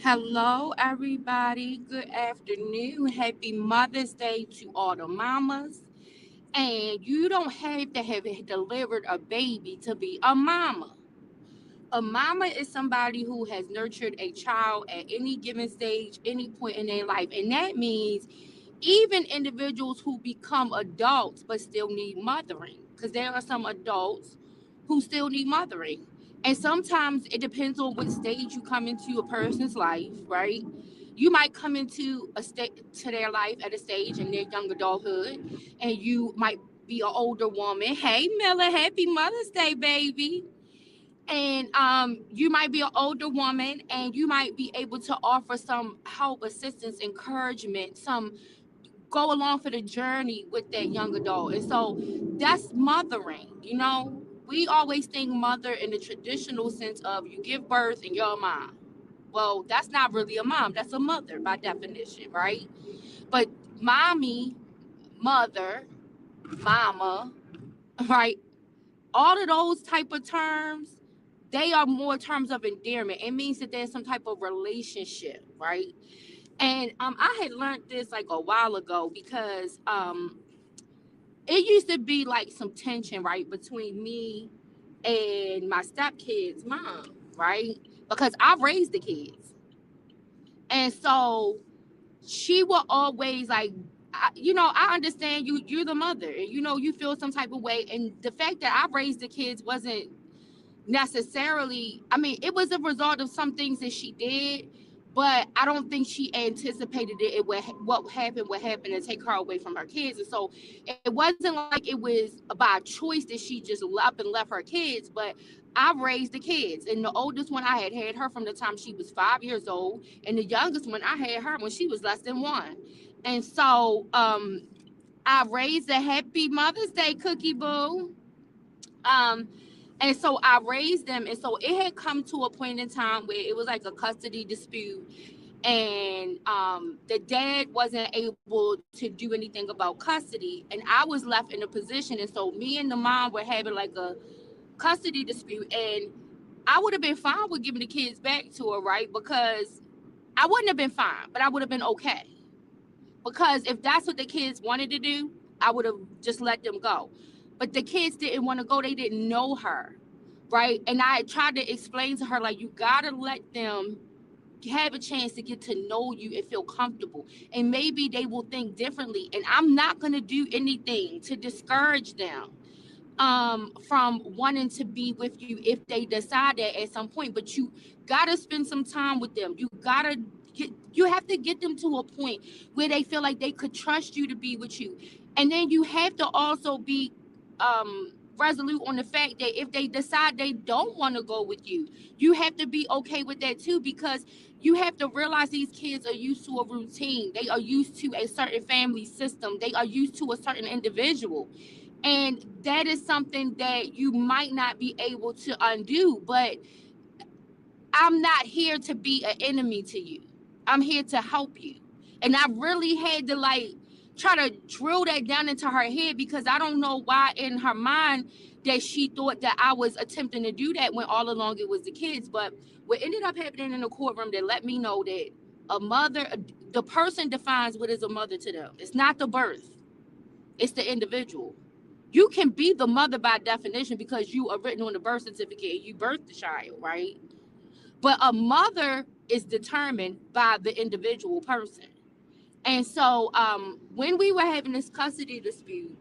Hello, everybody. Good afternoon. Happy Mother's Day to all the mamas. And you don't have to have delivered a baby to be a mama. A mama is somebody who has nurtured a child at any given stage, any point in their life. And that means even individuals who become adults but still need mothering, because there are some adults who still need mothering. And sometimes it depends on what stage you come into a person's life, right? You might come into a state to their life at a stage in their young adulthood, and you might be an older woman. Hey, Miller, happy Mother's Day, baby. And you might be an older woman, and you might be able to offer some help, assistance, encouragement, some go along for the journey with that young adult. And so that's mothering. We always think mother in the traditional sense of you give birth and you're a mom. Well, that's not really a mom, that's a mother by definition, right? But mommy, mother, mama, right? All of those type of terms, they are more terms of endearment. It means that there's some type of relationship, right? And I had learned this like a while ago because it used to be like some tension, right, between me and my stepkid's mom, right? Because I raised the kids. And so she will always like, I understand you're the mother, and you feel some type of way. And the fact that I raised the kids wasn't necessarily, I mean, it was a result of some things that she did, but I don't think she anticipated what happened and take her away from her kids. And so it wasn't like it was by choice that she just up and left her kids, but I raised the kids. And the oldest one, I had her from the time she was 5 years old, and the youngest one, I had her when she was less than one. And so I raised a happy Mother's Day, Cookie Boo. um and so I raised them. And so it had come to a point in time where it was like a custody dispute. And the dad wasn't able to do anything about custody. And I was left in a position. And so me and the mom were having like a custody dispute. And I would have been fine with giving the kids back to her, right? Because I wouldn't have been fine, but I would have been okay. Because if that's what the kids wanted to do, I would have just let them go. But the kids didn't want to go. They didn't know her, right? And I tried to explain to her, like, you gotta let them have a chance to get to know you and feel comfortable. And maybe they will think differently. And I'm not gonna do anything to discourage them from wanting to be with you if they decide that at some point. But you gotta spend some time with them. You have to get them to a point where they feel like they could trust you to be with you. And then you have to also be resolute on the fact that if they decide they don't want to go with you, you have to be okay with that too, because you have to realize these kids are used to a routine. They are used to a certain family system. They are used to a certain individual. And that is something that you might not be able to undo. But I'm not here to be an enemy to you. I'm here to help you. And I really had to like try to drill that down into her head, because I don't know why in her mind that she thought that I was attempting to do that when all along it was the kids. But what ended up happening in the courtroom that let me know that a mother, the person defines what is a mother to them. It's not the birth, it's the individual. You can be the mother by definition because you are written on the birth certificate and you birthed the child, right? But a mother is determined by the individual person. And so when we were having this custody dispute,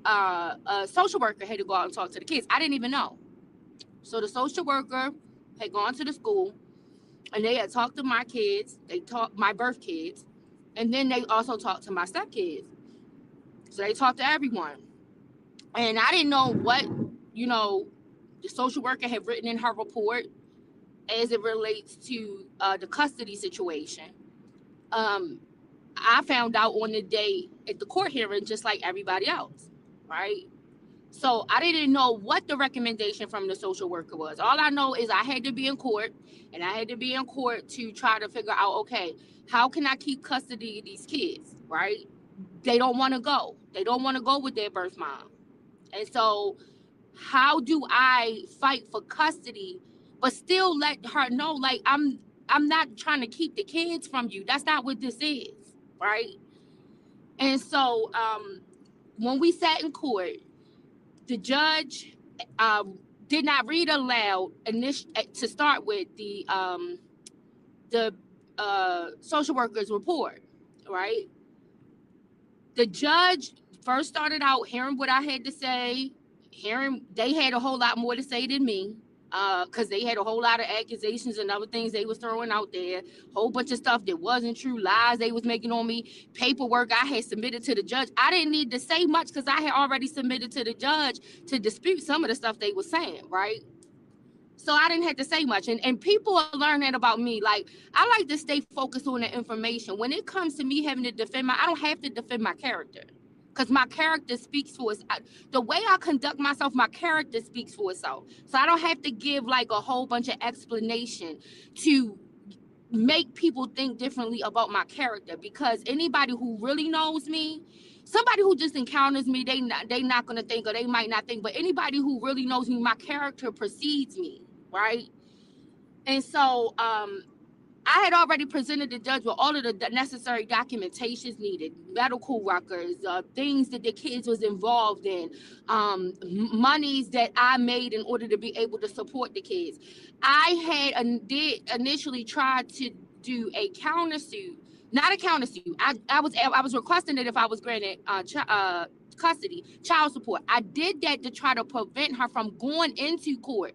a social worker had to go out and talk to the kids. I didn't even know. So the social worker had gone to the school, and they had talked to my kids. They talked my birth kids, and then they also talked to my stepkids. So they talked to everyone. And I didn't know what, you know, the social worker had written in her report as it relates to the custody situation. Um, I found out on the day at the court hearing, just like everybody else, right? So I didn't know what the recommendation from the social worker was. All I know is I had to be in court, and I had to be in court to try to figure out, okay, how can I keep custody of these kids, right? They don't want to go. They don't want to go with their birth mom. And so how do I fight for custody but still let her know, like, I'm not trying to keep the kids from you. That's not what this is, right? And so when we sat in court, the judge did not read aloud to start with the social worker's report, right? The judge first started out hearing what I had to say, hearing they had a whole lot more to say than me, because they had a whole lot of accusations and other things they was throwing out there, whole bunch of stuff that wasn't true, lies they was making on me, paperwork I had submitted to the judge. I didn't need to say much because I had already submitted to the judge to dispute some of the stuff they were saying, right? So I didn't have to say much. And people are learning about me. Like, I like to stay focused on the information. When it comes to me having to defend I don't have to defend my character, because my character speaks for itself. The way I conduct myself, my character speaks for itself. So I don't have to give like a whole bunch of explanation to make people think differently about my character, because anybody who really knows me, somebody who just encounters me, they not gonna think, or they might not think, but anybody who really knows me, my character precedes me, right? And so I had already presented the judge with all of the necessary documentations needed, medical records, things that the kids was involved in, monies that I made in order to be able to support the kids. I did initially try to do a countersuit, not a countersuit. I was requesting that if I was granted custody, child support. I did that to try to prevent her from going into court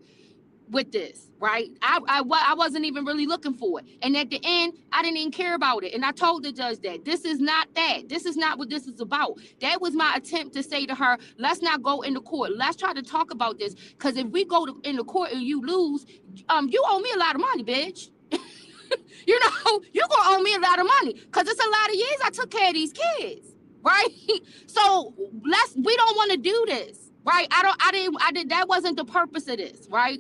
with this, right? I wasn't even really looking for it. And at the end, I didn't even care about it. And I told the judge that this is not that. This is not what this is about. That was my attempt to say to her, let's not go into court. Let's try to talk about this. Because if we go into court and you lose, you owe me a lot of money, bitch. You know, you're going to owe me a lot of money. Because it's a lot of years I took care of these kids, right? So we don't want to do this, right? That wasn't the purpose of this, right?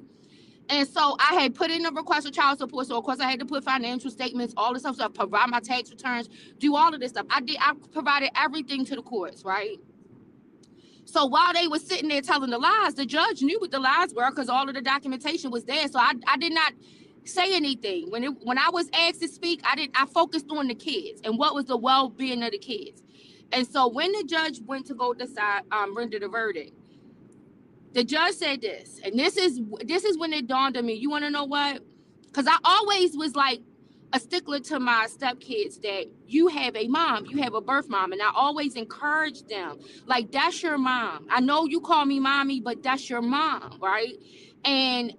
And so I had put in a request for child support. So of course I had to put financial statements, all this stuff, provide my tax returns, do all of this stuff. I provided everything to the courts, right? So while they were sitting there telling the lies, the judge knew what the lies were because all of the documentation was there. So I did not say anything. When I was asked to speak, I focused on the kids and what was the well-being of the kids. And so when the judge went to go decide, render the verdict, the judge said this, and this is when it dawned on me. You want to know what? Because I always was like a stickler to my stepkids that you have a mom, you have a birth mom, and I always encourage them, like, that's your mom. I know you call me mommy, but that's your mom, right? And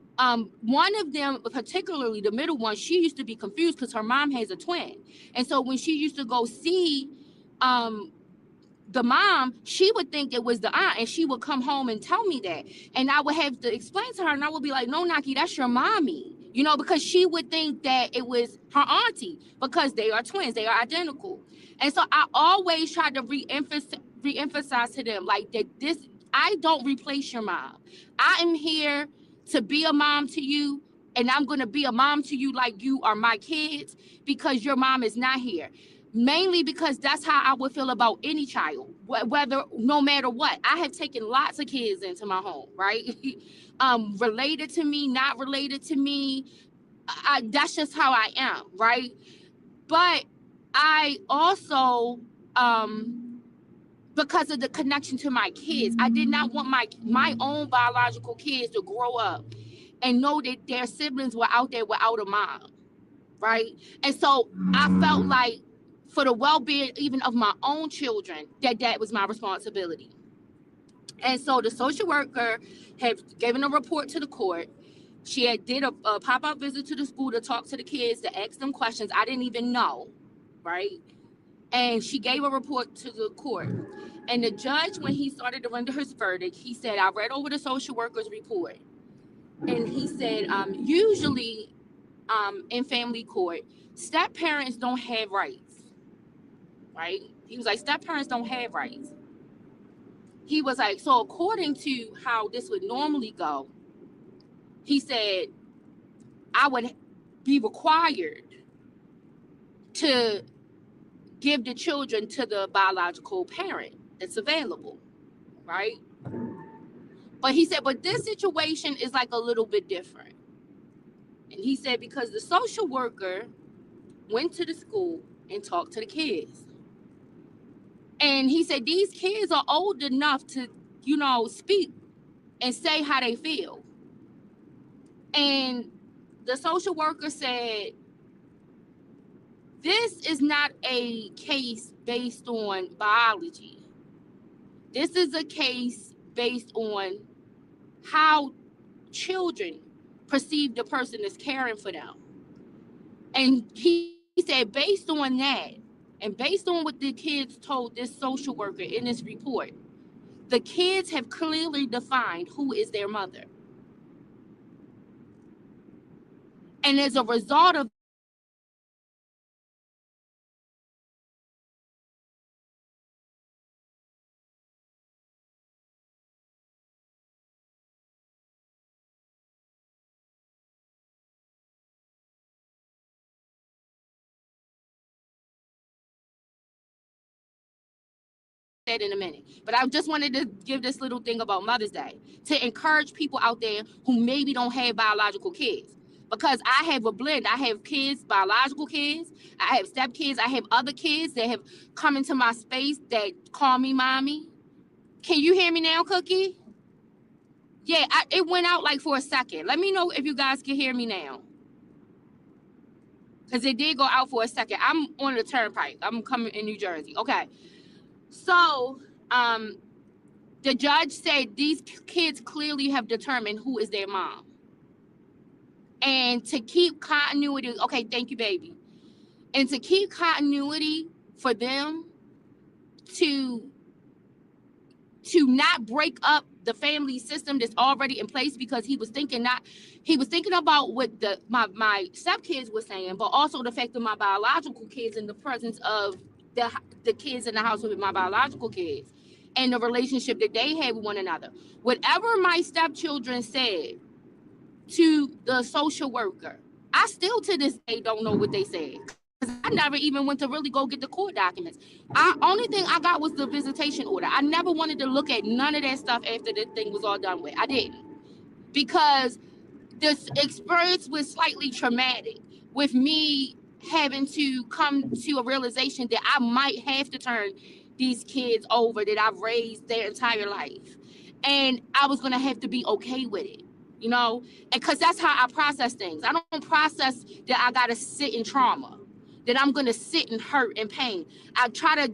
one of them, particularly the middle one, she used to be confused because her mom has a twin, and so when she used to go see the mom, she would think it was the aunt, and she would come home and tell me that, and I would have to explain to her, and I would be like, no, Naki, that's your mommy, you know, because she would think that it was her auntie because they are twins, they are identical. And so I always try to re-emphasize to them, like, that I don't replace your mom. I am here to be a mom to you, and I'm going to be a mom to you like you are my kids, because your mom is not here. Mainly because that's how I would feel about any child, whether, no matter what. I have taken lots of kids into my home, right? Related to me, not related to me. That's just how I am, right? But I also, because of the connection to my kids, I did not want my own biological kids to grow up and know that their siblings were out there without a mom, right? And so I felt like, for the well-being even of my own children, that was my responsibility. And so the social worker had given a report to the court. She had did a pop-up visit to the school to talk to the kids, to ask them questions I didn't even know, right? And she gave a report to the court. And the judge, when he started to render his verdict, he said, I read over the social worker's report. And he said, usually in family court, step parents don't have rights. Right? He was like, step parents don't have rights. He was like, so according to how this would normally go, he said, I would be required to give the children to the biological parent that's available, right? But he said, but this situation is like a little bit different. And he said because the social worker went to the school and talked to the kids. And he said these kids are old enough to, speak and say how they feel. And the social worker said, this is not a case based on biology. This is a case based on how children perceive the person that's caring for them. And he said, based on that, and based on what the kids told this social worker in this report, the kids have clearly defined who is their mother. And as a result of that in a minute, but I just wanted to give this little thing about Mother's Day to encourage people out there who maybe don't have biological kids. Because I have a blend. I have kids, biological kids. I have step kids. I have other kids that have come into my space that call me mommy. Can you hear me now, Cookie? Yeah, it went out like for a second. Let me know if you guys can hear me now. Because it did go out for a second. I'm on the turnpike. I'm coming in New Jersey. Okay. So, the judge said these kids clearly have determined who is their mom. And to keep continuity, okay, thank you, baby. And to keep continuity for them to not break up the family system that's already in place, because he was thinking about what my stepkids were saying, but also the fact that my biological kids in the presence of the kids in the house with my biological kids and the relationship that they had with one another. Whatever my stepchildren said to the social worker, I still to this day don't know what they said. I never even went to really go get the court documents. Only thing I got was the visitation order. I never wanted to look at none of that stuff after the thing was all done with. I didn't. Because this experience was slightly traumatic with me having to come to a realization that I might have to turn these kids over that I've raised their entire life. And I was going to have to be okay with it, and because that's how I process things. I don't process that I got to sit in trauma, that I'm going to sit in hurt and pain. I try to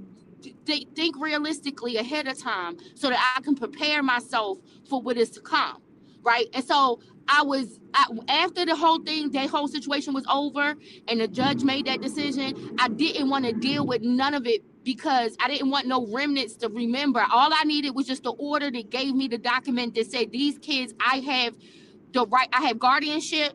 think realistically ahead of time so that I can prepare myself for what is to come, right? And so after the whole situation was over and the judge made that decision, I didn't want to deal with none of it because I didn't want no remnants to remember. All I needed was just the order that gave me the document that said these kids, I have the right, I have guardianship.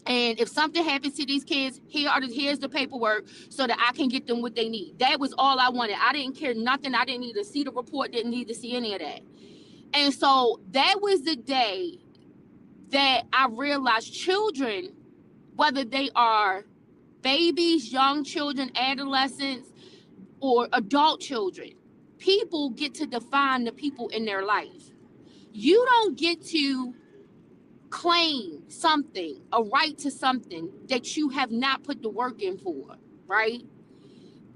And if something happens to these kids, here's the paperwork so that I can get them what they need. That was all I wanted. I didn't care nothing. I didn't need to see the report, didn't need to see any of that. And so that was the day that I realized children, whether they are babies, young children, adolescents, or adult children, people get to define the people in their life. You don't get to claim something, a right to something that you have not put the work in for, right?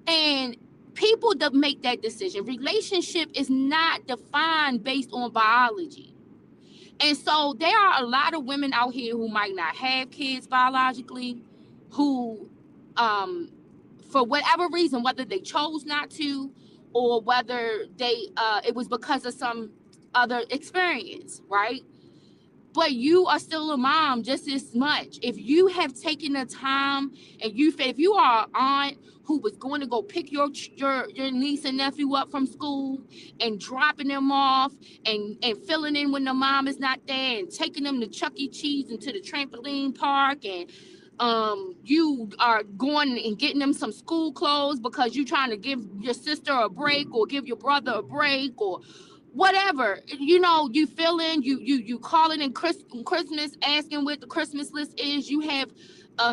And people that make that decision, relationship is not defined based on biology. And so there are a lot of women out here who might not have kids biologically, who for whatever reason, whether they chose not to or whether it was because of some other experience, right? But you are still a mom just as much. If you have taken the time and if you are an aunt who was going to go pick your niece and nephew up from school and dropping them off and filling in when the mom is not there and taking them to Chuck E. Cheese and to the trampoline park, and you are going and getting them some school clothes because you're trying to give your sister a break or give your brother a break or whatever, you fill in, you calling in Christmas, asking what the Christmas list is. You have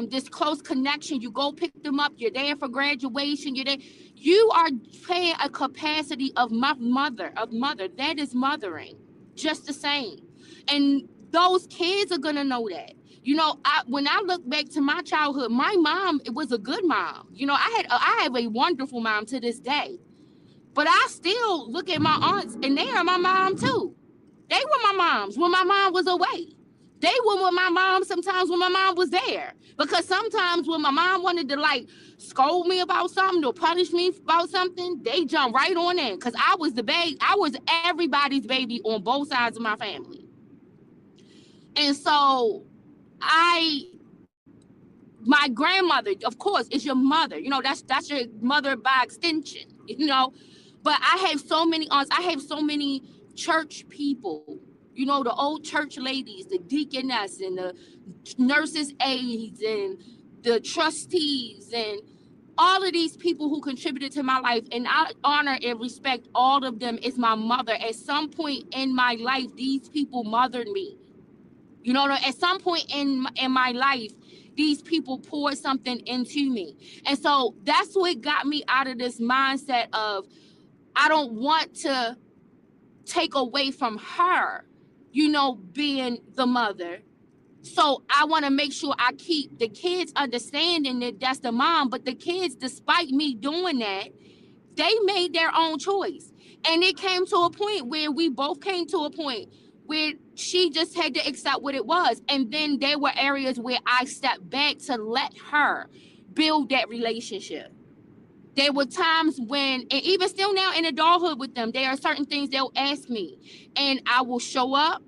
this close connection. You go pick them up. You're there for graduation. You're there. You are paying a capacity of mother. That is mothering, just the same. And those kids are gonna know that. You know, when I look back to my childhood, my mom, it was a good mom. You know, I have a wonderful mom to this day. But I still look at my aunts, and they are my mom too. They were my moms when my mom was away. They were with my mom sometimes when my mom was there. Because sometimes when my mom wanted to like scold me about something or punish me about something, they jump right on in. Because I was the baby, I was everybody's baby on both sides of my family. And so I my grandmother, of course, is your mother. You know, that's your mother by extension, you know. But I have so many aunts, I have so many church people, you know, the old church ladies, the deaconess and the nurses aides and the trustees and all of these people who contributed to my life, and I honor and respect all of them as my mother. At some point in my life, these people mothered me. You know, at some point in my life, these people poured something into me. And so that's what got me out of this mindset of I don't want to take away from her, you know, being the mother. So I want to make sure I keep the kids understanding that that's the mom. But the kids, despite me doing that, they made their own choice. And it came to a point where we both came to a point where she just had to accept what it was. And then there were areas where I stepped back to let her build that relationship. There were times when, and even still now in adulthood with them, there are certain things they'll ask me, and I will show up.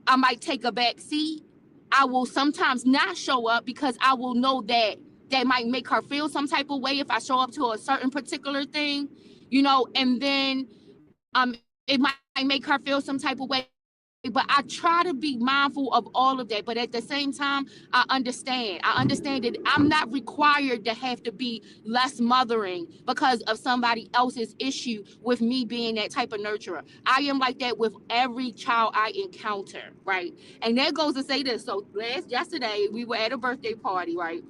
I might take a back seat. I will sometimes not show up because I will know that that might make her feel some type of way if I show up to a certain particular thing, you know, and then it might make her feel some type of way. But I try to be mindful of all of that. But at the same time, I understand. I understand that I'm not required to have to be less mothering because of somebody else's issue with me being that type of nurturer. I am like that with every child I encounter, right? And that goes to say this. So yesterday, we were at a birthday party, right?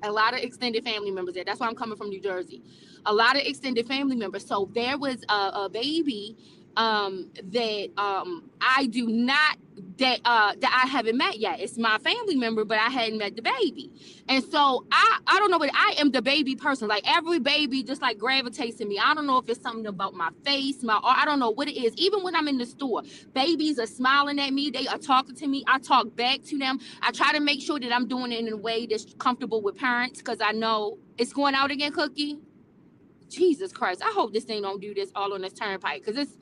A lot of extended family members there. That's why I'm coming from New Jersey. A lot of extended family members. So there was a baby that I do not that I haven't met yet. It's my family member, but I hadn't met the baby. And so I don't know, but I am the baby person. Like every baby just like gravitates to me. I don't know if it's something about my face, I don't know what it is. Even when I'm in the store, babies are smiling at me. They are talking to me. I talk back to them. I try to make sure that I'm doing it in a way that's comfortable with parents because I know it's going out again, Cookie. Jesus Christ. I hope this thing don't do this all on this turnpike because it's.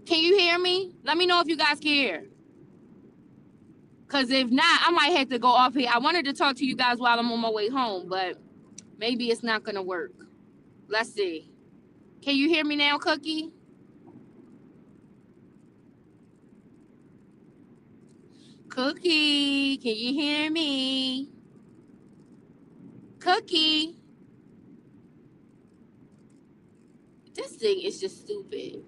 Can you hear me? Let me know if you guys can hear. Because if not, I might have to go off here. I wanted to talk to you guys while I'm on my way home, but maybe it's not going to work. Let's see. Can you hear me now, Cookie? Cookie, can you hear me? Cookie. This thing is just stupid.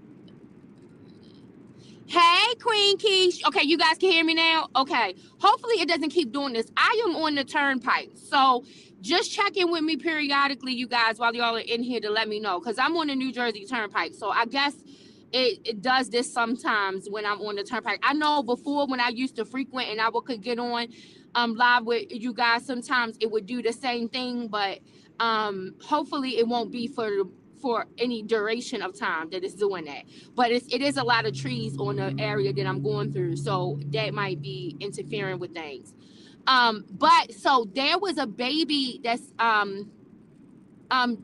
Hey, Queen Keish. Okay, you guys can hear me now? Okay. Hopefully it doesn't keep doing this. I am on the turnpike. So just check in with me periodically, you guys, while y'all are in here to let me know. Because I'm on the New Jersey turnpike. So I guess it does this sometimes when I'm on the turnpike. I know before when I used to frequent and I could get on live with you guys, sometimes it would do the same thing. But hopefully it won't be for any duration of time that it's doing that. But it is a lot of trees on the area that I'm going through, so that might be interfering with things. But so there was a baby that's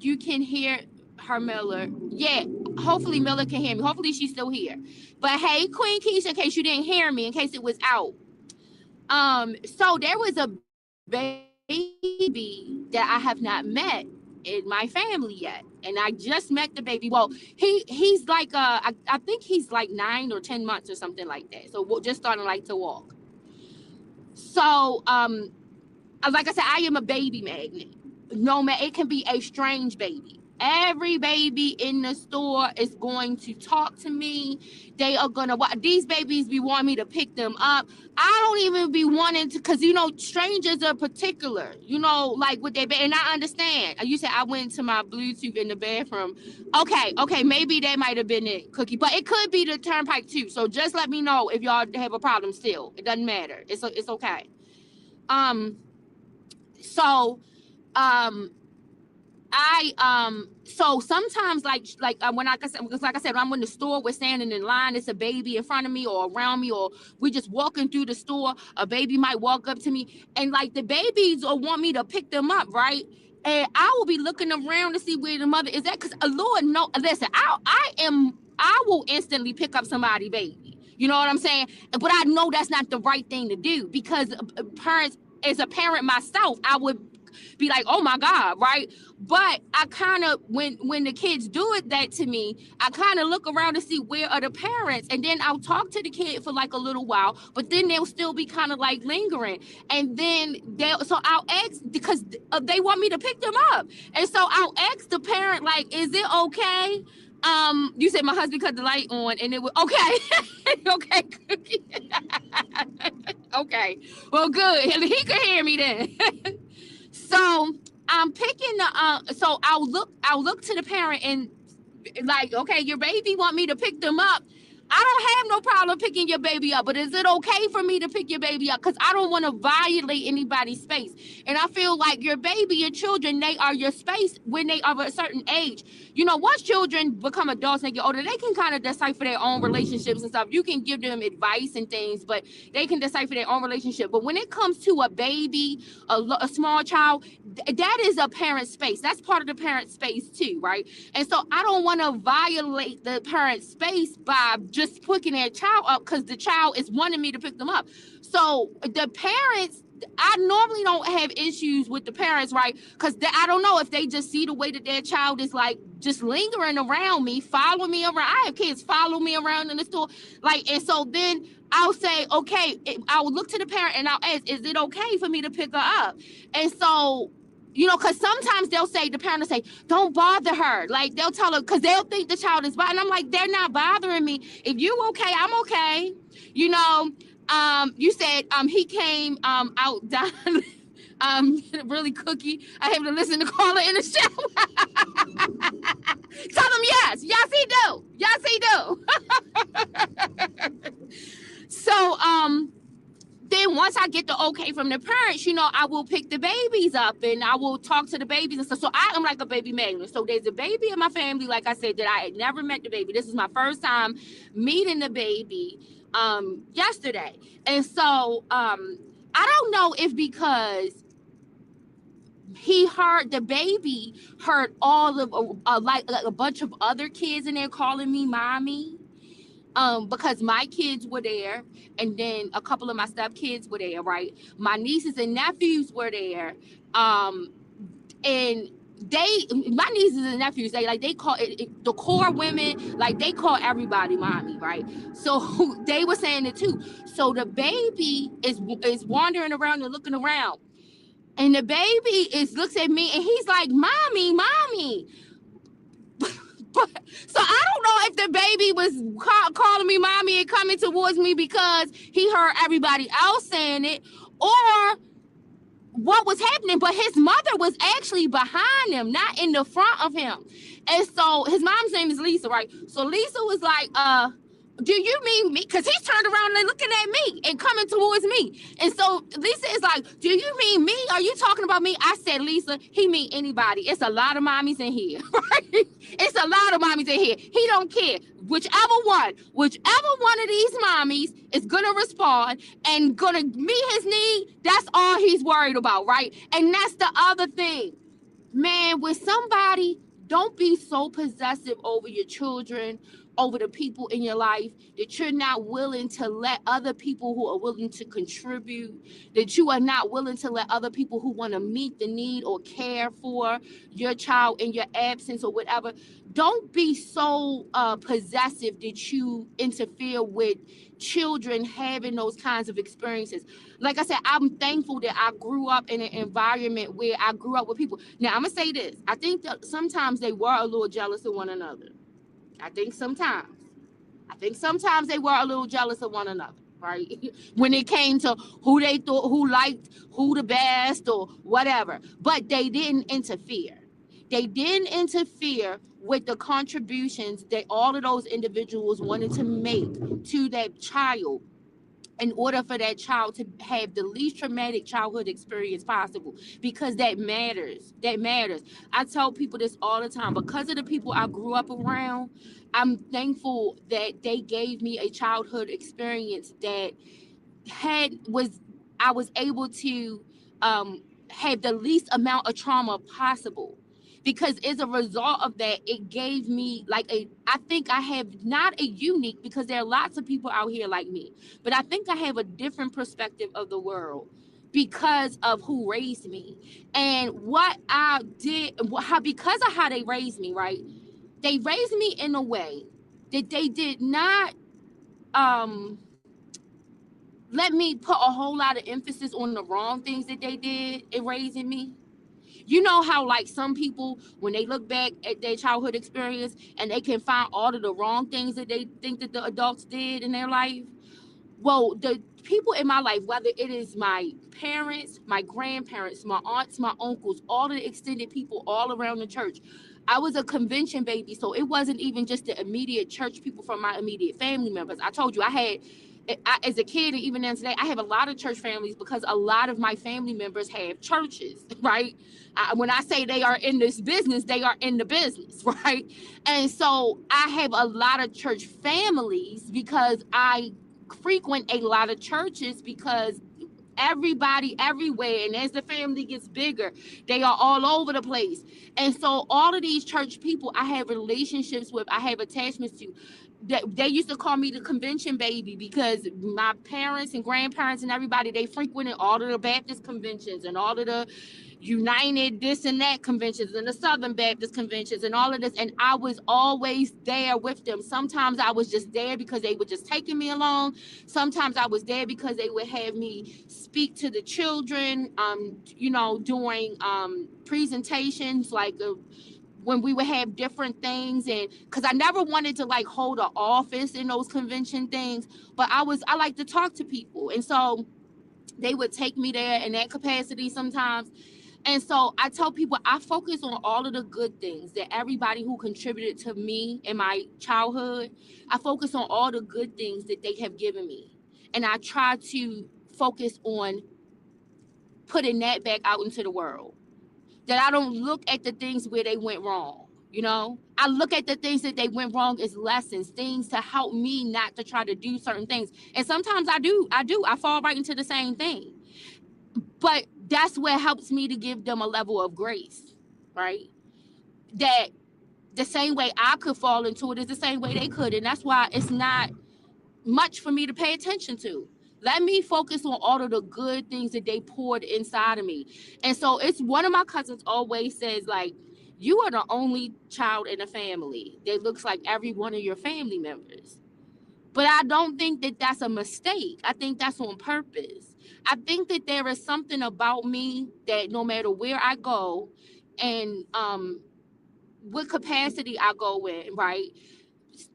you can hear her, Miller. Yeah, hopefully Miller can hear me. Hopefully she's still here. But hey, Queen Keisha, in case you didn't hear me, in case it was out. So there was a baby that I have not met in my family yet, and I just met the baby. Well, he's like I think he's like 9 or 10 months or something like that. So we're just starting like to walk. So like I said, I am a baby magnet. No man, it can be a strange baby. Every baby in the store is going to talk to me. They are gonna these babies be wanting me to pick them up. I don't even be wanting to, because you know strangers are particular, you know, like what they and I understand. You said I went to my Bluetooth in the bathroom. Okay, maybe that might have been it, Cookie, but it could be the turnpike too. So just let me know if y'all have a problem still. It doesn't matter. It's okay. Um, so um so sometimes when like I said, I'm in the store, we're standing in line, it's a baby in front of me or around me, or we just walking through the store, a baby might walk up to me, and like the babies or want me to pick them up, right? And I will be looking around to see where the mother is at, because Lord, no, listen, I will instantly pick up somebody baby. You know what I'm saying? But I know that's not the right thing to do, because parents, as a parent myself, I would be like, oh my God, right? But I kind of, when the kids do it that to me, I kind of look around to see where are the parents, and then I'll talk to the kid for like a little while, but then they'll still be kind of like lingering, and then so I'll ask, because they want me to pick them up, and so I'll ask the parent, like, is it okay? You said my husband cut the light on, and it was okay. Okay. Okay. Well, good. He could hear me then. So I'm picking the so I'll look to the parent and, like, okay, your baby want me to pick them up. I don't have no problem picking your baby up, but is it okay for me to pick your baby up? Because I don't want to violate anybody's space. And I feel like your baby, your children, they are your space when they are of a certain age. You know, once children become adults and get older, they can kind of decipher their own relationships and stuff. You can give them advice and things, but they can decipher their own relationship. But when it comes to a baby, a small child, that is a parent's space. That's part of the parent's space too, right? And so I don't want to violate the parent's space by just picking their child up because the child is wanting me to pick them up. So the parents, I normally don't have issues with the parents, right? Because I don't know if they just see the way that their child is like just lingering around me, following me around. I have kids follow me around in the store. Like, and so then I'll say, okay, I'll look to the parent and I'll ask, is it okay for me to pick her up? And so, you know, because sometimes they'll say, the parent will say, don't bother her. Like, they'll tell her, because they'll think the child is bothering. I'm like, they're not bothering me. If you okay, I'm okay. You know, you said he came out down really cookie. I have to listen to Carla in the shower. Tell him yes. Yes, he do. Yes, he do. So then once I get the okay from the parents, you know, I will pick the babies up and I will talk to the babies and stuff. So I am like a baby magnet. So there's a baby in my family, like I said, that I had never met the baby. This is my first time meeting the baby yesterday. And so I don't know if because the baby heard all of like a bunch of other kids in there calling me mommy, because my kids were there, and then a couple of my stepkids were there, right? My nieces and nephews were there, and my nieces and nephews, they call the core women, like they call everybody mommy, right? So they were saying it too. So the baby is wandering around and looking around, and the baby looks at me and he's like, mommy. But, so I don't know if the baby was calling me mommy and coming towards me because he heard everybody else saying it, or what was happening. But his mother was actually behind him, not in the front of him. And so his mom's name is Lisa, right? So Lisa was like, do you mean me? Because he's turned around and looking at me and coming towards me. And so Lisa is like, do you mean me? Are you talking about me? I said, Lisa, he mean anybody. It's a lot of mommies in here, right? It's a lot of mommies in here. He don't care. Whichever one of these mommies is going to respond and going to meet his need, that's all he's worried about, right? And that's the other thing. Man, with somebody, don't be so possessive over your children, over the people in your life, that you're not willing to let other people who are willing to contribute, that you are not willing to let other people who want to meet the need or care for your child in your absence or whatever. Don't be so possessive that you interfere with children having those kinds of experiences. Like I said, I'm thankful that I grew up in an environment where I grew up with people. Now, I'm going to say this. I think that sometimes they were a little jealous of one another. I think sometimes they were a little jealous of one another, right? When it came to who they thought, who liked who the best or whatever. But they didn't interfere. They didn't interfere with the contributions that all of those individuals wanted to make to that child. in order for that child to have the least traumatic childhood experience possible, because that matters. That matters. I tell people this all the time. Because of the people I grew up around, I'm thankful that they gave me a childhood experience that had was I was able to have the least amount of trauma possible, because as a result of that, it gave me like a I think I have not a unique, because there are lots of people out here like me, but I think I have a different perspective of the world because of who raised me and what I did, how because of how they raised me, right? They raised me in a way that they did not um let me put a whole lot of emphasis on the wrong things that they did in raising me. You know how like some people, when they look back at their childhood experience and they can find all of the wrong things that they think that the adults did in their life? Well, the people in my life, whether it is my parents, my grandparents, my aunts, my uncles, all of the extended people all around the church. I was a convention baby, so it wasn't even just the immediate church people from my immediate family members. I told you as a kid, and even then today, I have a lot of church families because a lot of my family members have churches, right? When I say they are in this business, they are in the business, right? And so I have a lot of church families because I frequent a lot of churches, because everybody everywhere, and as the family gets bigger, they are all over the place. And so all of these church people I have relationships with, I have attachments to. They used to call me the convention baby because my parents and grandparents and everybody, they frequented all of the Baptist conventions and all of the United this and that conventions and the Southern Baptist conventions and all of this. And I was always there with them. Sometimes I was just there because they were just taking me along. Sometimes I was there because they would have me speak to the children, doing presentations, like when we would have different things. And because I never wanted to like hold an office in those convention things, but I like to talk to people. And so they would take me there in that capacity sometimes. And so I tell people I focus on all of the good things that everybody who contributed to me in my childhood, I focus on all the good things that they have given me. And I try to focus on putting that back out into the world. That I don't look at the things where they went wrong. I look at the things that they went wrong as lessons, things to help me not to try to do certain things. And sometimes I fall right into the same thing. But that's what helps me to give them a level of grace, right? That the same way I could fall into it is the same way they could. And that's why it's not much for me to pay attention to. Let me focus on all of the good things that they poured inside of me. And so it's one of my cousins always says, like, you are the only child in a family that looks like every one of your family members. But I don't think that that's a mistake. I think that's on purpose. I think that there is something about me that no matter where I go and what capacity I go in, right?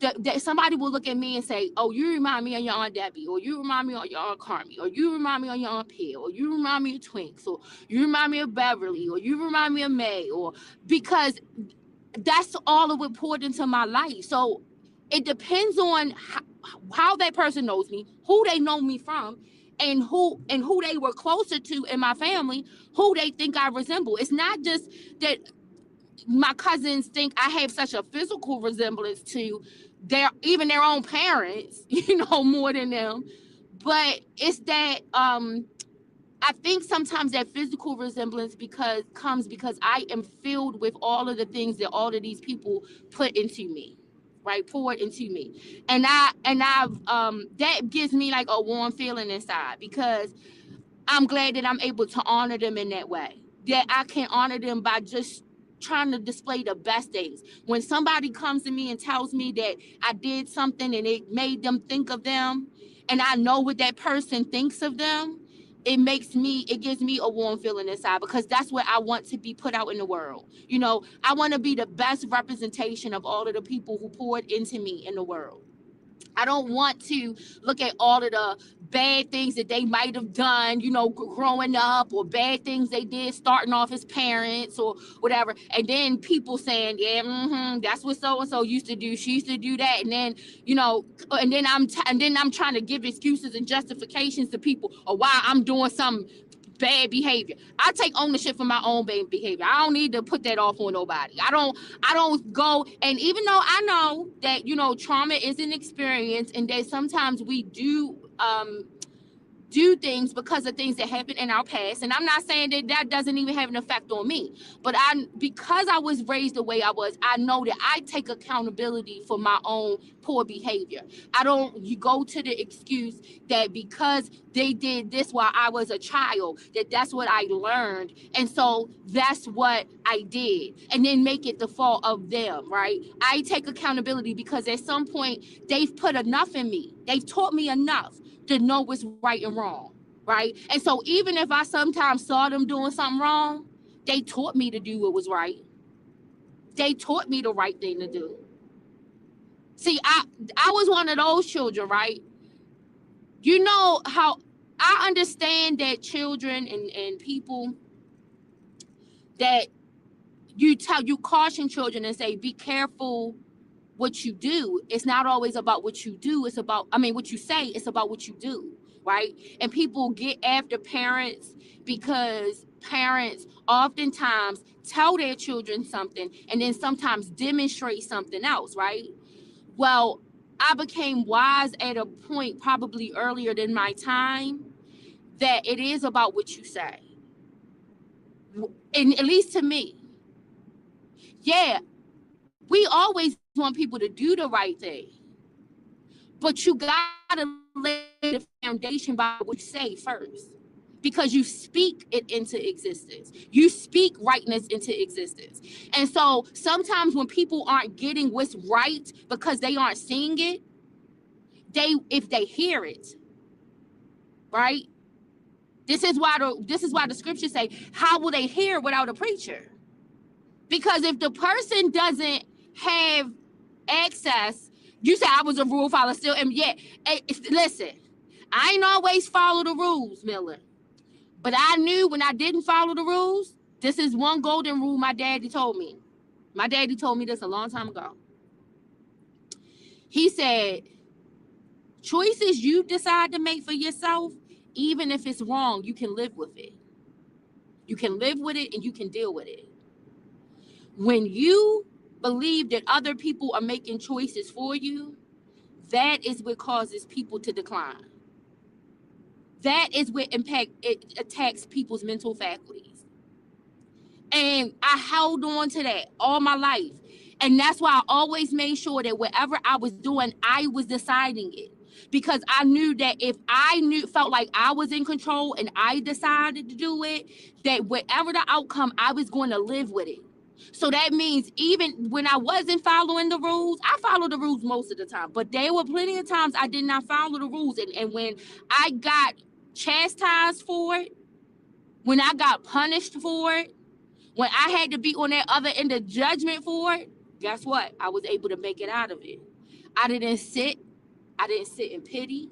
That somebody will look at me and say, "Oh, you remind me of your Aunt Debbie," or "You remind me of your Aunt Carmi," or "You remind me of your Aunt Pia," or "You remind me of Twinks," or "You remind me of Beverly," or "You remind me of May," or because that's all of it poured into my life. So it depends on how that person knows me, who they know me from, and who they were closer to in my family, who they think I resemble. It's not just that my cousins think I have such a physical resemblance to their own parents, more than them. But it's that I think sometimes that physical resemblance because I am filled with all of the things that all of these people put into me, right? Poured into me. And I've that gives me like a warm feeling inside, because I'm glad that I'm able to honor them in that way. That I can honor them by just trying to display the best things. When somebody comes to me and tells me that I did something and it made them think of them, and I know what that person thinks of them, it gives me a warm feeling inside, because that's what I want to be put out in the world. I want to be the best representation of all of the people who poured into me in the world. I don't want to look at all of the bad things that they might have done, growing up, or bad things they did starting off as parents or whatever. And then people saying, yeah, that's what so and so used to do. She used to do that. And then, and then I'm trying to give excuses and justifications to people of why I'm doing some bad behavior. I take ownership for my own bad behavior. I don't need to put that off on nobody. I don't go, and even though I know that trauma is an experience, and that sometimes we do things because of things that happened in our past, and I'm not saying that doesn't even have an effect on me, but because I was raised the way I was, I know that I take accountability for my own poor behavior. You go to the excuse that because they did this while I was a child, that's what I learned, and so that's what I did, and then make it the fault of them, right? I take accountability because at some point they've put enough in me, they've taught me enough to know what's right and wrong, right? And so even if I sometimes saw them doing something wrong, they taught me to do what was right. They taught me the right thing to do. See, I was one of those children, right? You know how I understand that children and people, that you caution children and say, be careful what you do. It's not always about what you do. It's about, what you say. It's about what you do, right? And people get after parents because parents oftentimes tell their children something and then sometimes demonstrate something else, right? Well, I became wise at a point probably earlier than my time that it is about what you say. And at least to me, yeah, we always want people to do the right thing, but you gotta lay the foundation by what you say first, because you speak it into existence. You speak rightness into existence. And so sometimes when people aren't getting what's right because they aren't seeing it, if they hear it, right? This is why the scriptures say, how will they hear without a preacher? Because if the person doesn't have access, you say I was a rule follower still, and listen, I ain't always follow the rules, Miller, but I knew when I didn't follow the rules. This is one golden rule my daddy told me. My daddy told me this a long time ago. He said, choices you decide to make for yourself, even if it's wrong, you can live with it. You can live with it and you can deal with it. When you believe that other people are making choices for you, that is what causes people to decline. That is what attacks people's mental faculties. And I held on to that all my life. And that's why I always made sure that whatever I was doing, I was deciding it. Because I knew that if felt like I was in control and I decided to do it, that whatever the outcome, I was going to live with it. So that means even when I wasn't following the rules, I followed the rules most of the time. But there were plenty of times I did not follow the rules. And when I got chastised for it, when I got punished for it, when I had to be on that other end of judgment for it, guess what? I was able to make it out of it. I didn't sit in pity.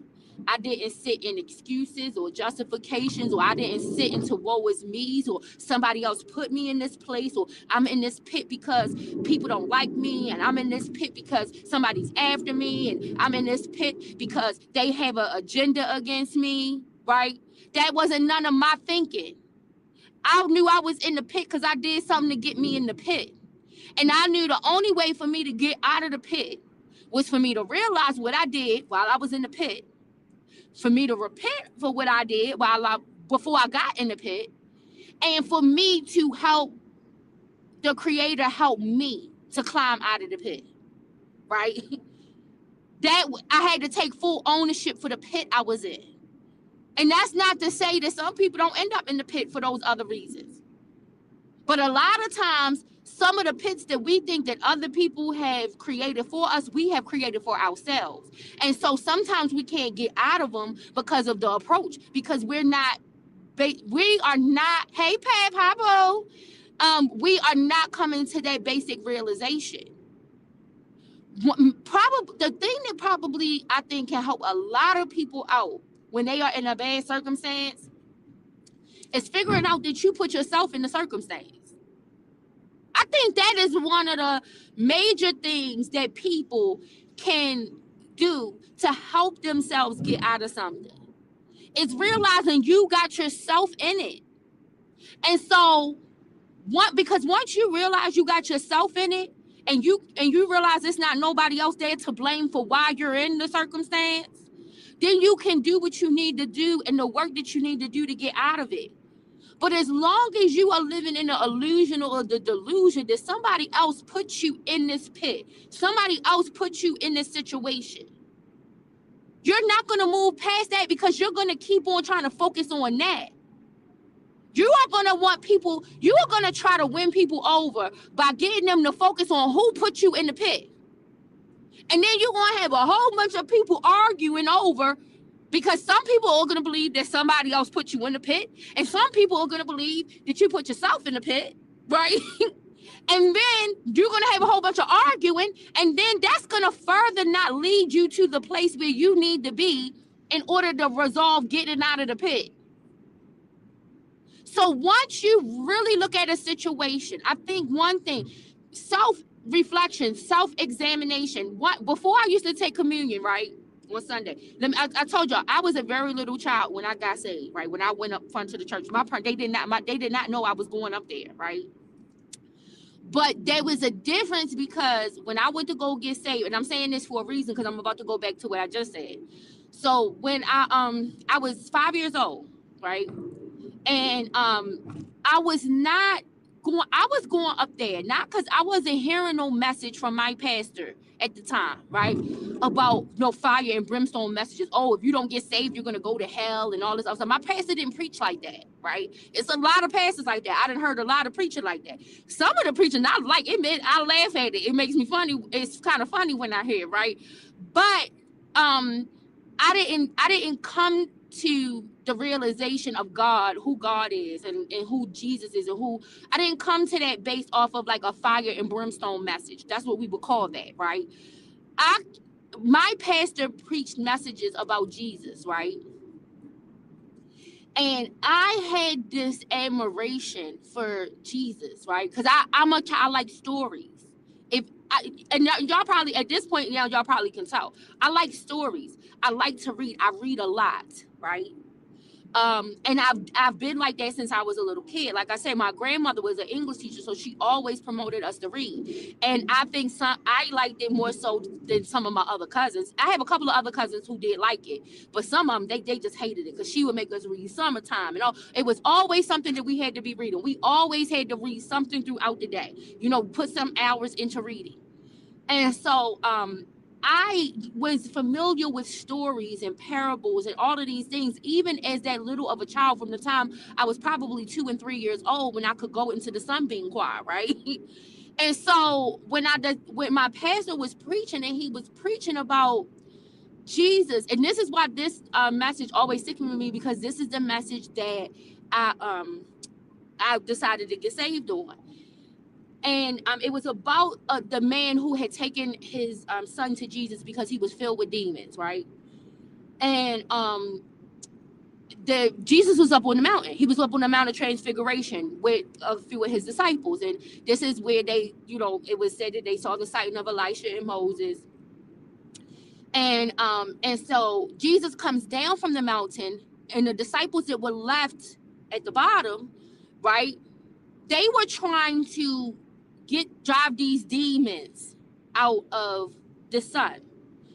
I didn't sit in excuses or justifications, or I didn't sit into woe is me's, or somebody else put me in this place, or I'm in this pit because people don't like me, and I'm in this pit because somebody's after me, and I'm in this pit because they have an agenda against me, right? That wasn't none of my thinking. I knew I was in the pit because I did something to get me in the pit. And I knew the only way for me to get out of the pit was for me to realize what I did while I was in the pit, for me to repent for what I did before I got in the pit, and for me to help the Creator help me to climb out of the pit, right? That I had to take full ownership for the pit I was in. And that's not to say that some people don't end up in the pit for those other reasons. But a lot of times, some of the pits that we think that other people have created for us, we have created for ourselves. And so sometimes we can't get out of them because of the approach, because we are not, hey, Pep, hi, we are not coming to that basic realization. Probably the thing that probably I think can help a lot of people out when they are in a bad circumstance is figuring out that you put yourself in the circumstance. I think that is one of the major things that people can do to help themselves get out of something. It's realizing you got yourself in it. And so because once you realize you got yourself in it and you realize it's not nobody else there to blame for why you're in the circumstance, then you can do what you need to do and the work that you need to do to get out of it. But as long as you are living in the illusion or the delusion that somebody else put you in this pit, somebody else put you in this situation, you're not going to move past that because you're going to keep on trying to focus on that. You are going to want people, you are going to try to win people over by getting them to focus on who put you in the pit. And then you're going to have a whole bunch of people arguing over, because some people are going to believe that somebody else put you in the pit, and some people are going to believe that you put yourself in the pit, right? And then you're going to have a whole bunch of arguing, and then that's going to further not lead you to the place where you need to be in order to resolve getting out of the pit. So once you really look at a situation, I think one thing, self-reflection, self-examination. Before I used to take communion, right, on Sunday. I told y'all I was a very little child when I got saved, right? When I went up front to the church, they did not know I was going up there, right? But there was a difference because when I went to go get saved, and I'm saying this for a reason because I'm about to go back to what I just said. So when I was 5 years old, right? And I was going up there, not because I wasn't hearing no message from my pastor at the time, right? About no fire and brimstone messages. Oh, if you don't get saved, you're gonna go to hell and all this other stuff. My pastor didn't preach like that, right? It's a lot of pastors like that. I done heard a lot of preaching like that. Some of the preaching I like it, I laugh at it. It makes me funny. It's kind of funny when I hear it, right? But I didn't come to the realization of God, who God is and who Jesus is, and who I didn't come to that based off of like a fire and brimstone message. That's what we would call that, right? My pastor preached messages about Jesus, right? And I had this admiration for Jesus, right? Because I like stories. Y'all probably at this point now y'all probably can tell. I like stories. I like to read. I read a lot, right? And I've been like that since I was a little kid. Like I said, my grandmother was an English teacher, so she always promoted us to read. And I think I liked it more so than some of my other cousins. I have a couple of other cousins who did like it, but some of them they just hated it because she would make us read Summertime and all. It was always something that we had to be reading. We always had to read something throughout the day. Put some hours into reading. And so I was familiar with stories and parables and all of these things, even as that little of a child, from the time I was probably 2 and 3 years old when I could go into the Sunbeam Choir, right? And so when my pastor was preaching, and he was preaching about Jesus, and this is why this message always sticks with me, because this is the message that I decided to get saved on. And it was about the man who had taken his son to Jesus because he was filled with demons, right? And Jesus was up on the mountain. He was up on the Mount of Transfiguration with a few of his disciples. And this is where they, it was said that they saw the sighting of Elisha and Moses. And so Jesus comes down from the mountain, and the disciples that were left at the bottom, right? They were trying to drive these demons out of the son,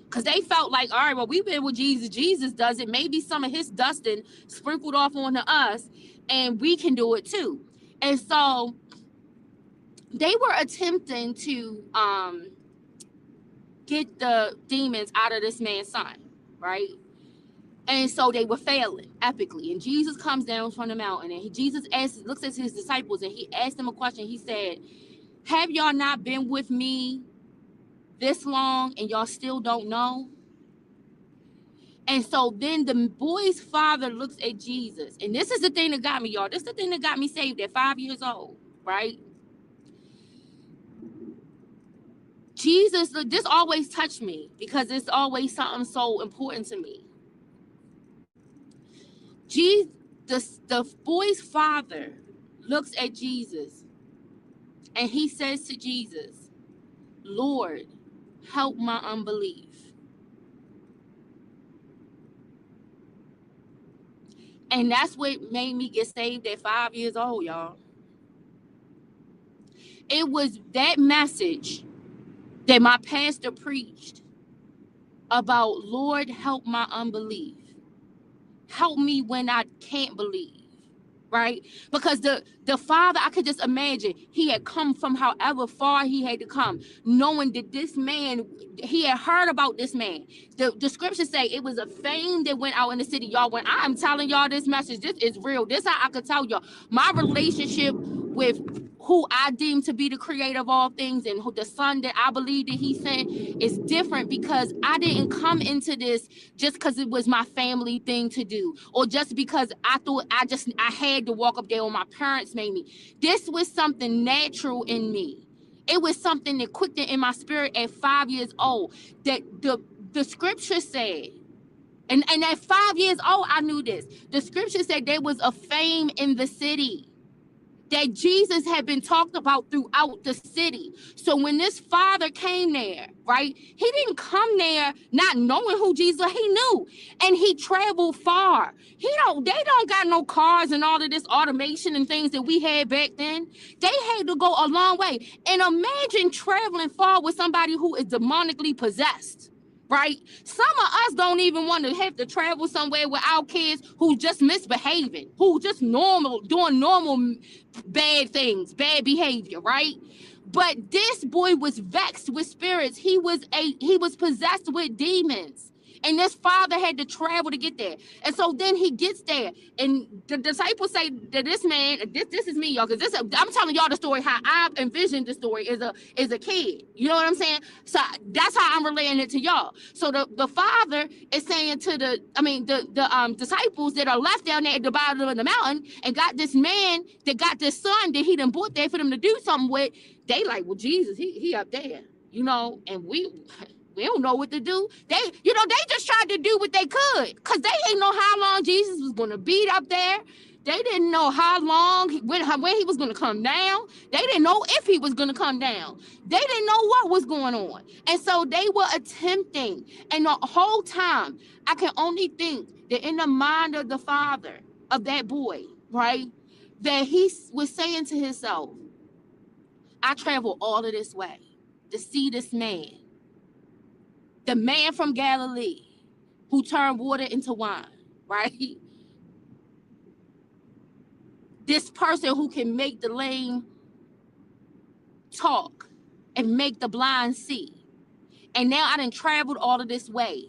because they felt like, all right, well, we've been with Jesus does it, maybe some of his dusting sprinkled off onto us and we can do it too. And so they were attempting to get the demons out of this man's son, right? And so they were failing epically. And Jesus comes down from the mountain, and Jesus looks at his disciples, and he asked them a question. He said, have y'all not been with me this long and y'all still don't know? And so then the boy's father looks at Jesus. And this is the thing that got me, y'all. This is the thing that got me saved at 5 years old, right? Jesus, this always touched me because it's always something so important to me. Jesus, the boy's father looks at Jesus and he says to Jesus, Lord, help my unbelief. And that's what made me get saved at 5 years old, y'all. It was that message that my pastor preached about, Lord, help my unbelief. Help me when I can't believe. Right? Because the father, I could just imagine, he had come from however far he had to come, knowing that this man, he had heard about this man. The scriptures say it was a fame that went out in the city. Y'all, when I am telling y'all this message, this is real. This how I could tell y'all my relationship with who I deem to be the creator of all things and who the son that I believe that he sent is different, because I didn't come into this just because it was my family thing to do, or just because I thought I had to walk up there or my parents made me. This was something natural in me. It was something that quickened in my spirit at 5 years old, that the scripture said, and at 5 years old, I knew this. The scripture said there was a fame in the city, that Jesus had been talked about throughout the city. So when this father came there, right, he didn't come there not knowing who Jesus was. He knew, and he traveled far. They don't got no cars and all of this automation and things that we had back then. They had to go a long way. And imagine traveling far with somebody who is demonically possessed. Right? Some of us don't even want to have to travel somewhere with our kids who just misbehaving, who just doing normal bad things, bad behavior, right? But this boy was vexed with spirits. He was possessed with demons. And this father had to travel to get there. And so then he gets there, and the disciples say that this man, this is me, y'all, because I'm telling y'all the story how I envisioned the story as a kid. You know what I'm saying? So that's how I'm relaying it to y'all. So the father is saying to the disciples that are left down there at the bottom of the mountain and got this man that got this son that he done brought there for them to do something with. They like, well, Jesus, he up there, and we don't know what to do. They just tried to do what they could, because they didn't know how long Jesus was going to be up there. They didn't know how long, when he was going to come down. They didn't know if he was going to come down. They didn't know what was going on. And so they were attempting. And the whole time, I can only think that in the mind of the father of that boy, right, that he was saying to himself, I traveled all of this way to see this man. The man from Galilee who turned water into wine, right? This person who can make the lame talk and make the blind see. And now I done traveled all of this way,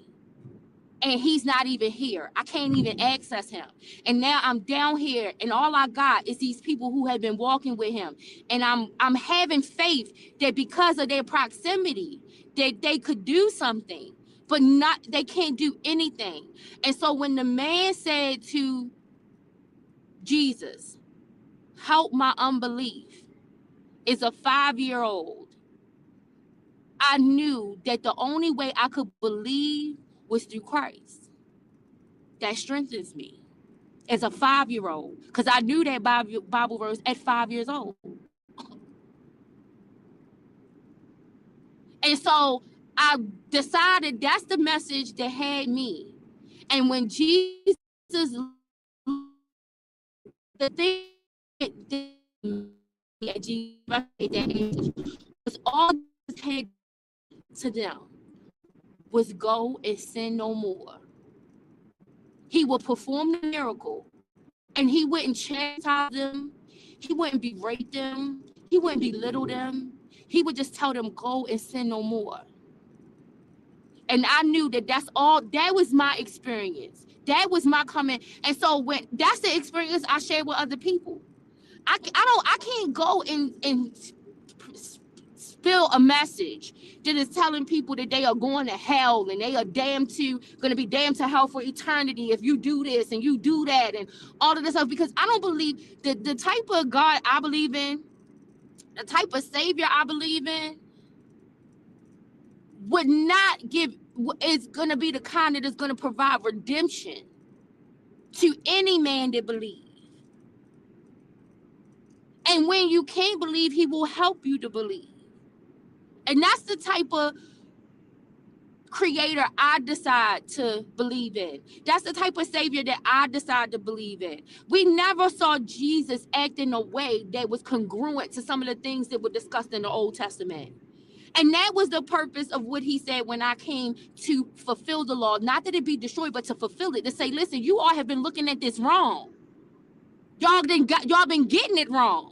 and he's not even here. I can't even access him. And now I'm down here, and all I got is these people who have been walking with him. And I'm having faith that because of their proximity, that they could do something, but they can't do anything. And so when the man said to Jesus, help my unbelief, is a 5-year-old, I knew that the only way I could believe was through Christ. That strengthens me as a 5-year-old, because I knew that Bible verse at 5 years old. And so I decided that's the message that had me. And when Jesus, the thing that Jesus was all had to them was go and sin no more. He would perform the miracle, and he wouldn't chastise them. He wouldn't berate them. He wouldn't belittle them. He would just tell them, go and sin no more. And I knew that that was my experience. That was my coming. And so when that's the experience I share with other people. I can't go and spill a message that is telling people that they are going to hell and they are going to be damned to hell for eternity if you do this and you do that and all of this stuff, because I don't believe that the type of God I believe in, the type of Savior I believe in, would not give, is going to be the kind that is going to provide redemption to any man that believes. And when you can't believe, he will help you to believe. And that's the type of creator I decide to believe in. That's the type of savior that I decide to believe in. We never saw Jesus act in a way that was congruent to some of the things that were discussed in the Old Testament. And that was the purpose of what he said when I came to fulfill the law. Not that it be destroyed, but to fulfill it. To say, listen, you all have been looking at this wrong. Y'all been getting it wrong.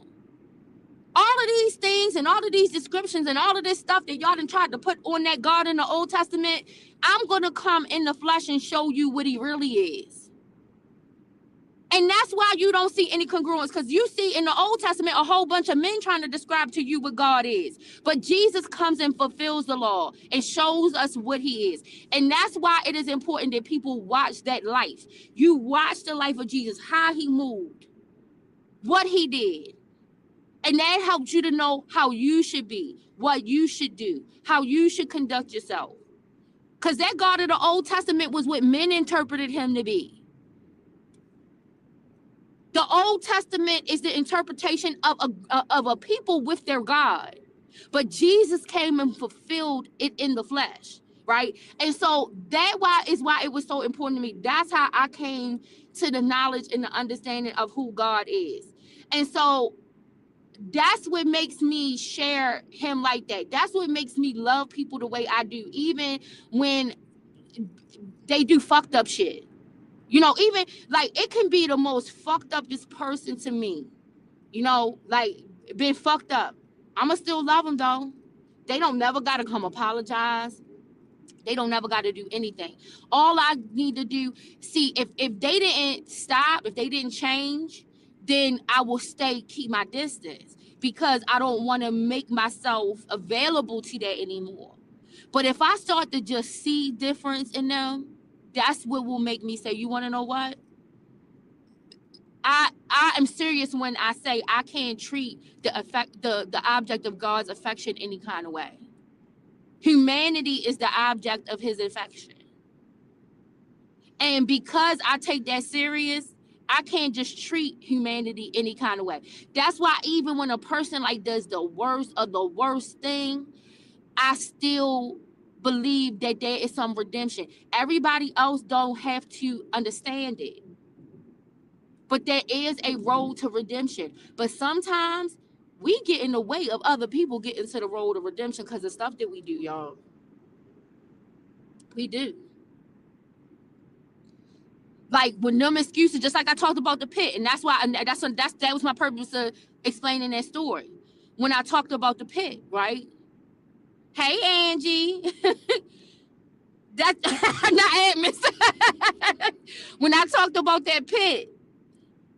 All of these things and all of these descriptions and all of this stuff that y'all done tried to put on that God in the Old Testament, I'm going to come in the flesh and show you what he really is. And that's why you don't see any congruence, because you see in the Old Testament a whole bunch of men trying to describe to you what God is. But Jesus comes and fulfills the law and shows us what he is. And that's why it is important that people watch that life. You watch the life of Jesus, how he moved, what he did. And that helps you to know how you should be, what you should do, how you should conduct yourself. Because that God of the Old Testament was what men interpreted him to be. The Old Testament is the interpretation of a people with their God. But Jesus came and fulfilled it in the flesh, right? And so that is why it was so important to me. That's how I came to the knowledge and the understanding of who God is. And so that's what makes me share him like that. That's what makes me love people the way I do, even when they do fucked up shit. You know, even like it can be the most fucked up this person to me, you know, like been fucked up. I'ma still love them though. They don't never gotta come apologize. They don't never gotta do anything. All I need to do, see, if they didn't stop, if they didn't change, then I will keep my distance, because I don't want to make myself available to that anymore. But if I start to just see difference in them, that's what will make me say, you want to know what? I am serious when I say I can't treat the object of God's affection any kind of way. Humanity is the object of his affection. And because I take that serious, I can't just treat humanity any kind of way. That's why even when a person like does the worst of the worst thing, I still believe that there is some redemption. Everybody else don't have to understand it. But there is a road to redemption. But sometimes we get in the way of other people getting to the road of redemption because of stuff that we do, y'all. We do. Like with them excuses, just like I talked about the pit. And that's why that was my purpose of explaining that story. When I talked about the pit, right? Hey, Angie. That's not Miss. When I talked about that pit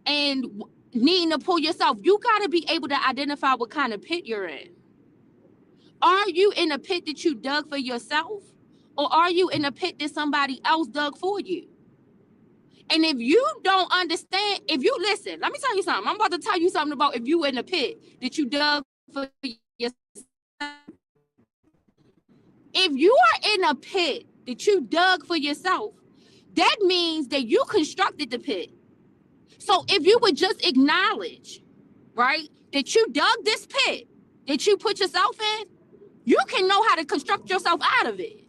and needing to pull yourself, you got to be able to identify what kind of pit you're in. Are you in a pit that you dug for yourself? Or are you in a pit that somebody else dug for you? And if you don't understand, if you listen, let me tell you something. I'm about to tell you something about if you in a pit that you dug for yourself. If you are in a pit that you dug for yourself, that means that you constructed the pit. So if you would just acknowledge, right, that you dug this pit that you put yourself in, you can know how to construct yourself out of it.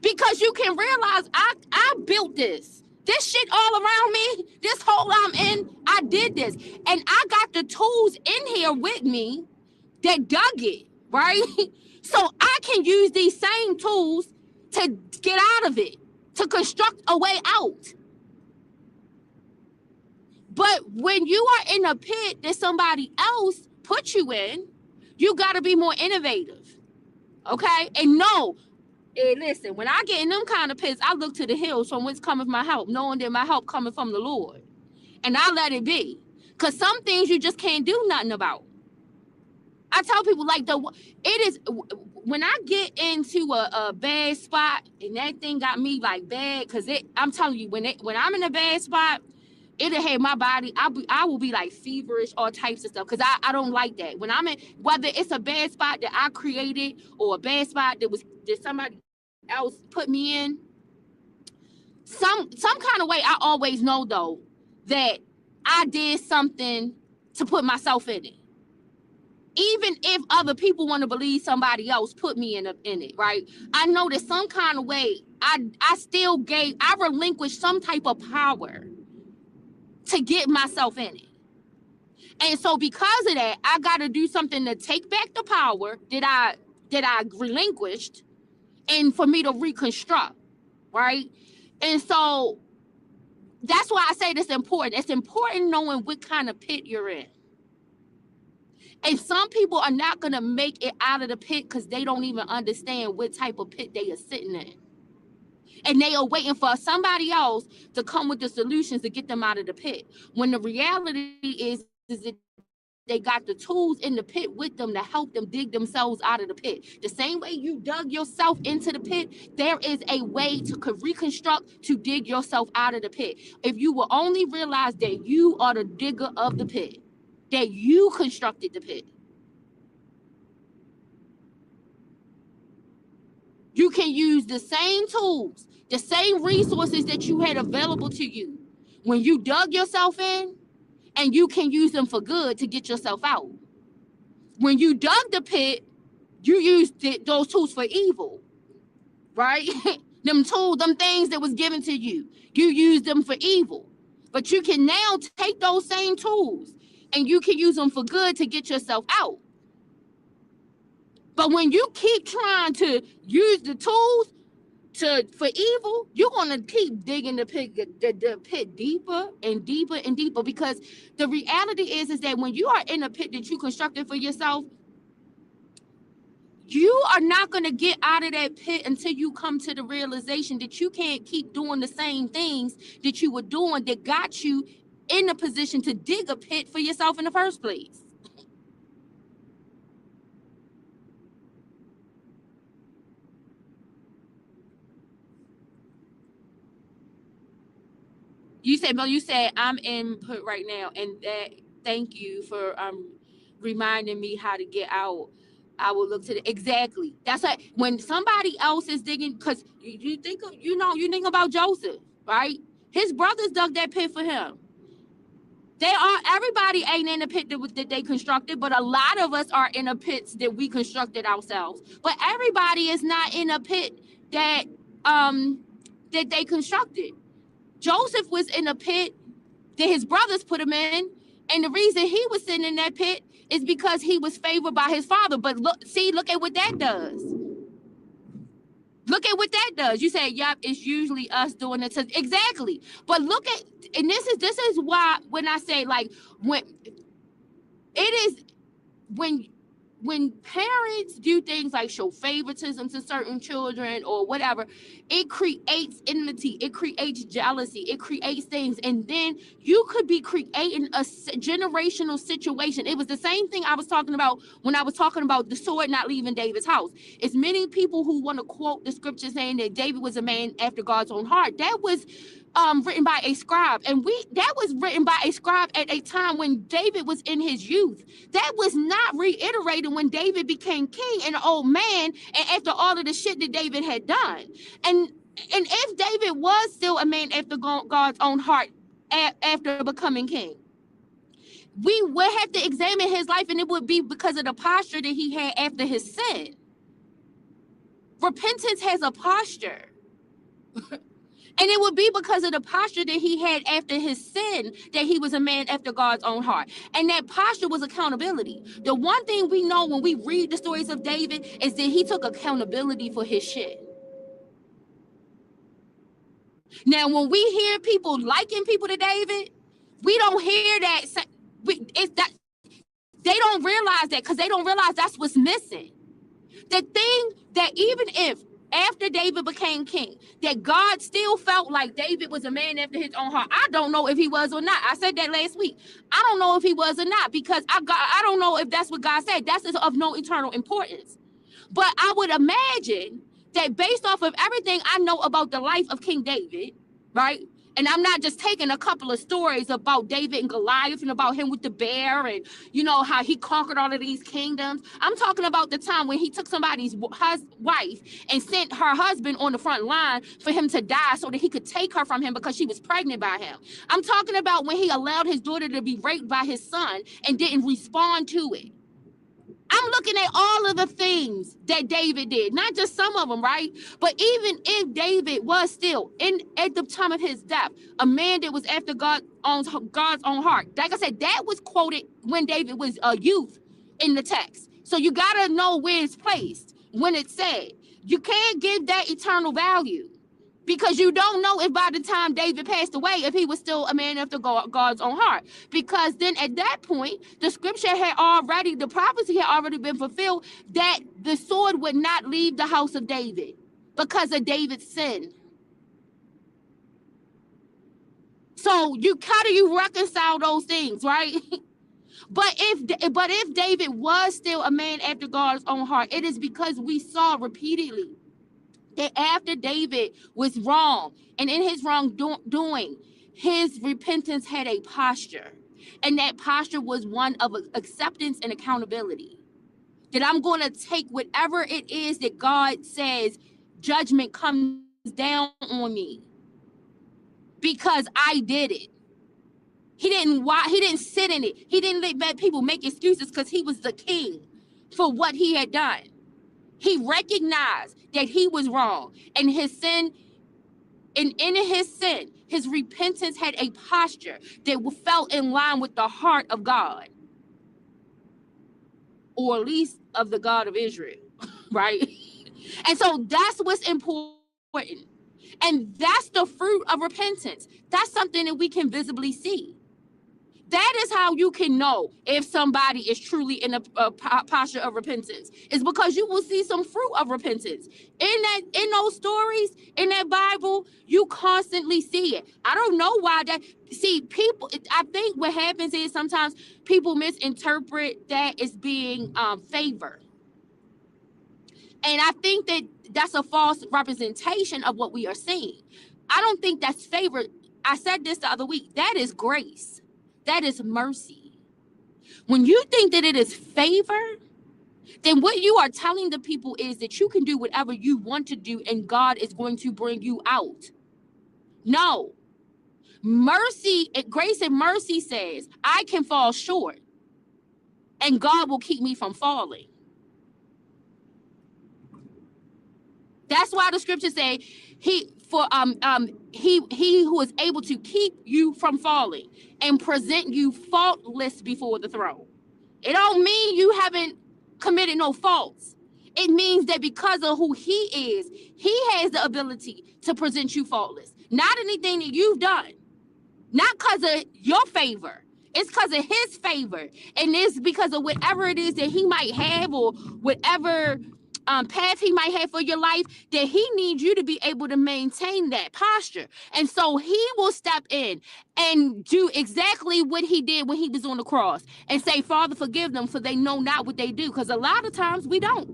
Because you can realize I built this. This shit all around me, this hole I'm in, I did this. And I got the tools in here with me that dug it, right? So I can use these same tools to get out of it, to construct a way out. But when you are in a pit that somebody else put you in, you got to be more innovative, okay? And no, hey, listen, when I get in them kind of pits, I look to the hills from whence cometh my help, knowing that my help coming from the Lord. And I let it be. Because some things you just can't do nothing about. I tell people, like, it is, when I get into a bad spot, and that thing got me, like, bad, because I'm telling you, when I'm in a bad spot, it'll have my body. I will be like feverish, all types of stuff, because I don't like that. When I'm in, whether it's a bad spot that I created or a bad spot that somebody else put me in, some kind of way, I always know though that I did something to put myself in it. Even if other people want to believe somebody else put me in it, right? I know that some kind of way I relinquished some type of power to get myself in it. And so because of that, I got to do something to take back the power that I relinquished, and for me to reconstruct, right? And so that's why I say this important. It's important knowing what kind of pit you're in. And some people are not going to make it out of the pit because they don't even understand what type of pit they are sitting in. And they are waiting for somebody else to come with the solutions to get them out of the pit. When the reality is that they got the tools in the pit with them to help them dig themselves out of the pit. The same way you dug yourself into the pit, there is a way to reconstruct, to dig yourself out of the pit. If you will only realize that you are the digger of the pit, that you constructed the pit. You can use the same tools, the same resources that you had available to you when you dug yourself in, and you can use them for good to get yourself out. When you dug the pit, you used those tools for evil, right? Them tools, them things that was given to you, you used them for evil. But you can now take those same tools and you can use them for good to get yourself out. But when you keep trying to use the tools for evil, you're gonna keep digging the pit deeper and deeper and deeper. Because the reality is that when you are in a pit that you constructed for yourself, you are not gonna get out of that pit until you come to the realization that you can't keep doing the same things that you were doing that got you in a position to dig a pit for yourself in the first place. You said I'm input right now, and that thank you for reminding me how to get out. I will look to the exactly. That's like when somebody else is digging, because you think about Joseph, right? His brothers dug that pit for him. Everybody ain't in a pit that they constructed, but a lot of us are in a pit that we constructed ourselves. But everybody is not in a pit that they constructed. Joseph was in a pit that his brothers put him in, and the reason he was sitting in that pit is because he was favored by his father. But look at what that does. Look at what that does. You say, yep, it's usually us doing it. Exactly. But look at, and this is why when I say like when parents do things like show favoritism to certain children or whatever, it creates enmity, it creates jealousy, it creates things. And then you could be creating a generational situation. It was the same thing I was talking about when I was talking about the sword not leaving David's house. It's many people who want to quote the scripture saying that David was a man after God's own heart. That was written by a scribe, and that was written by a scribe at a time when David was in his youth. That was not reiterated when David became king and an old man, and after all of the shit that David had done. And if David was still a man after God's own heart after becoming king, we would have to examine his life, and it would be because of the posture that he had after his sin. Repentance has a posture. And it would be because of the posture that he had after his sin that he was a man after God's own heart. And that posture was accountability. The one thing we know when we read the stories of David is that he took accountability for his shit. Now, when we hear people liking people to David, we don't hear that. They don't realize that, because they don't realize that's what's missing. The thing that even if after David became king, that God still felt like David was a man after his own heart. I don't know if he was or not. I said that last week. I don't know if he was or not, because I don't know if that's what God said. That's of no eternal importance. But I would imagine that based off of everything I know about the life of King David, right? And I'm not just taking a couple of stories about David and Goliath and about him with the bear and, you know, how he conquered all of these kingdoms. I'm talking about the time when he took somebody's wife and sent her husband on the front line for him to die so that he could take her from him because she was pregnant by him. I'm talking about when he allowed his daughter to be raped by his son and didn't respond to it. I'm looking at all of the things that David did, not just some of them, right? But even if David was still at the time of his death, a man that was after God's own heart. Like I said, that was quoted when David was a youth in the text. So you gotta know where it's placed when it's said. You can't give that eternal value, because you don't know if by the time David passed away, if he was still a man after God's own heart. Because then at that point, the prophecy had already been fulfilled that the sword would not leave the house of David because of David's sin. So how do you reconcile those things, right? But if David was still a man after God's own heart, it is because we saw repeatedly that after David was wrong, and in his wrongdoing, his repentance had a posture. And that posture was one of acceptance and accountability. That I'm going to take whatever it is that God says judgment comes down on me because I did it. He didn't sit in it. He didn't let people make excuses because he was the king for what he had done. He recognized that he was wrong, and his sin, and in his sin, his repentance had a posture that felt in line with the heart of God, or at least of the God of Israel, right? And so that's what's important. And that's the fruit of repentance. That's something that we can visibly see. That is how you can know if somebody is truly in a posture of repentance. It's because you will see some fruit of repentance. In those stories, in that Bible, you constantly see it. I don't know why I think what happens is sometimes people misinterpret that as being favor. And I think that that's a false representation of what we are seeing. I don't think that's favor. I said this the other week. That is grace. That is mercy. When you think that it is favor, then what you are telling the people is that you can do whatever you want to do and God is going to bring you out. No. Mercy, grace and mercy says, I can fall short and God will keep me from falling. That's why the scriptures say he who is able to keep you from falling and present you faultless before the throne. It don't mean you haven't committed no faults. It means that because of who he is, he has the ability to present you faultless. Not anything that you've done. Not because of your favor. It's because of his favor. And it's because of whatever it is that he might have, or whatever path he might have for your life, that he needs you to be able to maintain that posture. And so he will step in and do exactly what he did when he was on the cross and say, Father, forgive them, for they know not what they do. Because a lot of times we don't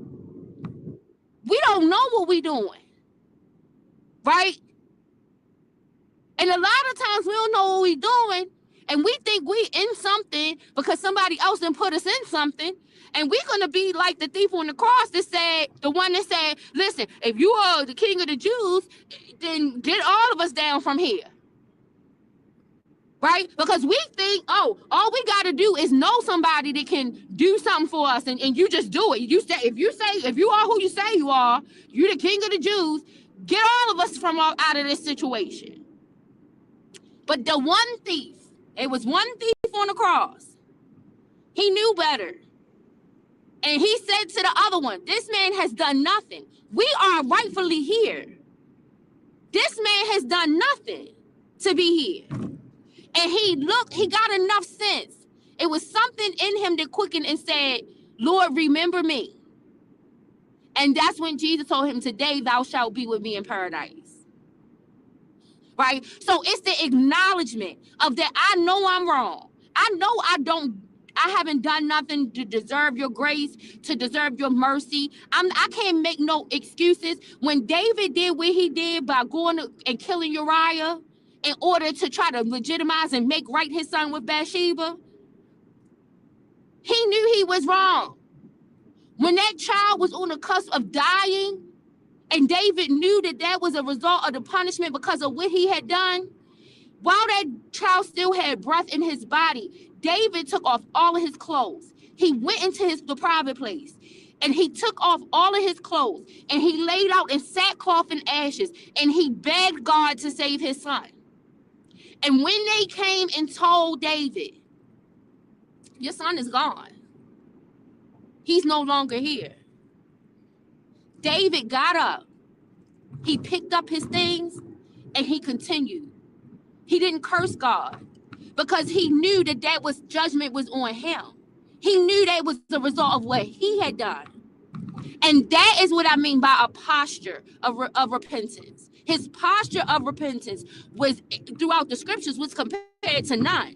know what we're doing, right? And a lot of times we don't know what we're doing, and we think we in something because somebody else done put us in something. And we're going to be like the thief on the cross that said, the one that said, listen, if you are the king of the Jews, then get all of us down from here. Right? Because we think, oh, all we got to do is know somebody that can do something for us, and you just do it. If you are who you say you are, you're the king of the Jews, get all of us from out of this situation. But the one thief, it was one thief on the cross. He knew better. And he said to the other one, this man has done nothing. We are rightfully here. This man has done nothing to be here. And he got enough sense. It was something in him that quickened and said, Lord, remember me. And that's when Jesus told him, today thou shalt be with me in paradise. Right? So it's the acknowledgement of that. I know I'm wrong. I know I haven't done nothing to deserve your grace, to deserve your mercy. I can't make no excuses. When David did what he did by going and killing Uriah in order to try to legitimize and make right his son with Bathsheba? He knew he was wrong. When that child was on the cusp of dying, and David knew that that was a result of the punishment because of what he had done, while that child still had breath in his body, David took off all of his clothes. He went into the private place and he took off all of his clothes and he laid out in sackcloth and ashes and he begged God to save his son. And when they came and told David, your son is gone, he's no longer here, David got up, he picked up his things and he continued. He didn't curse God because he knew that that was judgment was on him. He knew that was the result of what he had done. And that is what I mean by a posture of repentance. His posture of repentance was, throughout the scriptures, was compared to none.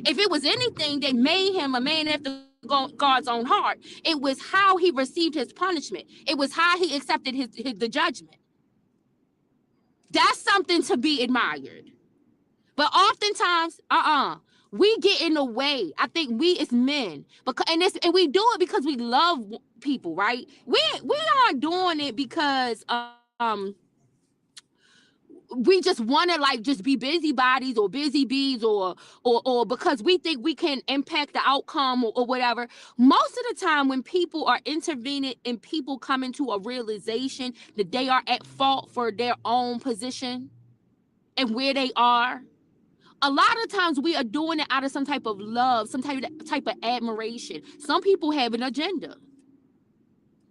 If it was anything that made him a man after God's own heart, it was how he received his punishment. It was how he accepted the judgment. That's something to be admired. But oftentimes, we get in the way. I think we as men, and we do it because we love people, right? We aren't doing it because we just want to like just be busybodies or busy bees or because we think we can impact the outcome or whatever. Most of the time when people are intervening and people come into a realization that they are at fault for their own position and where they are, a lot of times we are doing it out of some type of love, some type of admiration. Some people have an agenda.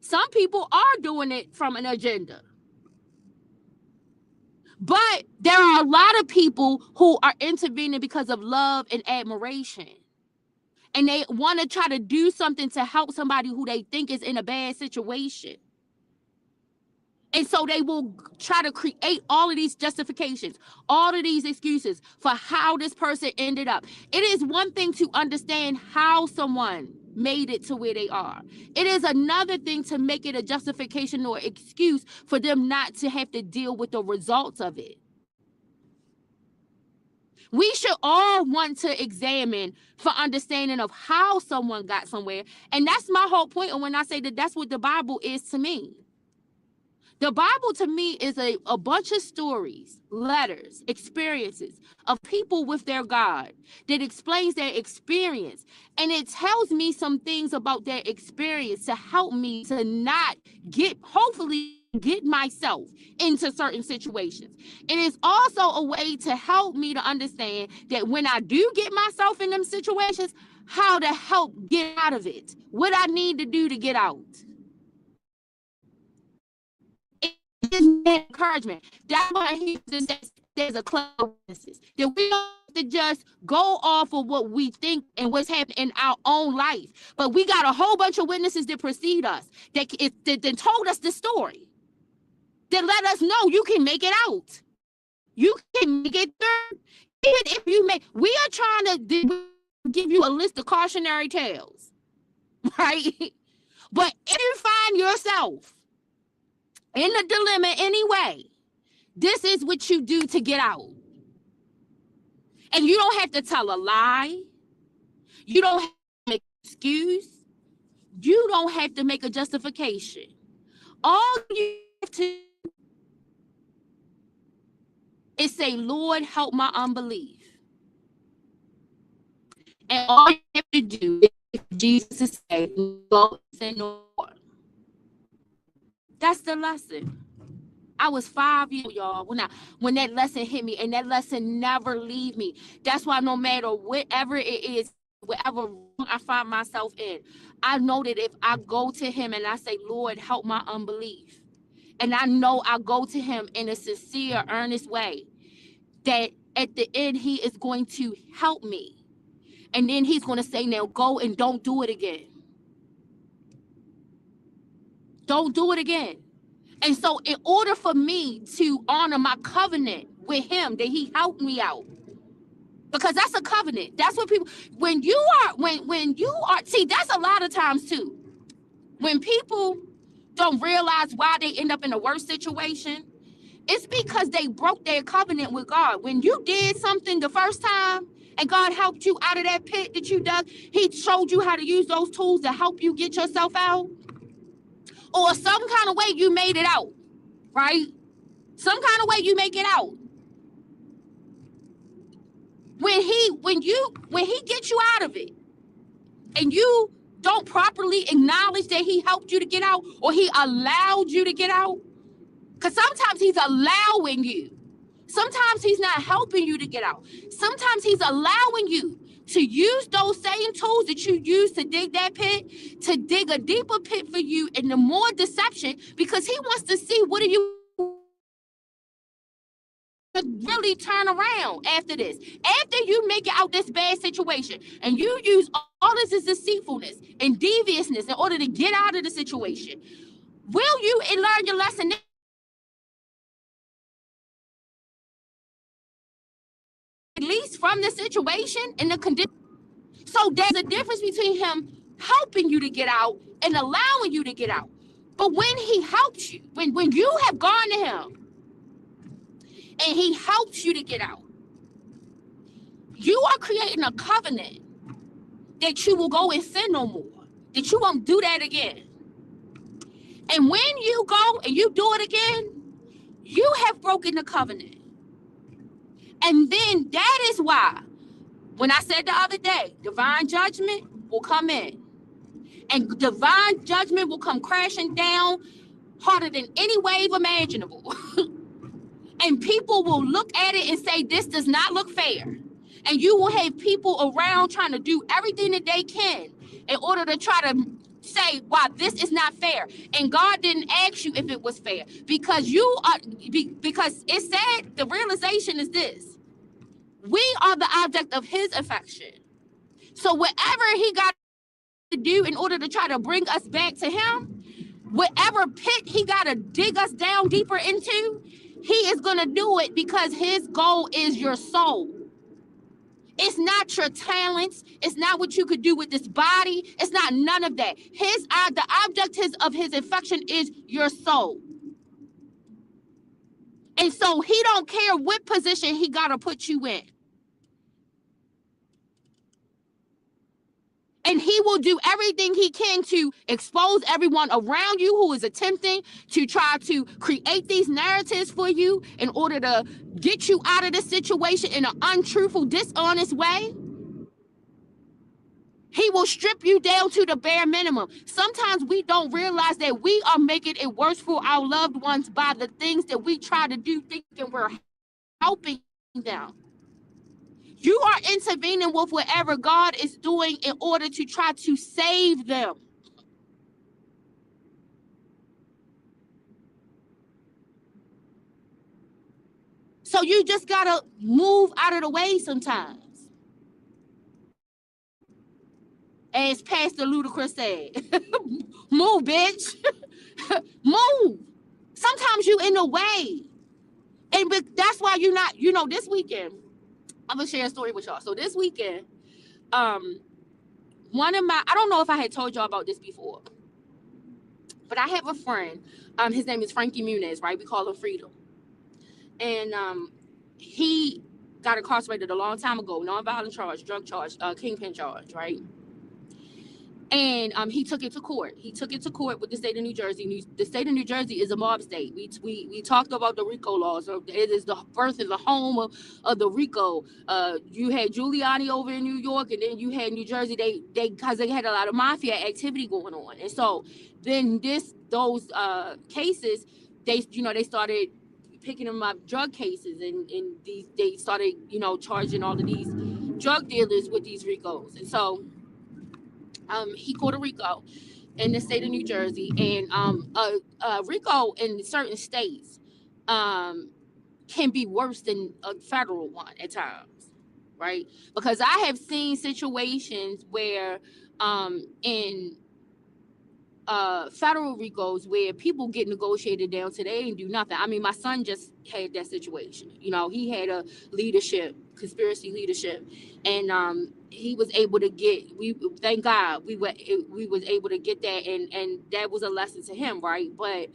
Some people are doing it from an agenda. But there are a lot of people who are intervening because of love and admiration. And they want to try to do something to help somebody who they think is in a bad situation. And so they will try to create all of these justifications, all of these excuses for how this person ended up. It is one thing to understand how someone made it to where they are. It is another thing to make it a justification or excuse for them not to have to deal with the results of it. We should all want to examine for understanding of how someone got somewhere. And that's my whole point. And when I say that, that's what the Bible is to me. The Bible to me is a bunch of stories, letters, experiences of people with their God that explains their experience. And it tells me some things about their experience to help me to not hopefully get myself into certain situations. It is also a way to help me to understand that when I do get myself in them situations, how to help get out of it, what I need to do to get out. Encouragement. That's why there's a club of witnesses. That we don't have to just go off of what we think and what's happening in our own life. But we got a whole bunch of witnesses that precede us that told us the story. That let us know you can make it out. You can make it through. Even if you we are trying to give you a list of cautionary tales. Right? But if you find yourself in the dilemma anyway, this is what you do to get out. And you don't have to tell a lie. You don't have to make an excuse. You don't have to make a justification. All you have to do is say, Lord, help my unbelief. And all you have to do is Jesus is saying, go say no more. That's the lesson. I was 5 years, y'all, when that lesson hit me, and that lesson never leave me. That's why no matter whatever it is, whatever I find myself in, I know that if I go to him and I say, Lord, help my unbelief, and I know I go to him in a sincere, earnest way, that at the end he is going to help me. And then he's going to say, now go and don't do it again. Don't do it again. And so in order for me to honor my covenant with him, that he helped me out, because that's a covenant. That's what people, when you are, see, that's a lot of times too. When people don't realize why they end up in a worse situation, It's because they broke their covenant with God. When you did something the first time and God helped you out of that pit that you dug, he showed you how to use those tools to help you get yourself out, or some kind of way you made it out, right? Some kind of way you make it out. When he gets you out of it and you don't properly acknowledge that he helped you to get out, or he allowed you to get out, because sometimes he's allowing you. Sometimes he's not helping you to get out. Sometimes he's allowing you to use those same tools that you use to dig that pit, to dig a deeper pit for you, and the more deception, because he wants to see what are you really turn around after this. After you make it out this bad situation and you use all this deceitfulness and deviousness in order to get out of the situation, will you learn your lesson at least from the situation and the condition? So there's a difference between him helping you to get out and allowing you to get out. But when he helps you, when you have gone to him and he helps you to get out, you are creating a covenant that you will go and sin no more, that you won't do that again. And when you go and you do it again, you have broken the covenant. And then that is why, when I said the other day, divine judgment will come in. And divine judgment will come crashing down harder than any wave imaginable. And people will look at it and say, this does not look fair. And you will have people around trying to do everything that they can in order to try to say, wow, this is not fair. And God didn't ask you if it was fair, because because it said, the realization is this: we are the object of his affection. So whatever he got to do in order to try to bring us back to him, whatever pit he got to dig us down deeper into, he is going to do it, because his goal is your soul. It's not your talents. It's not what you could do with this body. It's not none of that. The object of his affection is your soul. And so he don't care what position he got to put you in. And he will do everything he can to expose everyone around you who is attempting to try to create these narratives for you in order to get you out of this situation in an untruthful, dishonest way. He will strip you down to the bare minimum. Sometimes we don't realize that we are making it worse for our loved ones by the things that we try to do, thinking we're helping them. You are intervening with whatever God is doing in order to try to save them. So you just gotta move out of the way sometimes. As Pastor Ludacris said, move, bitch. Move. Sometimes you in the way. And that's why you're not, this weekend, I'm gonna share a story with y'all. So this weekend, I don't know if I had told y'all about this before, but I have a friend. His name is Frankie Muniz, right? We call him Freedom. And he got incarcerated a long time ago, nonviolent charge, drug charge, kingpin charge, right? And he took it to court. He took it to court with the state of New Jersey. The state of New Jersey is a mob state. We talked about the RICO laws. So it is the birth and the home of the RICO. You had Giuliani over in New York, and then you had New Jersey. Because they had a lot of mafia activity going on, and so then those cases, they started picking them up, drug cases, and they started charging all of these drug dealers with these RICOs, and so. He caught a RICO in the state of New Jersey, and RICO in certain states can be worse than a federal one at times, right? Because I have seen situations where in federal RICOs where people get negotiated down to they ain't do nothing. I mean, my son just had that situation. He had a conspiracy leadership, and he was able to thank God we was able to get that, and that was a lesson to him, right? But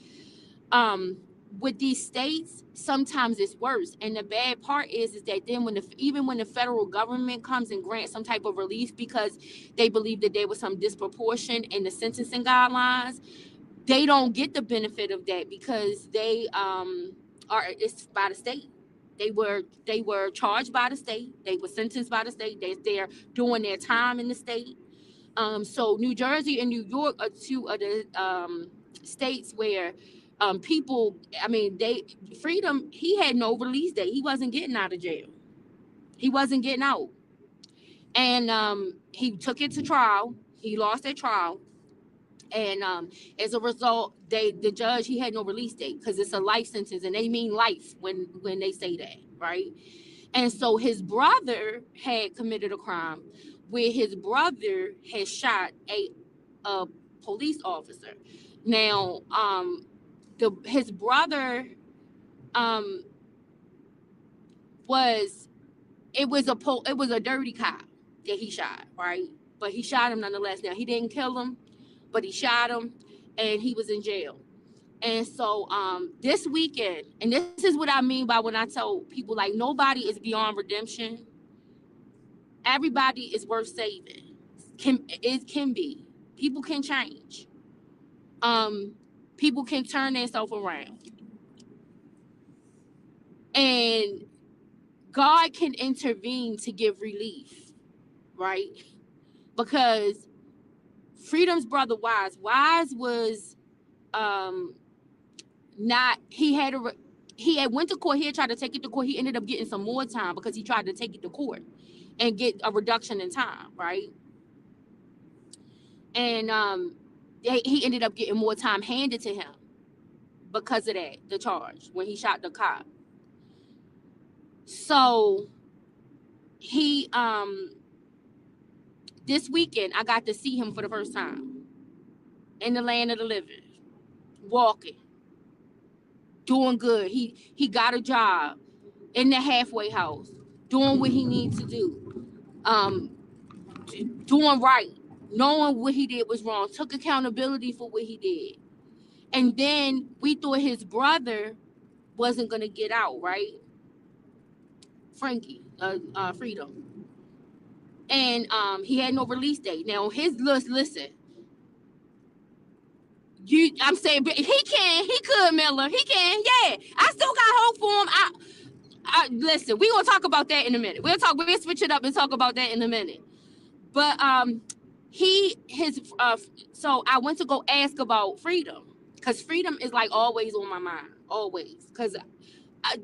with these states, sometimes it's worse. And the bad part is that then even when the federal government comes and grants some type of relief because they believe that there was some disproportion in the sentencing guidelines, they don't get the benefit of that because they it's by the state. They were charged by the state. They were sentenced by the state. They're doing their time in the state. So New Jersey and New York are two of the states where people, I mean, Freedom, he had no release date. He wasn't getting out of jail. He wasn't getting out. And he took it to trial. He lost at trial. And as a result, the judge, he had no release date because it's a life sentence, and they mean life when they say that, right? And so his brother had committed a crime where his brother had shot a police officer. Now, his brother was it was a dirty cop that he shot, right? But he shot him nonetheless. Now he didn't kill him, but he shot him, and he was in jail. And so this weekend, and this is what I mean by when I tell people, like, nobody is beyond redemption. Everybody is worth saving. It can be. People can change. People can turn themselves around. And God can intervene to give relief, right? Because Freedom's brother Wise was not, he had went to court. He had tried to take it to court. He ended up getting some more time because he tried to take it to court and get a reduction in time, right? And he ended up getting more time handed to him because of that, the charge, when he shot the cop. So he this weekend I got to see him for the first time in the land of the living, walking, doing good. He got a job in the halfway house, doing what he needs to do, doing right, knowing what he did was wrong, took accountability for what he did. And then we thought his brother wasn't gonna get out, right? Frankie, Freedom. And he had no release date. Now his listen, I'm saying he could, Miller. He can, yeah. I still got hope for him. Listen, we're gonna talk about that in a minute. We'll switch it up and talk about that in a minute. But so I went to go ask about Freedom, because Freedom is like always on my mind, always. Because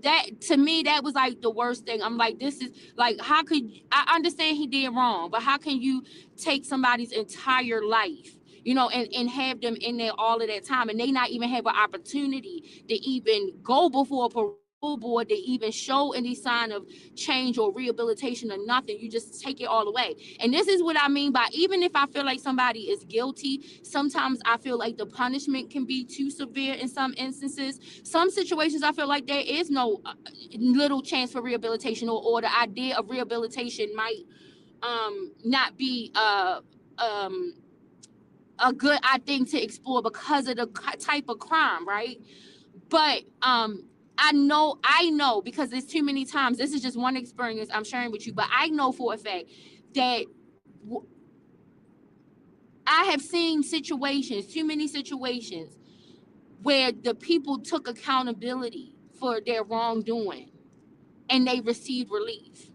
that, to me, that was like the worst thing. I'm like, this is like, how could I understand he did wrong, but how can you take somebody's entire life, and have them in there all of that time, and they not even have an opportunity to even go before a parole board, to even show any sign of change or rehabilitation or nothing? You just take it all away. And this is what I mean by, even if I feel like somebody is guilty, sometimes I feel like the punishment can be too severe in some instances. Some situations I feel like there is no little chance for rehabilitation, or the idea of rehabilitation might not be a good thing to explore because of the type of crime, right? But I know because there's too many times. This is just one experience I'm sharing with you, but I know for a fact that I have seen too many situations where the people took accountability for their wrongdoing and they received relief.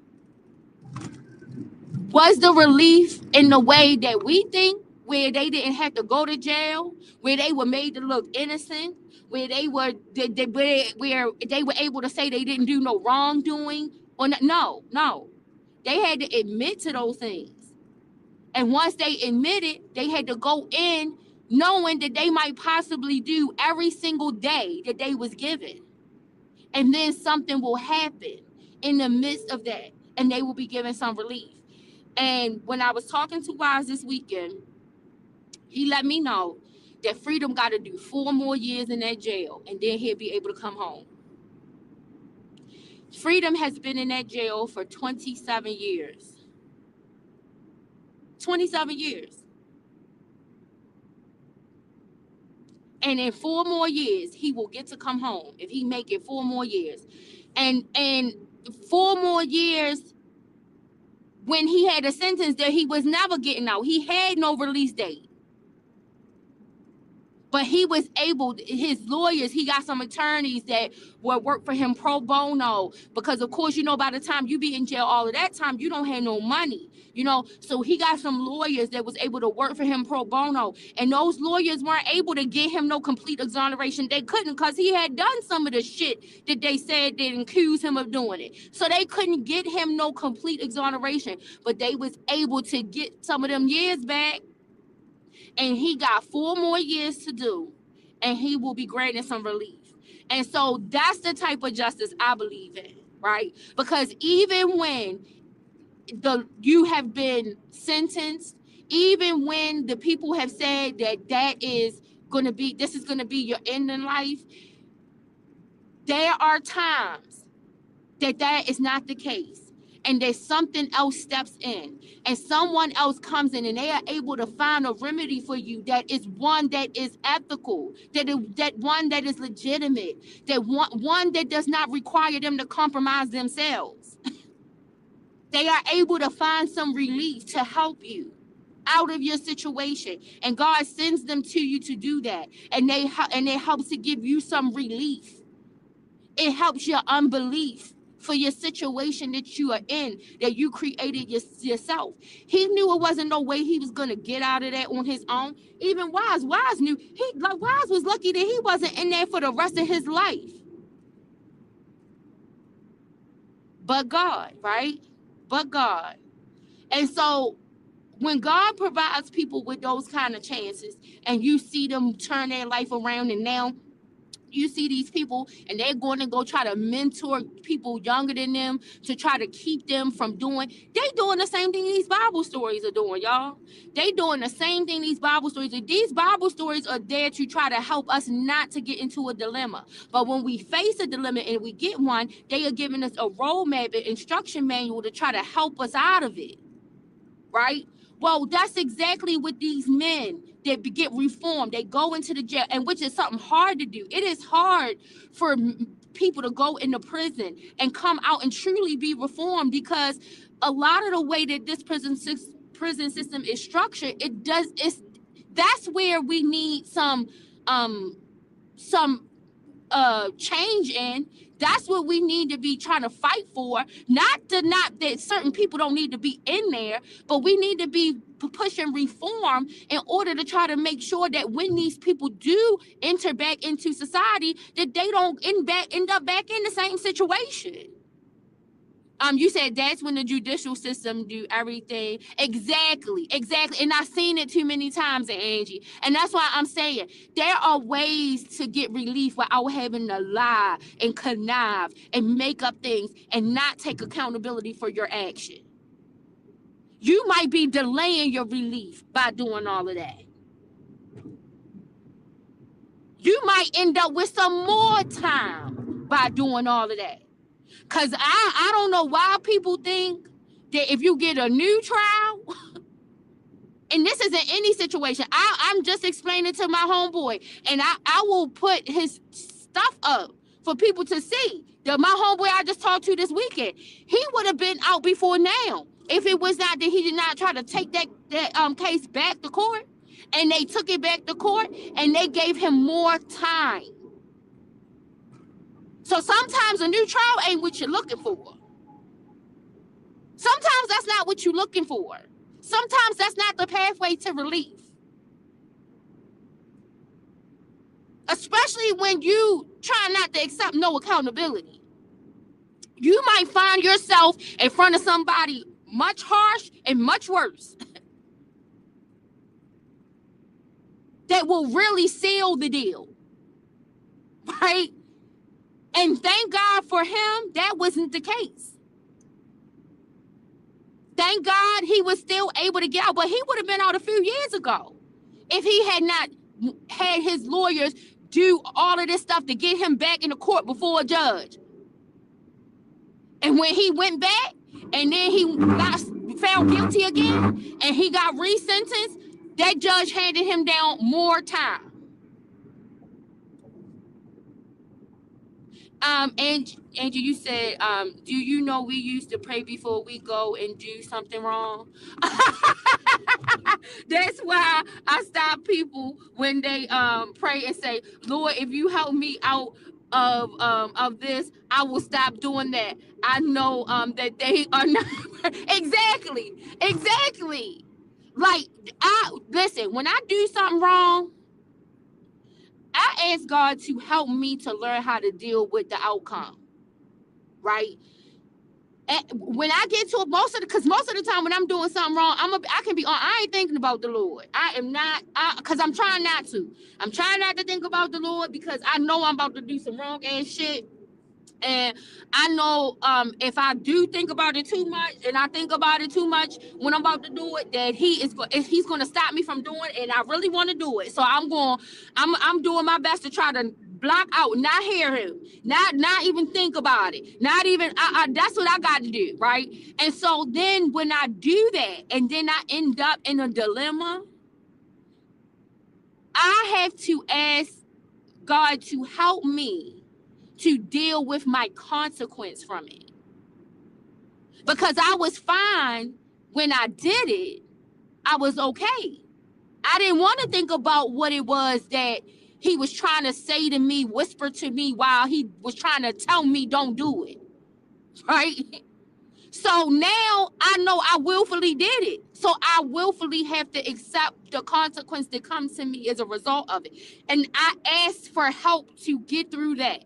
Was the relief in the way that we think, where they didn't have to go to jail, where they were made to look innocent, where they were able to say they didn't do no wrongdoing? Or no, they had to admit to those things. And once they admitted, they had to go in knowing that they might possibly do every single day that they was given. And then something will happen in the midst of that, and they will be given some relief. And when I was talking to Wise this weekend, he let me know that Freedom got to do 4 more years in that jail, and then he'll be able to come home. Freedom has been in that jail for 27 years. 27 years. And in 4 more years, he will get to come home if he make it 4 more years. And 4 more years, when he had a sentence that he was never getting out, he had no release date. But he was able, his lawyers, he got some attorneys that will work for him pro bono, because of course, you know, by the time you be in jail all of that time, you don't have no money, you know. So he got some lawyers that was able to work for him pro bono, and those lawyers weren't able to get him no complete exoneration. They couldn't, because he had done some of the shit that they said they accused him of doing it. So they couldn't get him no complete exoneration, but they was able to get some of them years back. And he got 4 more years to do, and he will be granted some relief. And so that's the type of justice I believe in, right? Because even when you have been sentenced, even when the people have said that this is going to be your end in life, there are times that is not the case. And there's something else steps in, and someone else comes in, and they are able to find a remedy for you that is one that is ethical, that one that is legitimate, that one that does not require them to compromise themselves. They are able to find some relief to help you out of your situation, and God sends them to you to do that, and it helps to give you some relief. It helps your unbelief for your situation that you are in, that you created yourself. He knew it wasn't no way he was gonna get out of that on his own. Even Wise knew. Wise was lucky that he wasn't in there for the rest of his life. But God, right? But God. And so when God provides people with those kind of chances, and you see them turn their life around, and now you see these people, and they're going to go try to mentor people younger than them to try to keep them from doing. They doing the same thing these Bible stories are doing, y'all. They doing the same thing these Bible stories are. These Bible stories are there to try to help us not to get into a dilemma. But when we face a dilemma and we get one, they are giving us a roadmap, an instruction manual to try to help us out of it, right? Well, that's exactly what these men that get reformed. They go into the jail, and which is something hard to do. It is hard for people to go into prison and come out and truly be reformed, because a lot of the way that this prison system is structured, that's where we need some change in. That's what we need to be trying to fight for. Not that certain people don't need to be in there, but we need to be pushing reform in order to try to make sure that when these people do enter back into society, that they don't end up back in the same situation. You said that's when the judicial system do everything. Exactly. And I've seen it too many times, Angie. And that's why I'm saying there are ways to get relief without having to lie and connive and make up things and not take accountability for your action. You might be delaying your relief by doing all of that. You might end up with some more time by doing all of that. Because I don't know why people think that if you get a new trial, and this isn't any situation, I'm just explaining to my homeboy, and I will put his stuff up for people to see. My homeboy I just talked to this weekend, he would have been out before now if it was not that he did not try to take that case back to court, and they took it back to court, and they gave him more time. So sometimes a new trial ain't what you're looking for. Sometimes that's not what you're looking for. Sometimes that's not the pathway to relief. Especially when you try not to accept no accountability. You might find yourself in front of somebody much harsh and much worse that will really seal the deal. Right? And thank God for him, that wasn't the case. Thank God he was still able to get out, but he would have been out a few years ago if he had not had his lawyers do all of this stuff to get him back in the court before a judge. And when he went back and then he got found guilty again and he got resentenced, that judge handed him down more time. And Andrew, you said, do you know we used to pray before we go and do something wrong? That's why I stop people when they pray and say, Lord, if you help me out of this, I will stop doing that. I know that they are not exactly. Like, I listen, when I do something wrong, I ask God to help me to learn how to deal with the outcome, right? And when I get to it, because most of the time when I'm doing something wrong, I can be on. I ain't thinking about the Lord. I am not, because I'm trying not to. I'm trying not to think about the Lord because I know I'm about to do some wrong ass shit. And I know if I do think about it too much, and I think about it too much when I'm about to do it, that he's going to stop me from doing it, and I really want to do it. So I'm doing my best to try to block out, not hear him, not even think about it, not even. That's what I got to do, right? And so then when I do that, and then I end up in a dilemma, I have to ask God to help me to deal with my consequence from it. Because I was fine when I did it. I was okay. I didn't want to think about what it was that he was trying to say to me, whisper to me while he was trying to tell me don't do it. Right? So now I know I willfully did it. So I willfully have to accept the consequence that comes to me as a result of it. And I asked for help to get through that.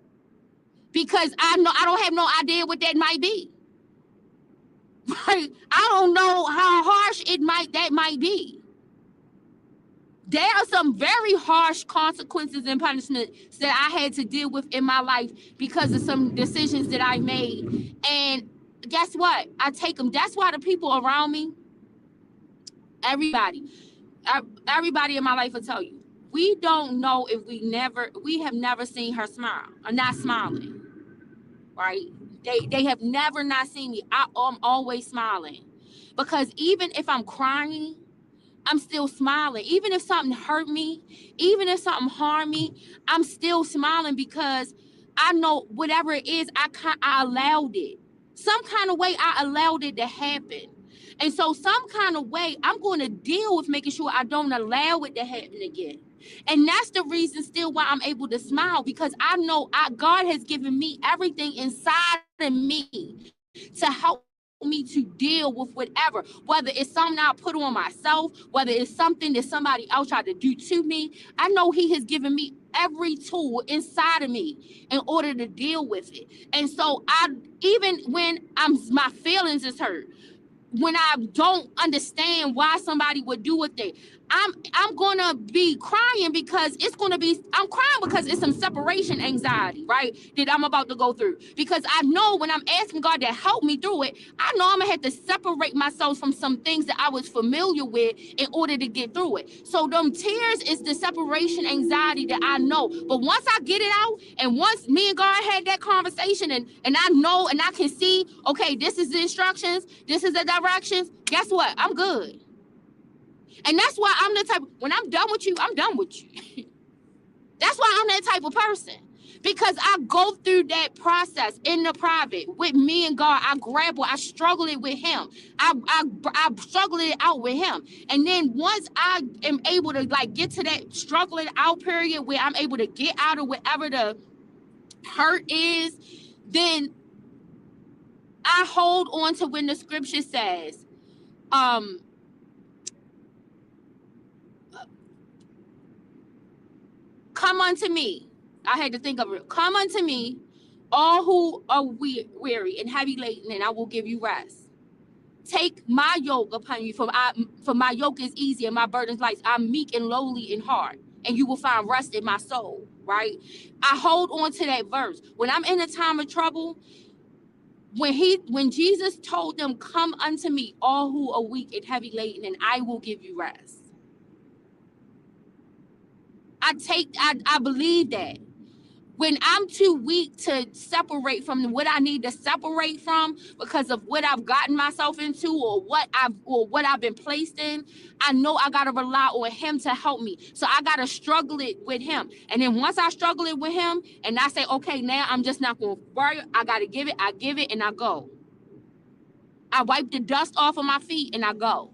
Because I know I don't have no idea what that might be. Right? I don't know how harsh that might be. There are some very harsh consequences and punishments that I had to deal with in my life because of some decisions that I made. And guess what? I take them. That's why the people around me, everybody in my life will tell you, we don't know if we have never seen her smile or not smiling, right? They have never not seen me. I'm always smiling because even if I'm crying, I'm still smiling. Even if something hurt me, even if something harmed me, I'm still smiling because I know whatever it is, I allowed it. Some kind of way I allowed it to happen. And so some kind of way I'm going to deal with making sure I don't allow it to happen again. And that's the reason still why I'm able to smile, because I know God has given me everything inside of me to help me to deal with whatever, whether it's something I put on myself, whether it's something that somebody else tried to do to me. I know he has given me every tool inside of me in order to deal with it. And so even when my feelings is hurt, when I don't understand why somebody would do what I'm gonna be crying because I'm crying because it's some separation anxiety, right? That I'm about to go through. Because I know when I'm asking God to help me through it, I know I'm gonna have to separate myself from some things that I was familiar with in order to get through it. So them tears is the separation anxiety that I know. But once I get it out, and once me and God had that conversation, and I know and I can see, okay, this is the instructions, this is the directions, guess what? I'm good. And that's why I'm the type, when I'm done with you, I'm done with you. That's why I'm that type of person. Because I go through that process in the private with me and God. I struggle it with him. I struggle it out with him. And then once I am able to like get to that struggling out period where I'm able to get out of whatever the hurt is, then I hold on to when the scripture says, come unto me. I had to think of it. Come unto me, all who are weary and heavy laden, and I will give you rest. Take my yoke upon you, for my yoke is easy and my burden is light. I'm meek and lowly in heart, and you will find rest in my soul, right? I hold on to that verse. When I'm in a time of trouble, when Jesus told them, come unto me, all who are weak and heavy laden, and I will give you rest. I believe that. When I'm too weak to separate from what I need to separate from because of what I've gotten myself into or what I've been placed in, I know I gotta rely on him to help me. So I gotta struggle it with him. And then once I struggle it with him and I say, okay, now I'm just not gonna worry, I gotta give it, I give it and I go. I wipe the dust off of my feet and I go.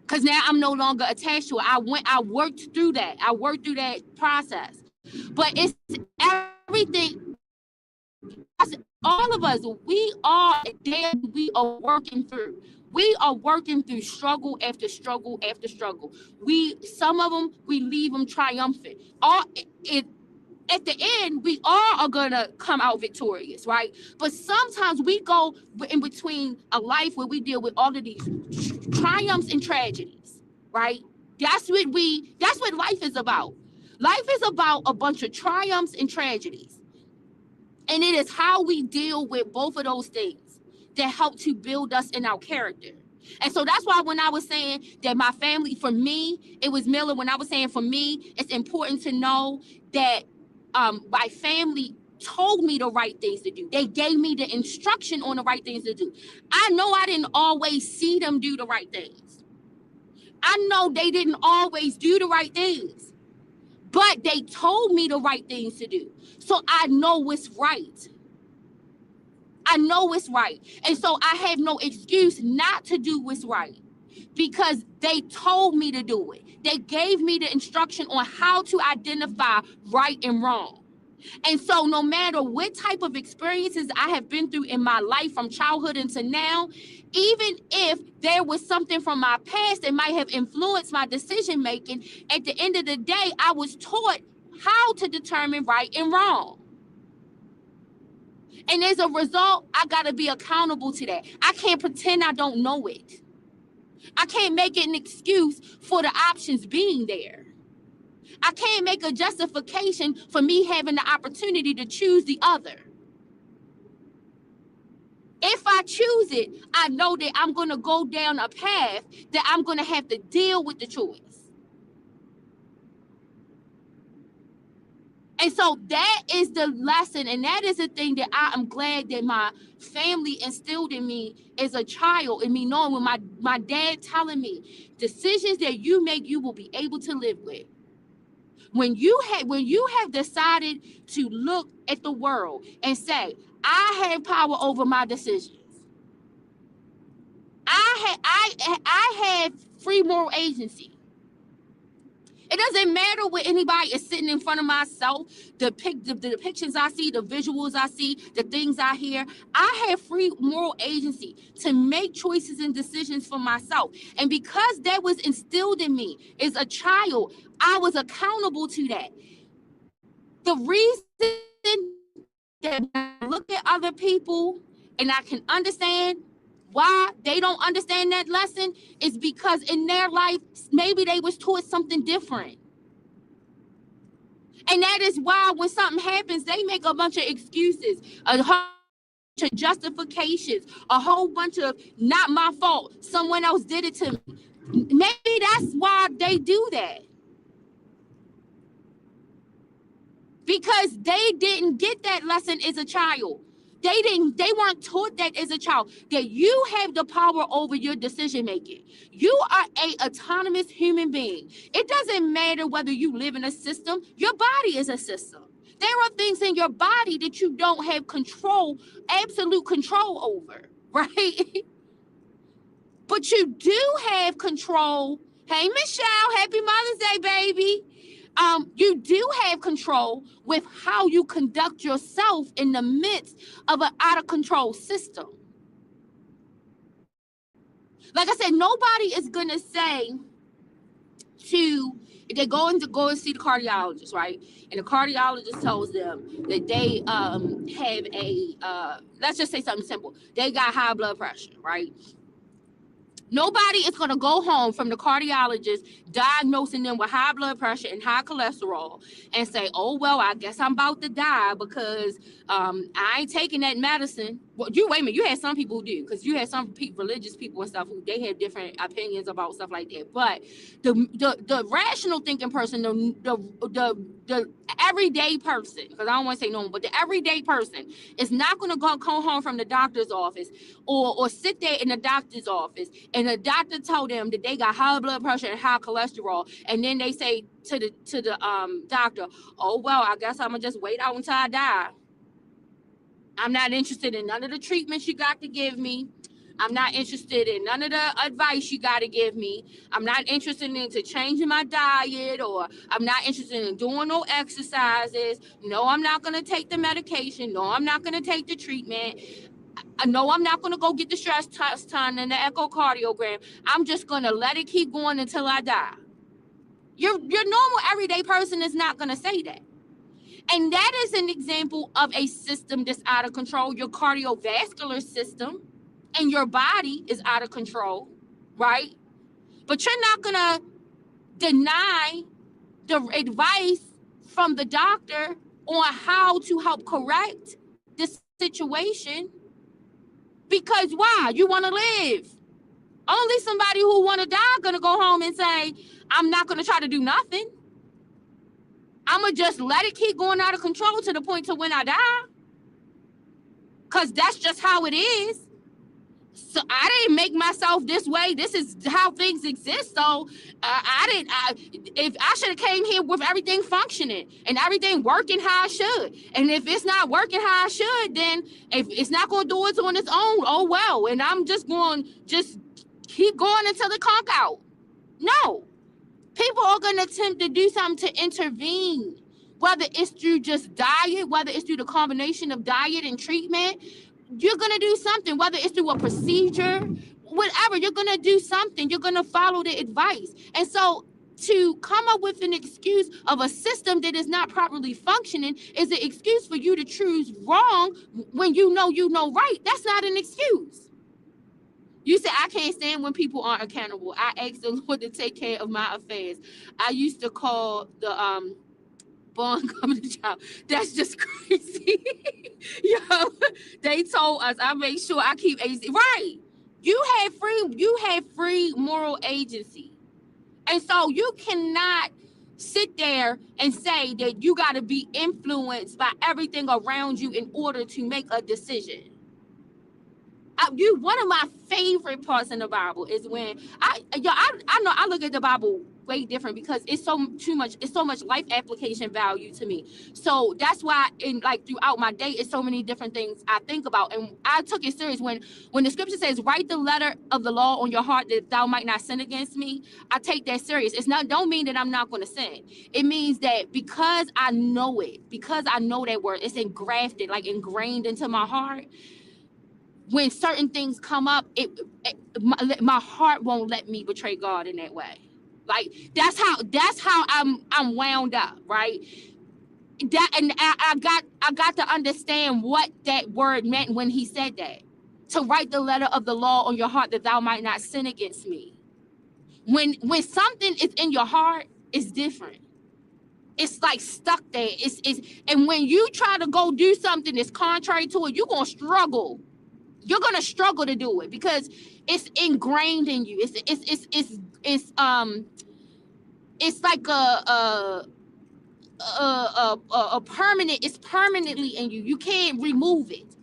Cause now I'm no longer attached to it. I worked through that. I worked through that process. But it's everything. All of us, we are working through. We are working through struggle after struggle after struggle. Some of them, we leave them triumphant. At the end, we all are gonna come out victorious, right? But sometimes we go in between a life where we deal with all of these triumphs and tragedies, right? That's what life is about. Life is about a bunch of triumphs and tragedies. And it is how we deal with both of those things that help to build us in our character. And so that's why when I was saying that my family, for me, it was Miller. When I was saying for me, it's important to know that my family told me the right things to do. They gave me the instruction on the right things to do. I know I didn't always see them do the right things. I know they didn't always do the right things, but they told me the right things to do. So I know what's right. I know what's right. And so I have no excuse not to do what's right because they told me to do it. They gave me the instruction on how to identify right and wrong. And so no matter what type of experiences I have been through in my life from childhood into now, even if there was something from my past that might have influenced my decision making, at the end of the day, I was taught how to determine right and wrong. And as a result, I got to be accountable to that. I can't pretend I don't know it. I can't make it an excuse for the options being there. I can't make a justification for me having the opportunity to choose the other. If I choose it, I know that I'm going to go down a path that I'm going to have to deal with the choice. And so that is the lesson, and that is the thing that I am glad that my family instilled in me as a child, and me knowing when my dad telling me, decisions that you make, you will be able to live with. When you have decided to look at the world and say, I have power over my decisions. I have free moral agency. It doesn't matter what anybody is sitting in front of myself, the depictions I see, the visuals I see, the things I hear. I have free moral agency to make choices and decisions for myself. And because that was instilled in me as a child, I was accountable to that. The reason that I look at other people and I can understand why they don't understand that lesson is because in their life, maybe they was taught something different. And that is why when something happens, they make a bunch of excuses, a whole bunch of justifications, a whole bunch of not my fault, someone else did it to me. Maybe that's why they do that. Because they didn't get that lesson as a child. They weren't taught that as a child, that you have the power over your decision making. You are an autonomous human being. It doesn't matter whether you live in a system, your body is a system. There are things in your body that you don't have absolute control over, right? But you do have control. Hey, Michelle, happy Mother's Day, baby. You do have control with how you conduct yourself in the midst of an out of control system. Like I said, nobody is gonna say they go and see the cardiologist, right? And the cardiologist tells them that they have let's just say something simple. They got high blood pressure, right? Nobody is going to go home from the cardiologist diagnosing them with high blood pressure and high cholesterol and say, oh, well, I guess I'm about to die because I ain't taking that medicine. Well, wait a minute, you had some people who do, because you had some religious people and stuff who they have different opinions about stuff like that. But the rational thinking person, the everyday person, because I don't want to say normal, but the everyday person is not going to come home from the doctor's office or sit there in the doctor's office and the doctor told them that they got high blood pressure and high cholesterol, and then they say to the doctor, oh well, I guess I'm gonna just wait out until I die. I'm not interested in none of the treatments you got to give me. I'm not interested in none of the advice you got to give me. I'm not interested in changing my diet, or I'm not interested in doing no exercises. No, I'm not going to take the medication. No, I'm not going to take the treatment. No, I'm not going to go get the stress test done and the echocardiogram. I'm just going to let it keep going until I die. Your normal everyday person is not going to say that. And that is an example of a system that's out of control. Your cardiovascular system and your body is out of control, right? But you're not going to deny the advice from the doctor on how to help correct this situation. Because why? You want to live. Only somebody who want to die going to go home and say, I'm not going to try to do nothing. I'm going to just let it keep going out of control to the point to when I die. Because that's just how it is. So I didn't make myself this way. This is how things exist. So if I should have came here with everything functioning and everything working how I should. And if it's not working how I should, then if it's not going to do it on its own, oh well. And I'm just going to just keep going until it conk out. No. People are going to attempt to do something to intervene, whether it's through just diet, whether it's through the combination of diet and treatment. You're going to do something, whether it's through a procedure, whatever. You're going to do something. You're going to follow the advice. And so to come up with an excuse of a system that is not properly functioning is an excuse for you to choose wrong when you know right. That's not an excuse. You say, I can't stand when people aren't accountable. I ask the Lord to take care of my affairs. I used to call the bond coming to child. That's just crazy. Yo, they told us, I make sure I keep agency. Right. You have free moral agency. And so you cannot sit there and say that you got to be influenced by everything around you in order to make a decision. One of my favorite parts in the Bible is when I know I look at the Bible way different because it's so much life application value to me. So that's why throughout my day, it's so many different things I think about. And I took it serious when the scripture says, write the letter of the law on your heart that thou might not sin against me. I take that serious. Don't mean that I'm not going to sin. It means that because I know it, because I know that word, it's ingrained into my heart. When certain things come up, my heart won't let me betray God in that way. Like that's how I'm wound up, right? I got to understand what that word meant when he said that. To write the letter of the law on your heart that thou might not sin against me. When something is in your heart, it's different. It's like stuck there. And when you try to go do something that's contrary to it, you're gonna struggle. You're gonna struggle to do it because it's ingrained in you. It's like a permanent. It's permanently in you. You can't remove it.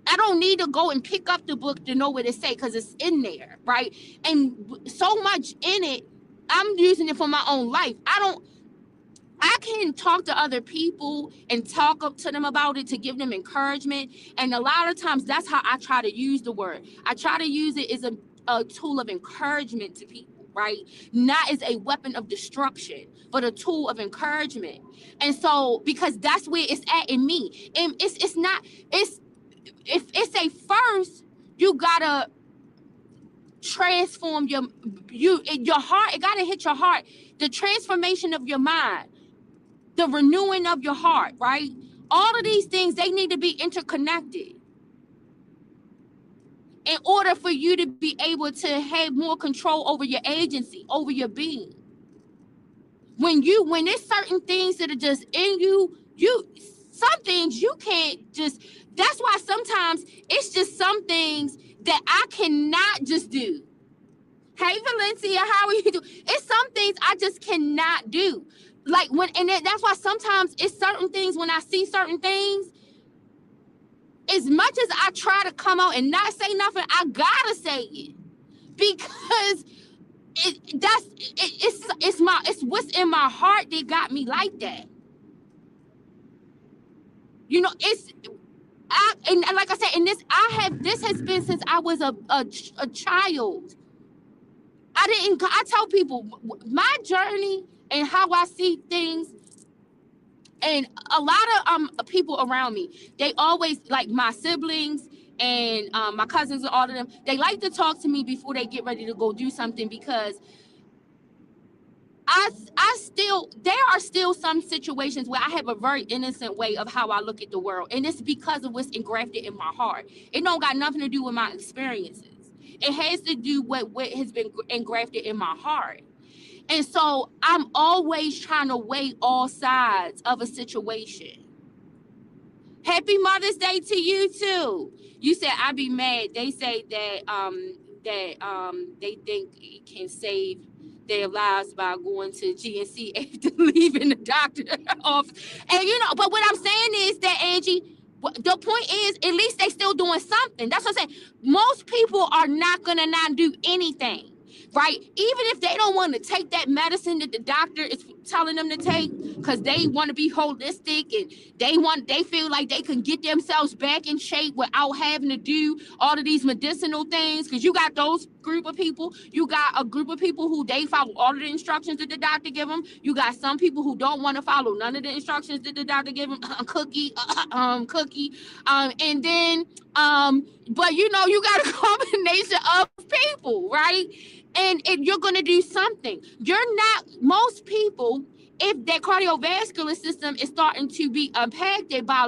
I don't need to go and pick up the book to know what it say because it's in there, right? And so much in it, I'm using it for my own life. I can talk to other people and talk up to them about it to give them encouragement. And a lot of times that's how I try to use the word. I try to use it as a tool of encouragement to people, right? Not as a weapon of destruction, but a tool of encouragement. And so, because that's where it's at in me. And if it's a first, you gotta transform your heart. It gotta hit your heart. The transformation of your mind. The renewing of your heart, right? All of these things, they need to be interconnected in order for you to be able to have more control over your agency, over your being. When there's certain things that are just in you, some things you can't just, that's why sometimes it's just some things that I cannot just do. Hey, Valencia, how are you doing? It's some things I just cannot do. Like that's why sometimes it's certain things, when I see certain things, as much as I try to come out and not say nothing, I gotta say it, because it's what's in my heart that got me like that. You know, and like I said, and this has been since I was a child. I tell people my journey and how I see things, and a lot of people around me, they always, like my siblings and my cousins and all of them, they like to talk to me before they get ready to go do something, because there are still some situations where I have a very innocent way of how I look at the world. And it's because of what's engrafted in my heart. It don't got nothing to do with my experiences. It has to do with what has been engrafted in my heart. And so I'm always trying to weigh all sides of a situation. Happy Mother's Day to you too. You said I'd be mad. They say that they think it can save their lives by going to GNC after leaving the doctor office. And but what I'm saying is that, Angie, the point is, at least they still doing something. That's what I'm saying. Most people are not gonna not do anything. Right? Even if they don't want to take that medicine that the doctor is telling them to take, because they want to be holistic and they feel like they can get themselves back in shape without having to do all of these medicinal things. Because you got those group of people. You got a group of people who they follow all of the instructions that the doctor give them. You got some people who don't want to follow none of the instructions that the doctor give them. Cookie. And then but you got a combination of people, right? And you're going to do something. Most people, if their cardiovascular system is starting to be impacted by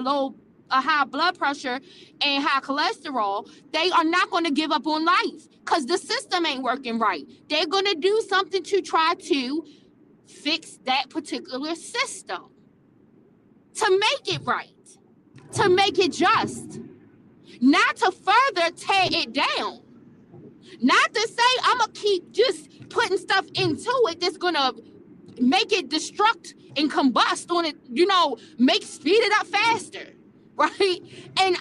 high blood pressure and high cholesterol, they are not going to give up on life because the system ain't working right. They're going to do something to try to fix that particular system, to make it right, to make it just, not to further tear it down. Not to say I'm going to keep just putting stuff into it that's going to make it destruct and combust on it, speed it up faster, right? And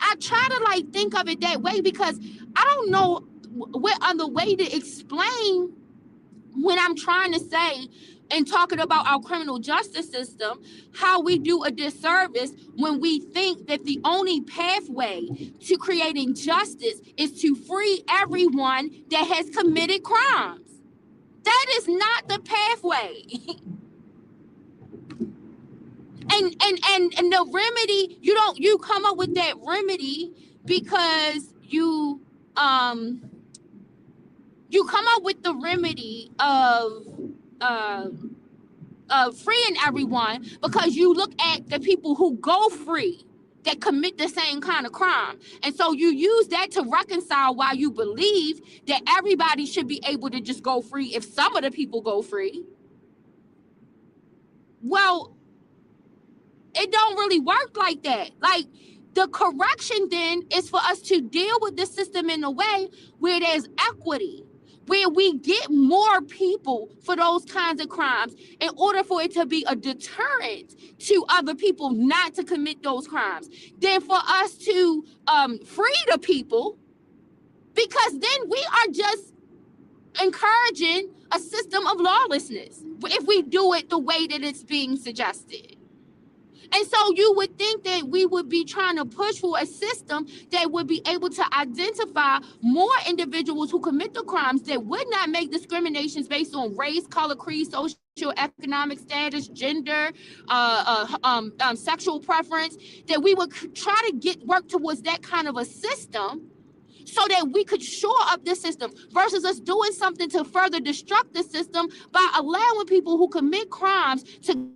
I try to think of it that way, because I don't know what other way to explain when I'm trying to say and talking about our criminal justice system, how we do a disservice when we think that the only pathway to creating justice is to free everyone that has committed crimes. That is not the pathway. And the remedy, you come up with that remedy because you come up with the remedy of freeing everyone, because you look at the people who go free that commit the same kind of crime, and so you use that to reconcile why you believe that everybody should be able to just go free if some of the people go free. Well, it don't really work like that. The correction then is for us to deal with the system in a way where there's equity, where we get more people for those kinds of crimes in order for it to be a deterrent to other people not to commit those crimes, than for us to free the people, because then we are just encouraging a system of lawlessness if we do it the way that it's being suggested. And so you would think that we would be trying to push for a system that would be able to identify more individuals who commit the crimes, that would not make discriminations based on race, color, creed, socioeconomic status, gender, sexual preference, that we would try to work towards that kind of a system so that we could shore up the system, versus us doing something to further destruct the system by allowing people who commit crimes to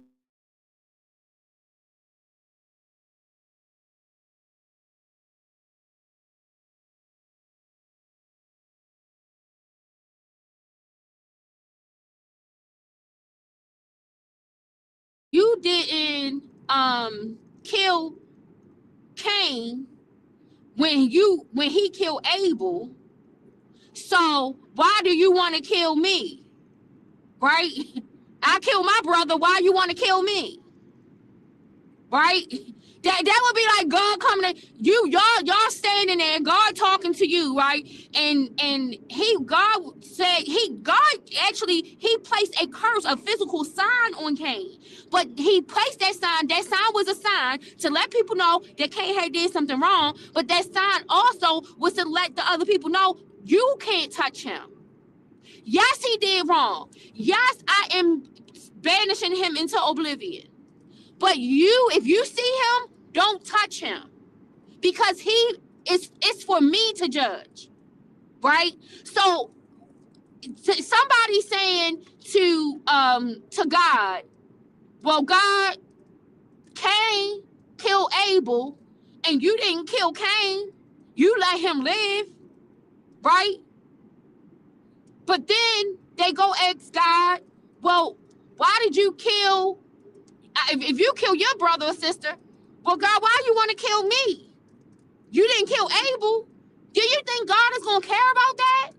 you didn't kill Cain when he killed Abel. So why do you want to kill me? Right? I killed my brother. Why you want to kill me? Right? That would be like God coming to you, y'all standing there, God talking to you, right? And God actually placed a curse, a physical sign on Cain. But he placed that sign. That sign was a sign to let people know that Cain had did something wrong. But that sign also was to let the other people know you can't touch him. Yes, he did wrong. Yes, I am banishing him into oblivion. But if you see him, don't touch him, because it's for me to judge, right? So somebody saying to God, well, God, Cain killed Abel, and you didn't kill Cain, you let him live, right? But then they go ask God, well, why did you kill? If you kill your brother or sister, well, God, why you want to kill me? You didn't kill Abel. Do you think God is going to care about that?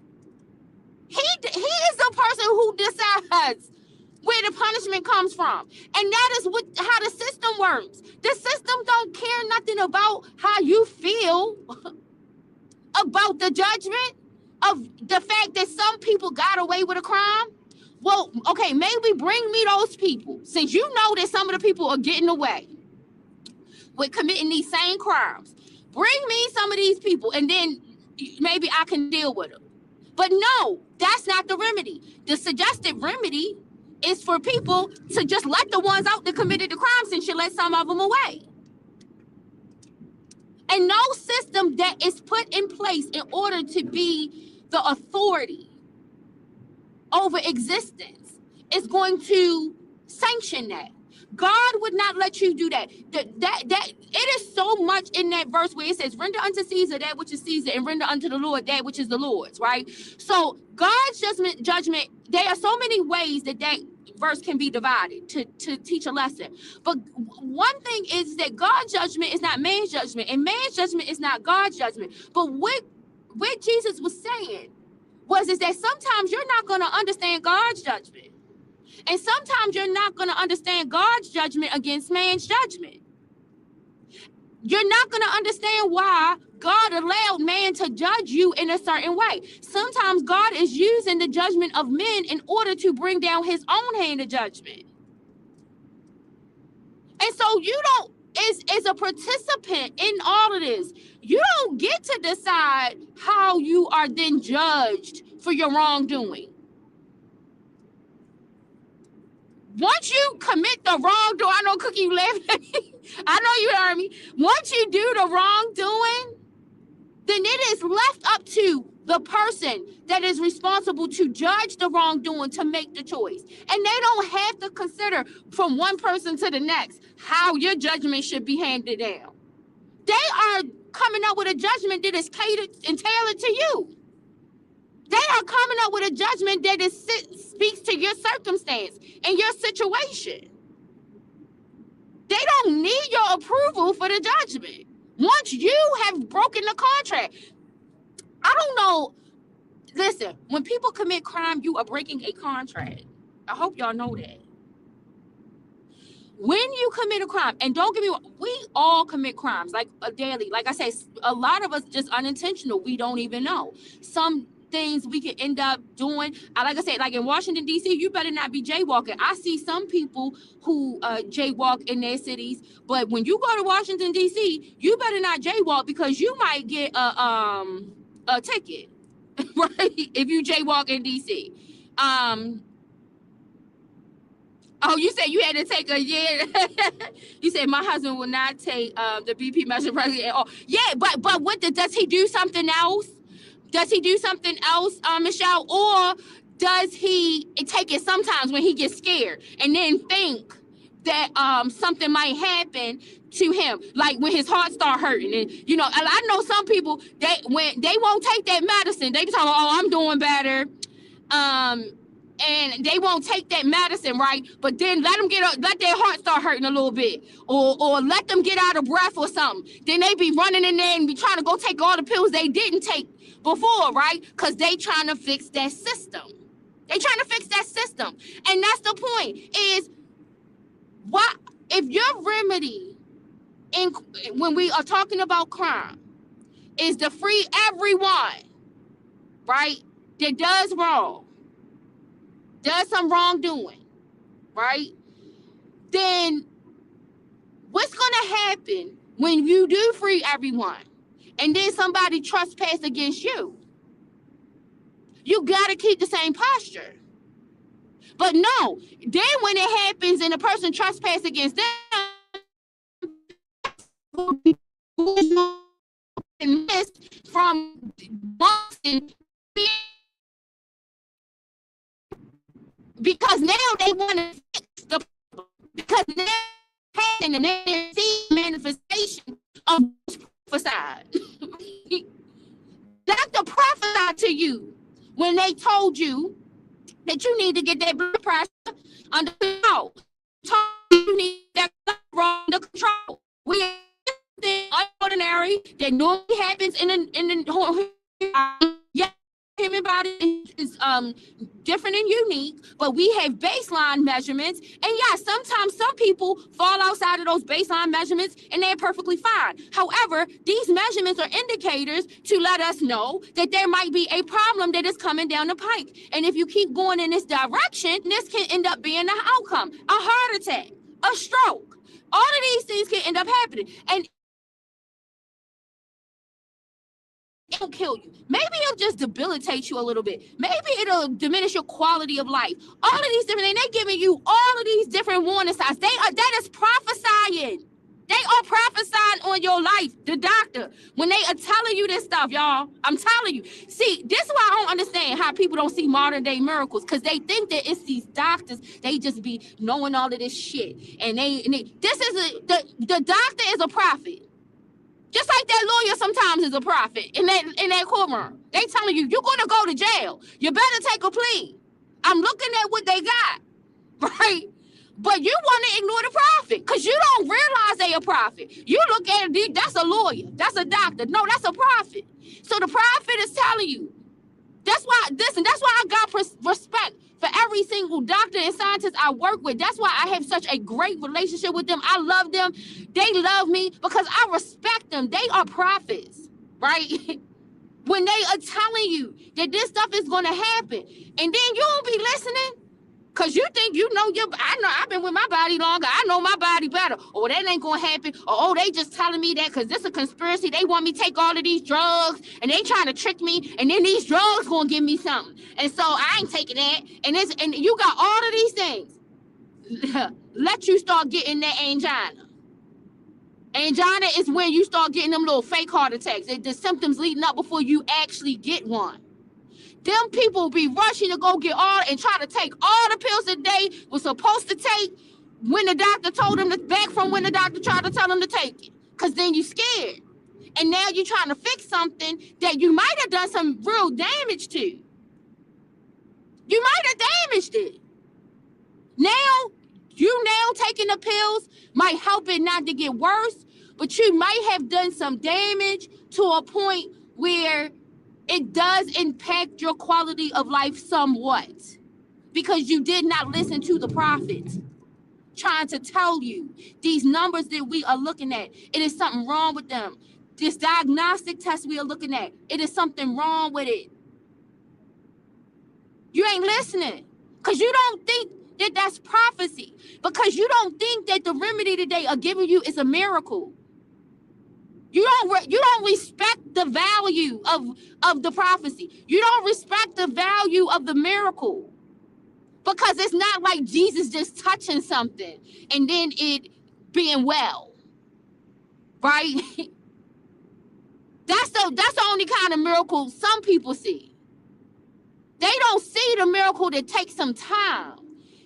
He is the person who decides where the punishment comes from. And that is how the system works. The system don't care nothing about how you feel about the judgment of the fact that some people got away with a crime. Well, okay, maybe bring me those people. Since you know that some of the people are getting away with committing these same crimes, bring me some of these people, and then maybe I can deal with them. But no, that's not the remedy. The suggested remedy is for people to just let the ones out that committed the crimes and should let some of them away. And no system that is put in place in order to be the authority over existence is going to sanction that. God would not let you do that. That it is so much in that verse where it says, render unto Caesar that which is Caesar, and render unto the Lord that which is the Lord's, right? So God's judgment, there are so many ways that verse can be divided to teach a lesson. But one thing is that God's judgment is not man's judgment, and man's judgment is not God's judgment. But what Jesus was saying is that sometimes you're not going to understand God's judgment. And sometimes you're not going to understand God's judgment against man's judgment. You're not going to understand why God allowed man to judge you in a certain way. Sometimes God is using the judgment of men in order to bring down his own hand of judgment. And so you don't, as a participant in all of this, you don't get to decide how you are then judged for your wrongdoing. Once you commit the wrongdoing, I know Cookie, you laughed at me. I know you heard me. Once you do the wrongdoing, then it is left up to the person that is responsible to judge the wrongdoing to make the choice. And they don't have to consider from one person to the next how your judgment should be handed down. They are coming up with a judgment that is catered and tailored to you. They are coming up with a judgment that speaks to your circumstance and your situation. They don't need your approval for the judgment. Once you have broken the contract, I don't know. Listen, when people commit crime, you are breaking a contract. I hope y'all know that. When you commit a crime, and don't get me wrong, we all commit crimes, like daily. Like I said, a lot of us just unintentional. We don't even know. Some things we can end up doing. Like I said, like in Washington, D.C., you better not be jaywalking. I see some people who jaywalk in their cities, but when you go to Washington, D.C., you better not jaywalk because you might get a ticket, right? If you jaywalk in D.C. Oh, you said you had to take a year. You said my husband will not take the BP measure president at all. Yeah, but what does he do something else? Does he do something else, Michelle? Or does he take it sometimes when he gets scared and then think that something might happen to him, like when his heart start hurting? And you know, I know some people when they won't take that medicine, they be talking, oh, I'm doing better. And they won't take that medicine, right? But then let their heart start hurting a little bit, or let them get out of breath or something. Then they be running in there and be trying to go take all the pills they didn't take before, right? Because they trying to fix that system. They trying to fix that system. And that's the point is what if your remedy in when we are talking about crime is to free everyone, right, that does wrong, does some wrongdoing, right? Then what's gonna happen when you do free everyone and then somebody trespass against you? You gotta keep the same posture. But no, then when it happens and a person trespass against them, from Boston, because now they want to fix the problem. Because now and then they see manifestation of prophesied. Doctor prophesied to you when they told you that you need to get that blood pressure under control. Told you need that wrong under control. We ordinary that normally happens in the yeah, human body is different and unique, but we have baseline measurements. And yeah, sometimes some people fall outside of those baseline measurements and they're perfectly fine. However, these measurements are indicators to let us know that there might be a problem that is coming down the pike. And if you keep going in this direction, this can end up being the outcome: a heart attack, a stroke. All of these things can end up happening. And it'll kill you. Maybe it'll just debilitate you a little bit. Maybe it'll diminish your quality of life. All of these different things, they're giving you all of these different warning signs. That is prophesying. They are prophesying on your life, the doctor, when they are telling you this stuff, y'all. I'm telling you. See, this is why I don't understand how people don't see modern day miracles, because they think that it's these doctors. They just be knowing all of this shit. And this is the doctor is a prophet. Just like that lawyer sometimes is a prophet in that courtroom. They telling you, you're going to go to jail. You better take a plea. I'm looking at what they got, right? But you want to ignore the prophet because you don't realize they a prophet. You look at it, that's a lawyer. That's a doctor. No, that's a prophet. So the prophet is telling you. That's why I got respect for every single doctor and scientist I work with. That's why I have such a great relationship with them. I love them. They love me because I respect them. They are prophets, right? When they are telling you that this stuff is going to happen, and then you don't be listening because you think you know I've been with my body longer. I know my body better. Oh, that ain't going to happen. Or, oh, they just telling me that because this is a conspiracy. They want me to take all of these drugs and they trying to trick me. And then these drugs going to give me something. And so I ain't taking that. And you got all of these things. Let you start getting that angina. Angina is when you start getting them little fake heart attacks. The symptoms leading up before you actually get one. Them people be rushing to go get all and try to take all the pills that they were supposed to take when the doctor told them to back from when the doctor tried to tell them to take it. Because then you scared. And now you're trying to fix something that you might have done some real damage to. You might have damaged it. Now taking the pills might help it not to get worse, but you might have done some damage to a point where it does impact your quality of life somewhat because you did not listen to the prophet trying to tell you these numbers that we are looking at. It is something wrong with them. This diagnostic test we are looking at, it is something wrong with it. You ain't listening because you don't think that that's prophecy, because you don't think that the remedy that they are giving you is a miracle. You don't respect the value of the prophecy. You don't respect the value of the miracle, because it's not like Jesus just touching something and then it being well, right? That's the only kind of miracle some people see. They don't see the miracle that takes some time.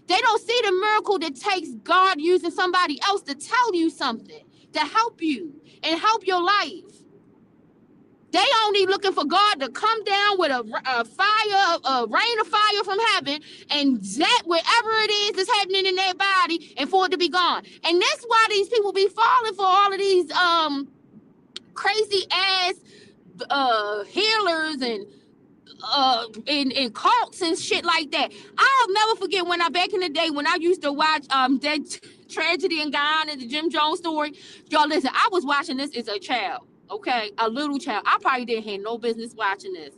They don't see the miracle that takes God using somebody else to tell you something, to help you and help your life. They only looking for God to come down with a rain of fire from heaven and zap whatever it is that's happening in their body and for it to be gone. And that's why these people be falling for all of these crazy ass healers and in cults and shit like that. I'll never forget when back in the day when I used to watch that Tragedy in Guyana, the Jim Jones story. Y'all listen, I was watching this as a child, okay, a little child. I probably didn't have no business watching this.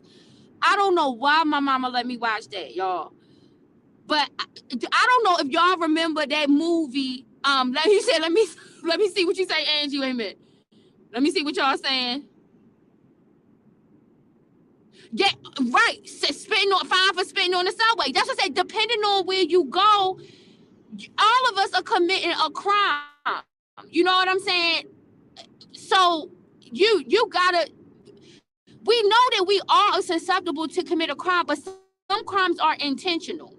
I don't know why my mama let me watch that, y'all. But I don't know if y'all remember that movie. Like you said, let me see what you say, Angie. Wait a minute. Let me see what y'all saying. Yeah, right. Spitting on fine for spitting on the subway. That's what I said. Depending on where you go, all of us are committing a crime. You know what I'm saying? So you gotta. We know that we are susceptible to commit a crime, but some crimes are intentional.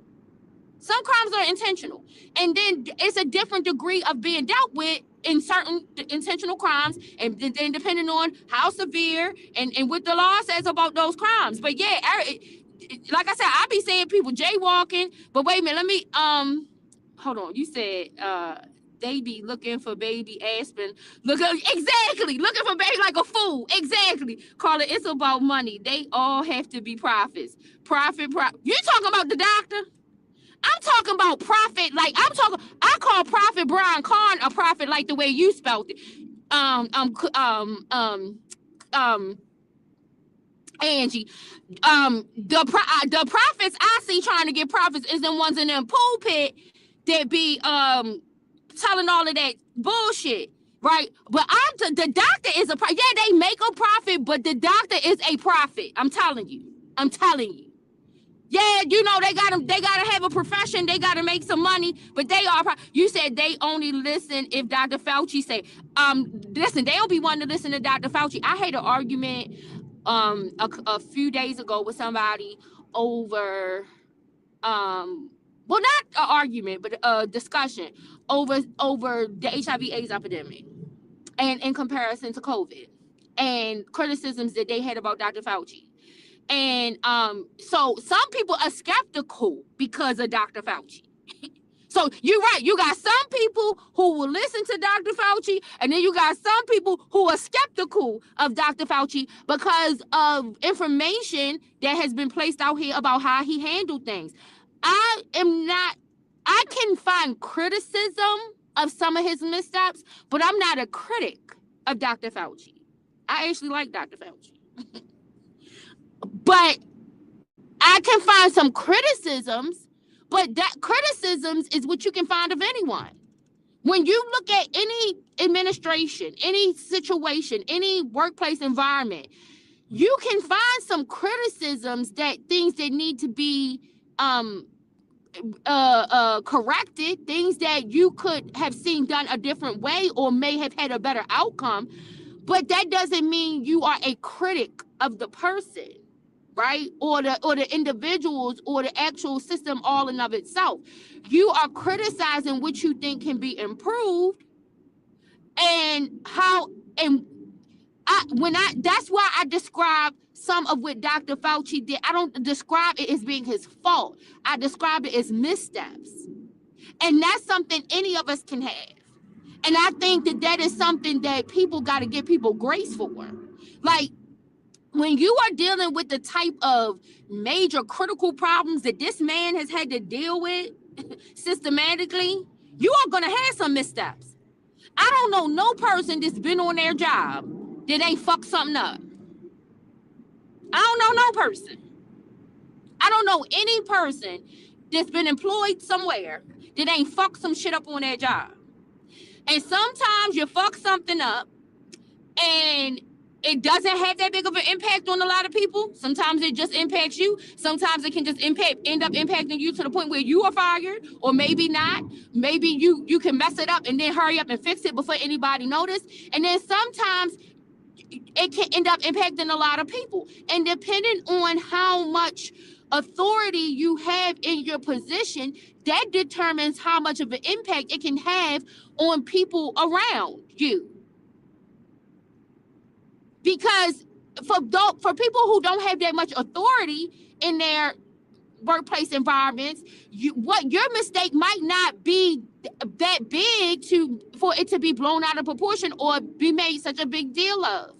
Some crimes are intentional, and then it's a different degree of being dealt with in certain intentional crimes, and then depending on how severe and what the law says about those crimes. But yeah, like I said, I be seeing people jaywalking. But wait a minute, let me hold on. You said they be looking for baby Aspen. Exactly, looking for baby like a fool. Exactly. Carla, it's about money. They all have to be prophets. Profit. You talking about the doctor? I'm talking about prophet, like I call Prophet Brian Carn a prophet, like the way you spelled it. Angie, the prophets I see trying to get prophets is the ones in the pulpit that be telling all of that bullshit, right? But the doctor is yeah, they make a prophet, but the doctor is a prophet. I'm telling you. Yeah, you know, they gotta have a profession, they gotta make some money, but they are. You said they only listen if Dr. Fauci say, listen, they don't be wanting to listen to Dr. Fauci. I had an argument a few days ago with somebody over well, not an argument, but a discussion over the HIV/AIDS epidemic and in comparison to COVID and criticisms that they had about Dr. Fauci. And so some people are skeptical because of Dr. Fauci. So you're right. You got some people who will listen to Dr. Fauci, and then you got some people who are skeptical of Dr. Fauci because of information that has been placed out here about how he handled things. I can find criticism of some of his missteps, but I'm not a critic of Dr. Fauci. I actually like Dr. Fauci. But I can find some criticisms, but that criticisms is what you can find of anyone. When you look at any administration, any situation, any workplace environment, you can find some criticisms, that things that need to be corrected, things that you could have seen done a different way or may have had a better outcome. But that doesn't mean you are a critic of the person, right? Or the individuals or the actual system all in of itself. You are criticizing what you think can be improved and how, and that's why I describe some of what Dr. Fauci did. I don't describe it as being his fault. I describe it as missteps. And that's something any of us can have. And I think that is something that people got to give people grace for. Like, when you are dealing with the type of major critical problems that this man has had to deal with systematically, you are going to have some missteps. I don't know no person that's been on their job that ain't fucked something up. I don't know no person. I don't know any person that's been employed somewhere that ain't fucked some shit up on their job. And sometimes you fuck something up and it doesn't have that big of an impact on a lot of people. Sometimes it just impacts you. Sometimes it can just end up impacting you to the point where you are fired, or maybe not. Maybe you can mess it up and then hurry up and fix it before anybody notice. And then sometimes it can end up impacting a lot of people. And depending on how much authority you have in your position, that determines how much of an impact it can have on people around you. Because for people who don't have that much authority in their workplace environments, your mistake might not be that big for it to be blown out of proportion or be made such a big deal of.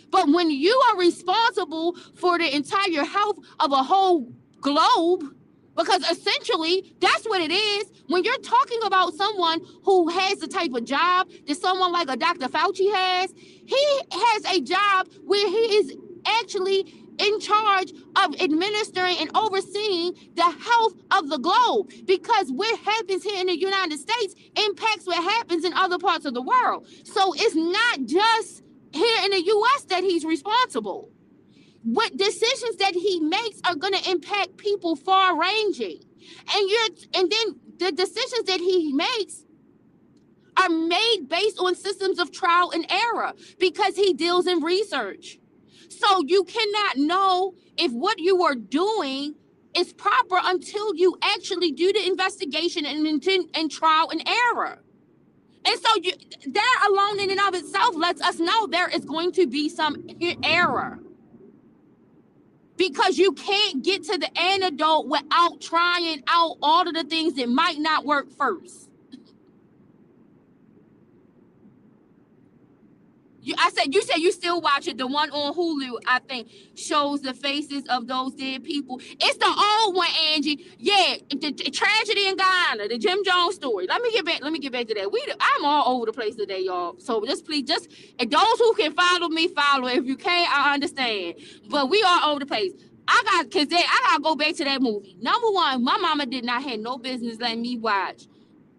But when you are responsible for the entire health of a whole globe, because essentially that's what it is. When you're talking about someone who has the type of job that someone like a Dr. Fauci has, he has a job where he is actually in charge of administering and overseeing the health of the globe, because what happens here in the United States impacts what happens in other parts of the world. So it's not just here in the US that he's responsible. What decisions that he makes are going to impact people far ranging. And then the decisions that he makes are made based on systems of trial and error because he deals in research. So you cannot know if what you are doing is proper until you actually do the investigation and trial and error. And so that alone in and of itself lets us know there is going to be some error, because you can't get to the antidote without trying out all of the things that might not work first. You said you still watch it. The one on Hulu, I think, shows the faces of those dead people. It's the old one, Angie. Yeah, the tragedy in Guyana, the Jim Jones story. Let me get back to that. I'm all over the place today, y'all. So please, and those who can follow me, follow. If you can't, I understand. But we are over the place. I gotta go back to that movie. Number one, my mama did not have no business letting me watch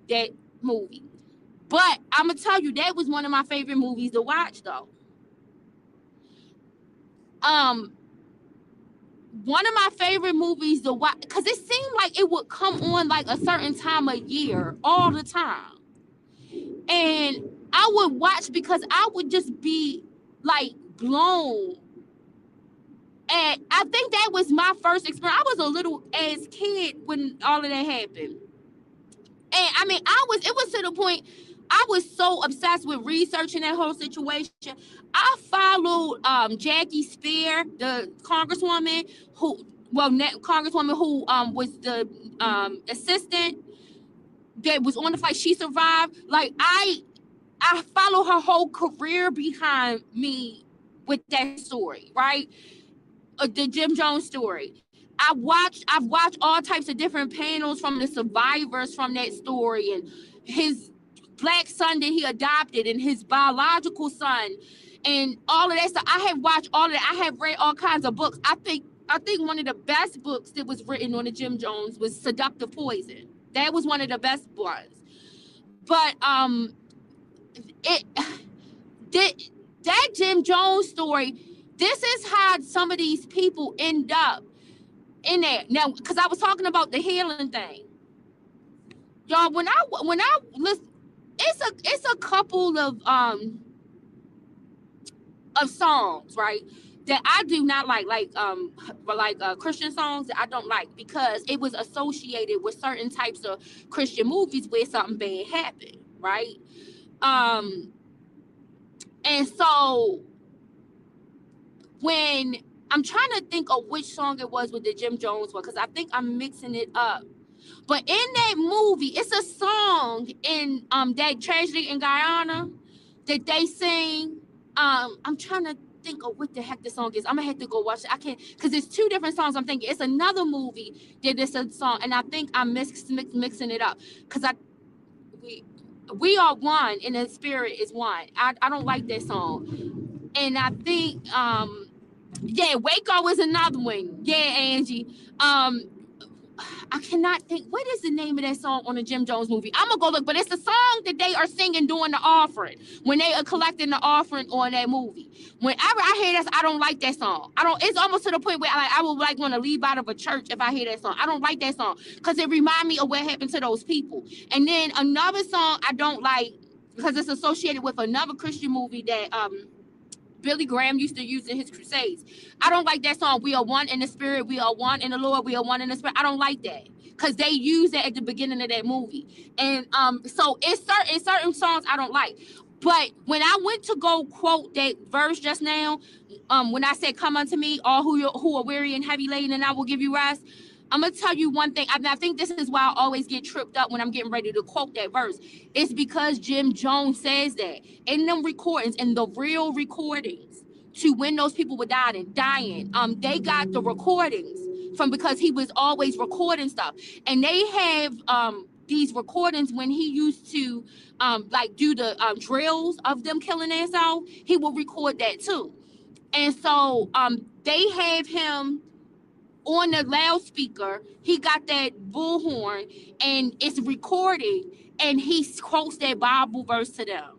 that movie. But I'm going to tell you, that was one of my favorite movies to watch, though. One of my favorite movies to watch, because it seemed like it would come on like a certain time of year all the time. And I would watch because I would just be like blown. And I think that was my first experience. I was a little ass kid when all of that happened. And I mean, it was to the point I was so obsessed with researching that whole situation. I followed Jackie Spear, the congresswoman who was the assistant that was on the fight. She survived. Like I follow her whole career behind me with that story, right? The Jim Jones story. I've watched all types of different panels from the survivors from that story, and his black son that he adopted, and his biological son, and all of that stuff. I have watched all of that. I have read all kinds of books. I think one of the best books that was written on the Jim Jones was Seductive Poison. That was one of the best ones. But that Jim Jones story, this is how some of these people end up in there. Now, because I was talking about the healing thing, y'all. When I listen, it's a couple of songs, right, that I do not like Christian songs that I don't like, because it was associated with certain types of Christian movies where something bad happened, right? And so when I'm trying to think of which song it was with the Jim Jones one, because I think I'm mixing it up. But in that movie, it's a song in that Tragedy in Guyana that they sing. I'm trying to think of what the heck the song is. I'm gonna have to go watch it. I can't, because it's two different songs. I'm thinking it's another movie that is a song, and I think I'm mixing it up, because we are one and the spirit is one. I don't like that song, and I think yeah, Waco is another one. Yeah, Angie. I cannot think. What is the name of that song on the Jim Jones movie? I'm gonna go look, but it's the song that they are singing during the offering, when they are collecting the offering on that movie. Whenever I hear that, I don't like that song. It's almost to the point where I would like want to leave out of a church if I hear that song. I don't like that song because it reminds me of what happened to those people. And then another song I don't like because it's associated with another Christian movie that Billy Graham used to use in his crusades. I don't like that song. We are one in the spirit. We are one in the Lord. We are one in the spirit. I don't like that because they use that at the beginning of that movie. And so it's certain songs I don't like. But when I went to go quote that verse just now, when I said, "Come unto me, all who are weary and heavy laden, and I will give you rest," I'm gonna tell you one thing. I think this is why I always get tripped up when I'm getting ready to quote that verse. It's because Jim Jones says that in them recordings, in the real recordings, to when those people were dying. They got the recordings from, because he was always recording stuff, and they have these recordings when he used to like do the drills of them killing themselves. He will record that too. And so they have him on the loudspeaker. He got that bullhorn and it's recording, and he quotes that Bible verse to them.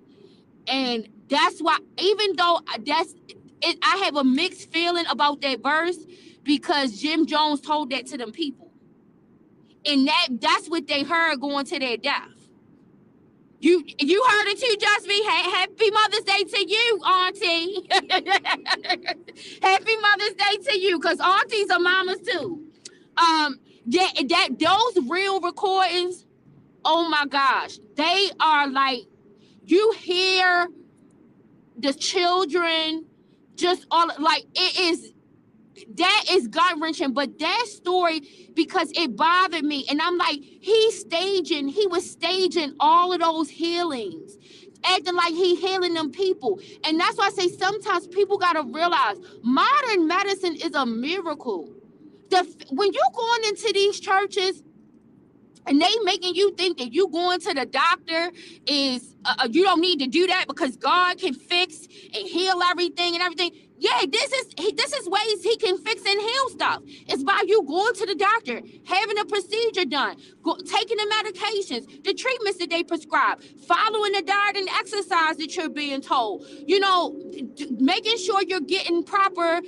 And that's why, even though that's it, I have a mixed feeling about that verse, because Jim Jones told that to them people, and that's what they heard going to their death. You heard it too, Just Me. Happy Mother's Day to you, Auntie. Happy Mother's Day to you, because aunties are mamas too. That those real recordings, oh my gosh, they are like, you hear the children just all like, it is, that is gut-wrenching. But that story, because it bothered me, and I'm like, he was staging all of those healings, acting like he healing them people. And that's why I say sometimes people got to realize modern medicine is a miracle. When you're going into these churches and they making you think that you going to the doctor is you don't need to do that because God can fix and heal everything and everything. Yeah, this is ways he can fix and heal stuff. It's by you going to the doctor, having a procedure done, taking the medications, the treatments that they prescribe, following the diet and exercise that you're being told. You know, making sure you're getting proper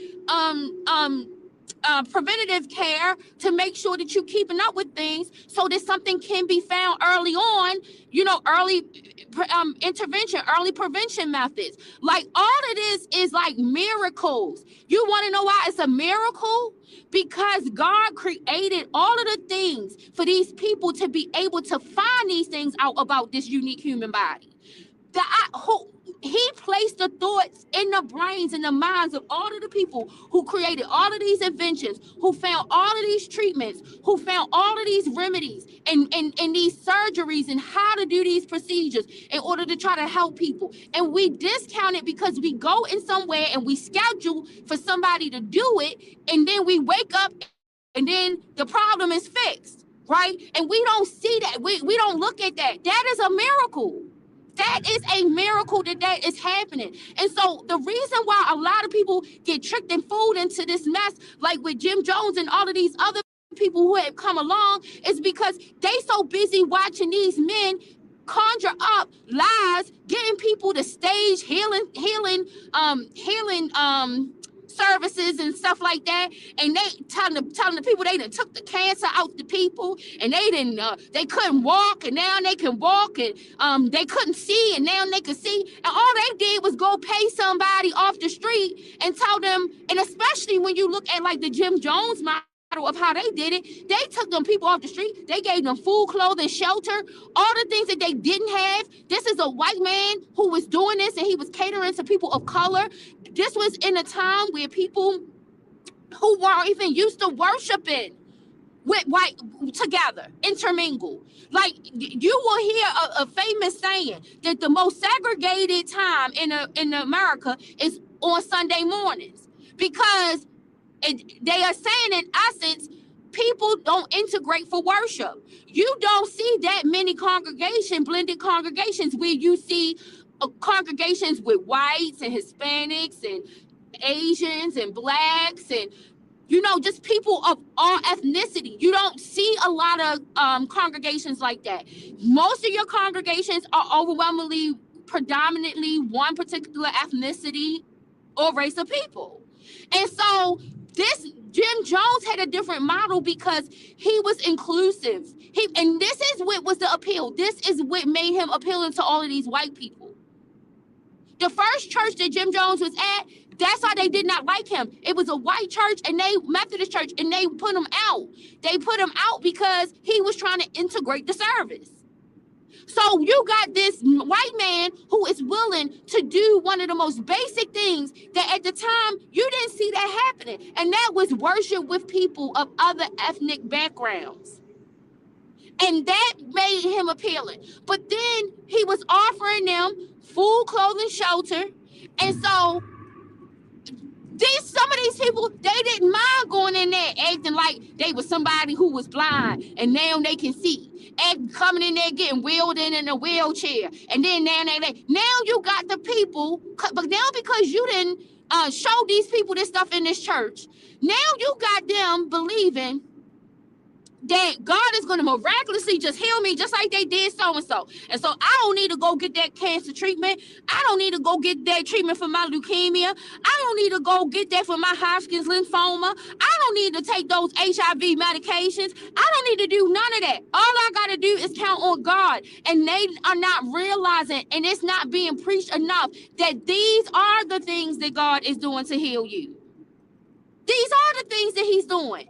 preventative care to make sure that you're keeping up with things so that something can be found early on, you know, early intervention, early prevention methods. Like, all of this is like miracles. You want to know why it's a miracle? Because God created all of the things for these people to be able to find these things out about this unique human body. He placed the thoughts in the brains and the minds of all of the people who created all of these inventions, who found all of these treatments, who found all of these remedies and these surgeries and how to do these procedures in order to try to help people. And we discount it because we go in somewhere and we schedule for somebody to do it, and then we wake up and then the problem is fixed, right? And we don't see that. We don't look at that. That is a miracle. That is a miracle that is happening. And so the reason why a lot of people get tricked and fooled into this mess, like with Jim Jones and all of these other people who have come along, is because they so busy watching these men conjure up lies, getting people to stage healing services and stuff like that, and they telling the people they done took the cancer out the people, and they couldn't walk, and now they can walk, and they couldn't see, and now they can see, and all they did was go pay somebody off the street and tell them. And especially when you look at like the Jim Jones model of how they did it, they took them people off the street, they gave them food, clothing, shelter, all the things that they didn't have. This is a white man who was doing this, and he was catering to people of color. This was in a time where people who weren't even used to worshiping with white together, intermingle. Like, you will hear a famous saying that the most segregated time in America is on Sunday mornings, because they are saying, in essence, people don't integrate for worship. You don't see that many blended congregations, where you see congregations with whites and Hispanics and Asians and blacks and, you know, just people of all ethnicity. You don't see a lot of congregations like that. Most of your congregations are overwhelmingly, predominantly one particular ethnicity or race of people. And so this Jim Jones had a different model because he was inclusive. And this is what was the appeal. This is what made him appealing to all of these white people. The first church that Jim Jones was at, that's why they did not like him. It was a white church, and they Methodist church, and they put him out. They put him out because he was trying to integrate the service. So you got this white man who is willing to do one of the most basic things that at the time you didn't see that happening, and that was worship with people of other ethnic backgrounds. And that made him appealing. But then he was offering them food, clothing, shelter. And so Some of these people, they didn't mind going in there acting like they was somebody who was blind and now they can see, and coming in there getting wheeled in a wheelchair, and then now you got the people, but now because you didn't show these people this stuff in this church, now you got them believing that God is going to miraculously just heal me just like they did so-and-so. And so I don't need to go get that cancer treatment. I don't need to go get that treatment for my leukemia. I don't need to go get that for my Hodgkin's lymphoma. I don't need to take those HIV medications. I don't need to do none of that. All I got to do is count on God. And they are not realizing, and it's not being preached enough, that these are the things that God is doing to heal you. These are the things that he's doing.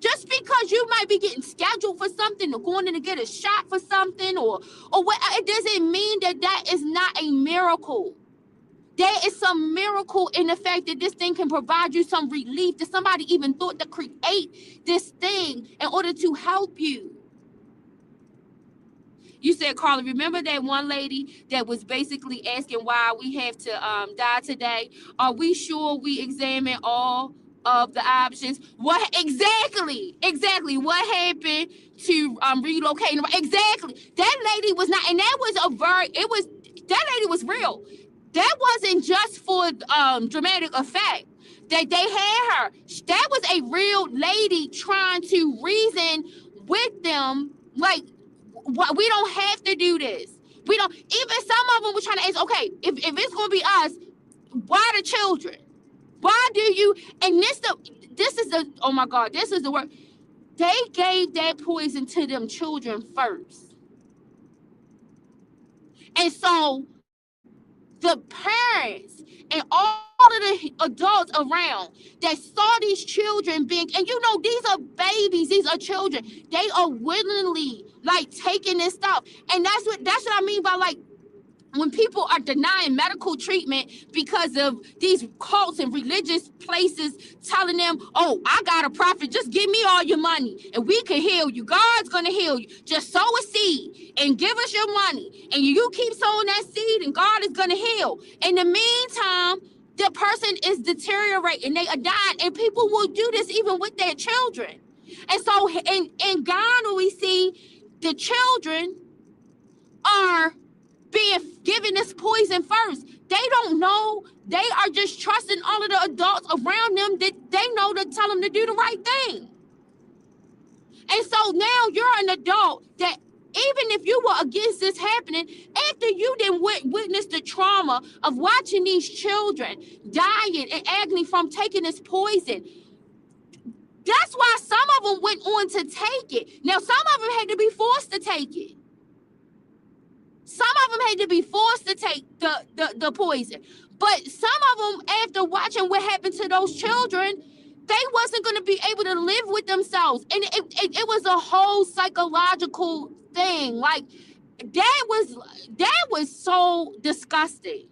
Just because you might be getting scheduled for something or going in to get a shot for something or what, it doesn't mean that is not a miracle. There is some miracle in the fact that this thing can provide you some relief, that somebody even thought to create this thing in order to help you. You said, Carla, remember that one lady that was basically asking why we have to die today? Are we sure we examine all of the options? What exactly what happened to relocating? Exactly, that lady was not, and that lady was real. That wasn't just for dramatic effect that they had her. That was a real lady trying to reason with them, like, we don't have to do this. We don't, even some of them were trying to ask, okay, if it's gonna be us, why the children? Why do you? And this is the, oh my God, this is the word. They gave that poison to them children first. And so the parents and all of the adults around that saw these children being, and these are babies, these are children. They are willingly like taking this stuff. And that's what I mean by, like, when people are denying medical treatment because of these cults and religious places telling them, oh, I got a prophet, just give me all your money and we can heal you. God's going to heal you. Just sow a seed and give us your money. And you keep sowing that seed and God is going to heal. In the meantime, the person is deteriorating. They are dying. And people will do this even with their children. And so in Ghana, we see the children are being given this poison first. They don't know. They are just trusting all of the adults around them that they know to tell them to do the right thing. And so now you're an adult that even if you were against this happening, after you didn't witness the trauma of watching these children dying in agony from taking this poison, that's why some of them went on to take it. Now, some of them had to be forced to take it. Some of them had to be forced to take the poison. But some of them, after watching what happened to those children, they wasn't going to be able to live with themselves. And it was a whole psychological thing. Like, that was so disgusting.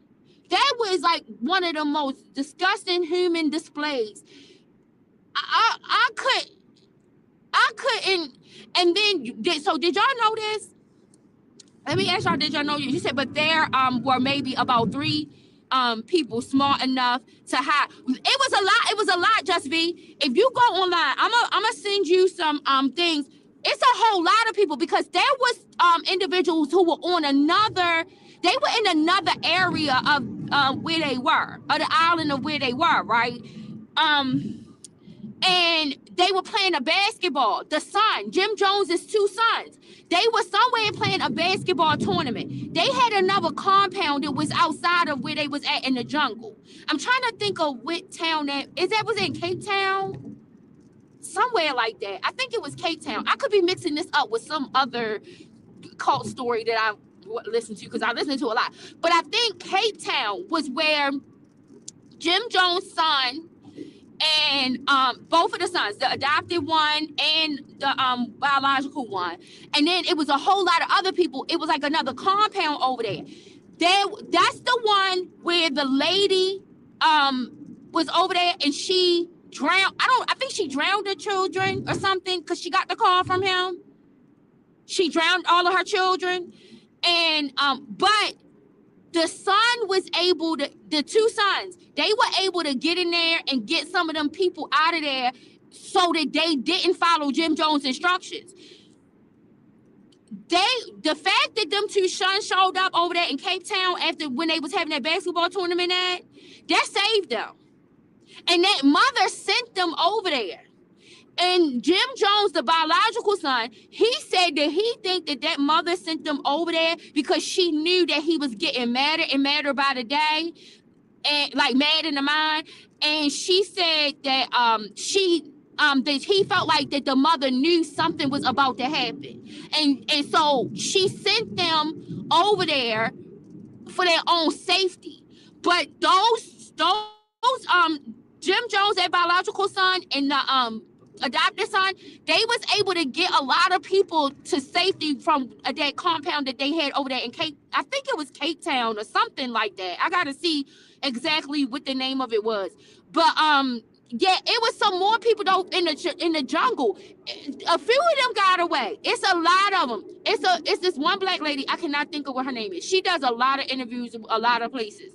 That was like one of the most disgusting human displays. I couldn't. And then, so did y'all know this? Let me ask y'all, did y'all know? You said, but there were maybe about 3 people smart enough to hide. It was a lot, Just B. If you go online, I'm gonna send you some things. It's a whole lot of people, because there was individuals who were on they were in another area of where they were, or the island of where they were, right? And they were playing a basketball. The son, Jim Jones's 2 sons, they were somewhere playing a basketball tournament. They had another compound that was outside of where they was at in the jungle. I'm trying to think of what town was in Cape Town? Somewhere like that. I think it was Cape Town. I could be mixing this up with some other cult story that I listened to, because I listen to a lot. But I think Cape Town was where Jim Jones' son and both of the sons, the adopted one and the biological one, and then it was a whole lot of other people. It was like another compound over there. That's the one where the lady was over there and she drowned. I think she drowned her children or something, because she got the call from him. She drowned all of her children, and but the son was able to, the two sons, they were able to get in there and get some of them people out of there so that they didn't follow Jim Jones' instructions. The fact that them two sons showed up over there in Cape Town after when they was having that basketball tournament that saved them. And that mother sent them over there. And Jim Jones, the biological son, he said that he think that mother sent them over there because she knew that he was getting madder and madder by the day, and like mad in the mind. And she said that that he felt like that the mother knew something was about to happen, and so she sent them over there for their own safety. But those Jim Jones, their biological son, and the adopted son, they was able to get a lot of people to safety from that compound that they had over there in Cape, I think it was Cape Town or something like that. I gotta see exactly what the name of it was. But yeah, it was some more people though in the jungle. A few of them got away. It's a lot of them. It's this one black lady, I cannot think of what her name is. She does a lot of interviews in a lot of places.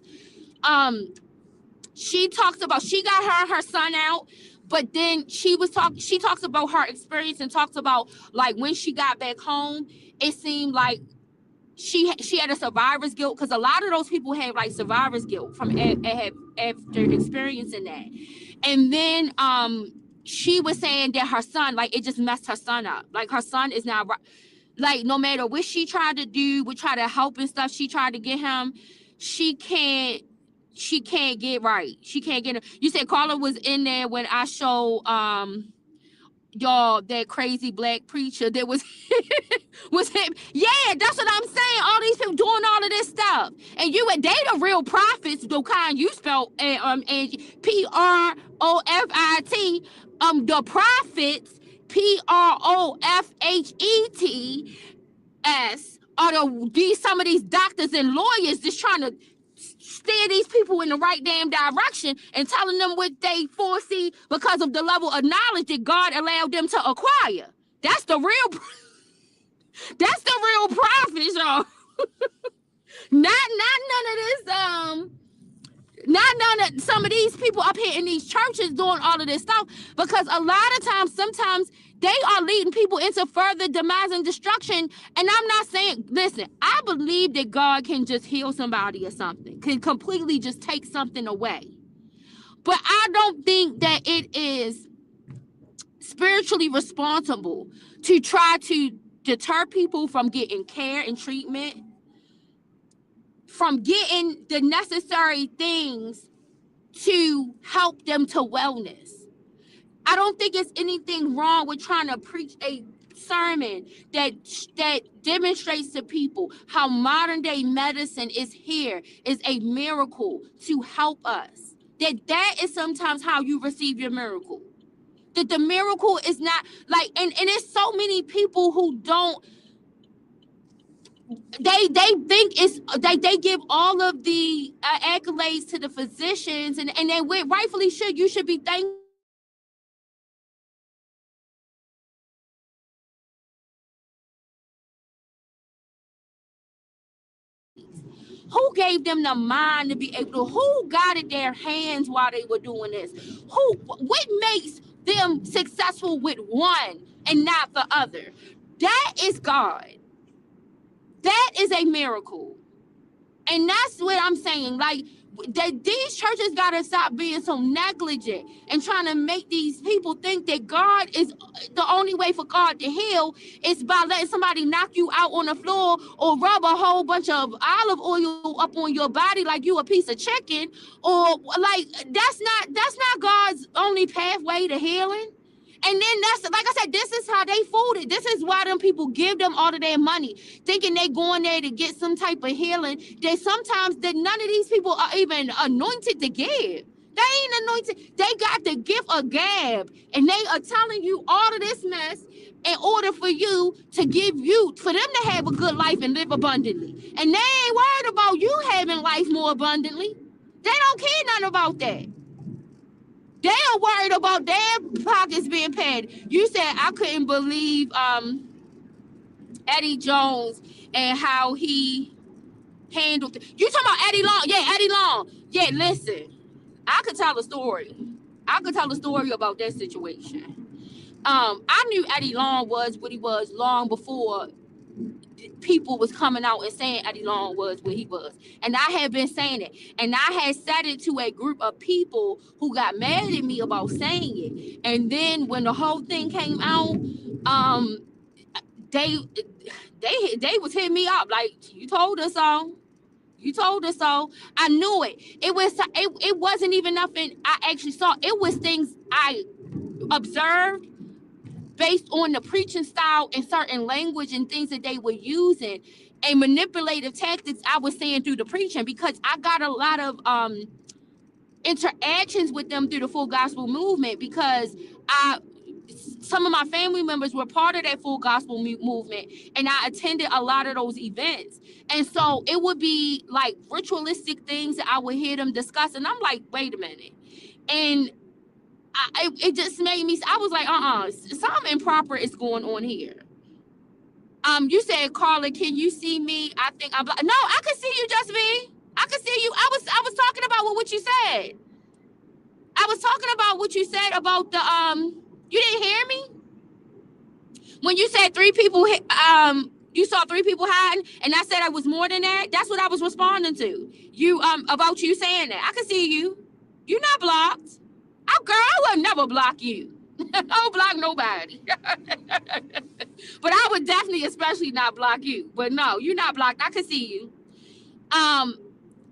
She talks about, she got her son out, but then she talks about her experience and talks about like when she got back home, it seemed like she had a survivor's guilt, because a lot of those people have like survivor's guilt from after experiencing that. And then she was saying that her son, like it just messed her son up. Like her son is now, like no matter what she tried to do, we try to help and stuff, she tried to get him, she can't get right. She can't get him. You said Carla was in there when I showed y'all that crazy black preacher that was was him. Yeah, that's what I'm saying. All these people doing all of this stuff, and they the real prophets, the kind you spell and PROFIT. The prophets, PROFHETS, are some of these doctors and lawyers just trying to steer these people in the right damn direction and telling them what they foresee because of the level of knowledge that God allowed them to acquire. That's the real prophets, y'all. not none of this not none of some of these people up here in these churches doing all of this stuff, because a lot of times, sometimes they are leading people into further demise and destruction. And I'm not saying, listen, I believe that God can just heal somebody or something, can completely just take something away. But I don't think that it is spiritually responsible to try to deter people from getting care and treatment, from getting the necessary things to help them to wellness. I don't think it's anything wrong with trying to preach a sermon that demonstrates to people how modern day medicine is a miracle to help us. That is sometimes how you receive your miracle. That the miracle is not like, and there's so many people who don't, they think it's they give all of the accolades to the physicians, and they rightfully should. You should be thankful. Who gave them the mind to be able to, who guided their hands while they were doing this? What makes them successful with one and not the other? That is God. That is a miracle. And that's what I'm saying. Like, these churches got to stop being so negligent and trying to make these people think that God is the only way for God to heal is by letting somebody knock you out on the floor or rub a whole bunch of olive oil up on your body like you a piece of chicken, or like that's not God's only pathway to healing. And then that's, like I said, this is how they fooled it. This is why them people give them all of their money, thinking they going there to get some type of healing. That sometimes that none of these people are even anointed to give. They ain't anointed. They got the gift of gab, and they are telling you all of this mess in order for you to for them to have a good life and live abundantly. And they ain't worried about you having life more abundantly. They don't care nothing about that. They are worried about their pockets being paid. You said I couldn't believe Eddie Jones and how he handled. You talking about Eddie Long? Yeah, Eddie Long. Yeah, listen, I could tell a story. I could tell a story about that situation. I knew Eddie Long was what he was long before people was coming out and saying Eddie Long was what he was. And I had been saying it. And I had said it to a group of people who got mad at me about saying it. And then when the whole thing came out, um, they they was hitting me up like, you told us so. You told us so. I knew it. It wasn't even nothing I actually saw. It was things I observed based on the preaching style and certain language and things that they were using and manipulative tactics I was saying through the preaching, because I got a lot of interactions with them through the Full Gospel movement, because some of my family members were part of that Full Gospel movement, and I attended a lot of those events. And so it would be like ritualistic things that I would hear them discuss, and I'm like, wait a minute. And it just made me, I was like, something improper is going on here. You said, Carla, can you see me? I think I'm like, no, I can see you, Just me. I can see you. I was talking about what you said. I was talking about what you said about the you didn't hear me? When you said 3 people you saw 3 people hiding, and I said I was more than that. That's what I was responding to. You about you saying that. I can see you. You're not blocked. Girl, I would never block you. I don't block nobody. But I would definitely especially not block you. But no, you're not blocked. I can see you.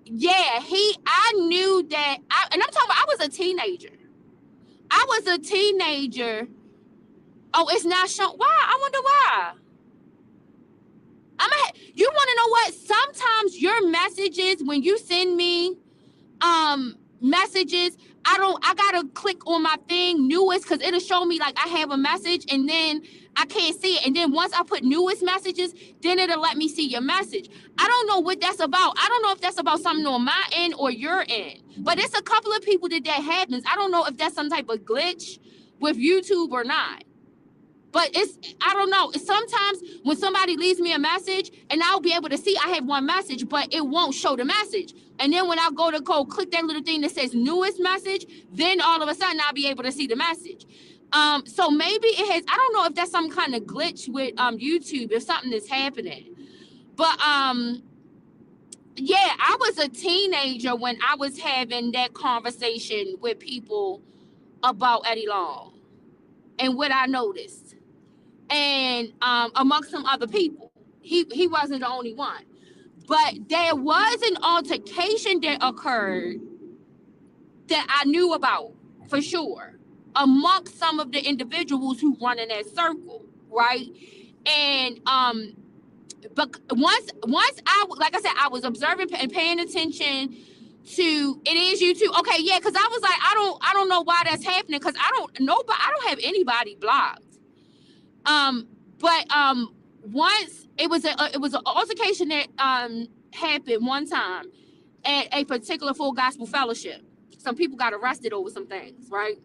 Yeah, I knew that and I'm talking about I was a teenager. Oh, it's not shown. Why? I wonder why. You want to know what? Sometimes your messages, when you send me messages, I gotta click on my thing newest, because it'll show me like I have a message and then I can't see it. And then once I put newest messages, then it'll let me see your message. I don't know what that's about. I don't know if that's about something on my end or your end. But it's a couple of people that happens. I don't know if that's some type of glitch with YouTube or not. But I don't know. Sometimes when somebody leaves me a message, and I'll be able to see I have one message, but it won't show the message. And then when I go to click that little thing that says newest message, then all of a sudden I'll be able to see the message. So maybe it has, I don't know if that's some kind of glitch with YouTube, if something is happening. But yeah, I was a teenager when I was having that conversation with people about Eddie Long and what I noticed. And amongst some other people, he wasn't the only one, but there was an altercation that occurred that I knew about for sure amongst some of the individuals who run in that circle, right? And but once like I said, I was observing and paying attention to it. Is YouTube okay? Yeah, because I was like, I don't know why that's happening, because I don't have anybody blocked. But once it was an altercation that happened one time at a particular Full Gospel Fellowship. Some people got arrested over some things, right?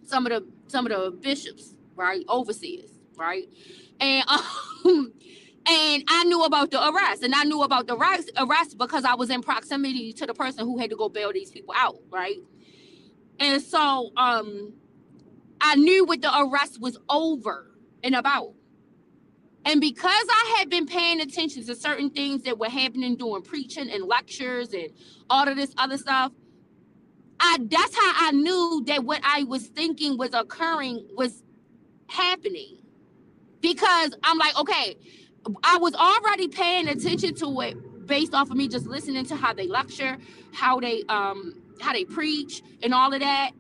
Some of the bishops, right, overseers, right, and and I knew about the arrest, and I knew about the arrest because I was in proximity to the person who had to go bail these people out, right, and so I knew what the arrest was over and about. And because I had been paying attention to certain things that were happening during preaching and lectures and all of this other stuff, that's how I knew that what I was thinking was occurring was happening. Because I'm like, okay, I was already paying attention to it based off of me just listening to how they lecture, how they preach and all of that.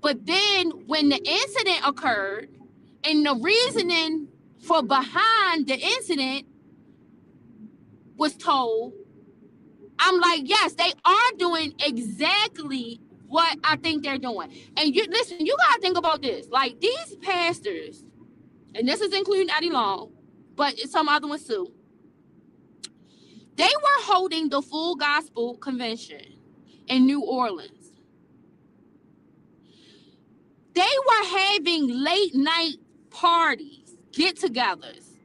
But then when the incident occurred and the reasoning for behind the incident was told, I'm like, yes, they are doing exactly what I think they're doing. And you listen, you gotta think about this. Like these pastors, and this is including Eddie Long, but some other ones too. They were holding the Full Gospel Convention in New Orleans. They were having late night parties, get-togethers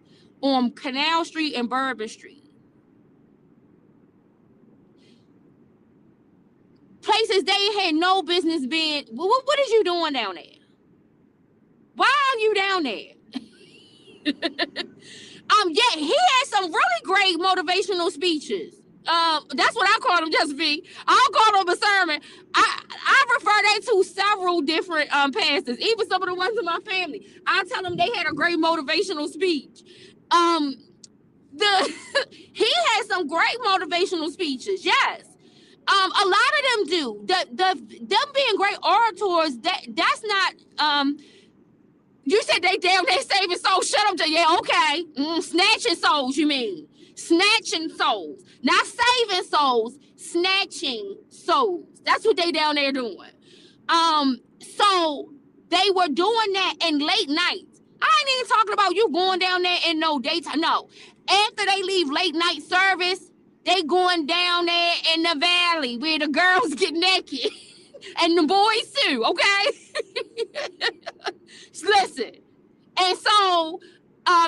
on Canal Street and Bourbon Street. places they had no business being. What is you doing down there? Why are you down there? Yeah, he had some really great motivational speeches. That's what I call them, just be. I don't call them a sermon. I refer that to several different pastors, even some of the ones in my family. I tell them they had a great motivational speech. He had some great motivational speeches, yes. A lot of them do. Them being great orators, that's not you said they saving souls. Shut up, yeah, okay. Snatching souls, you mean? Snatching souls, not saving souls, snatching souls. That's what they down there doing. So they were doing that in late nights. I ain't even talking about you going down there in no daytime. No, after they leave late night service, they going down there in the valley where the girls get naked and the boys too. Okay. Listen, and so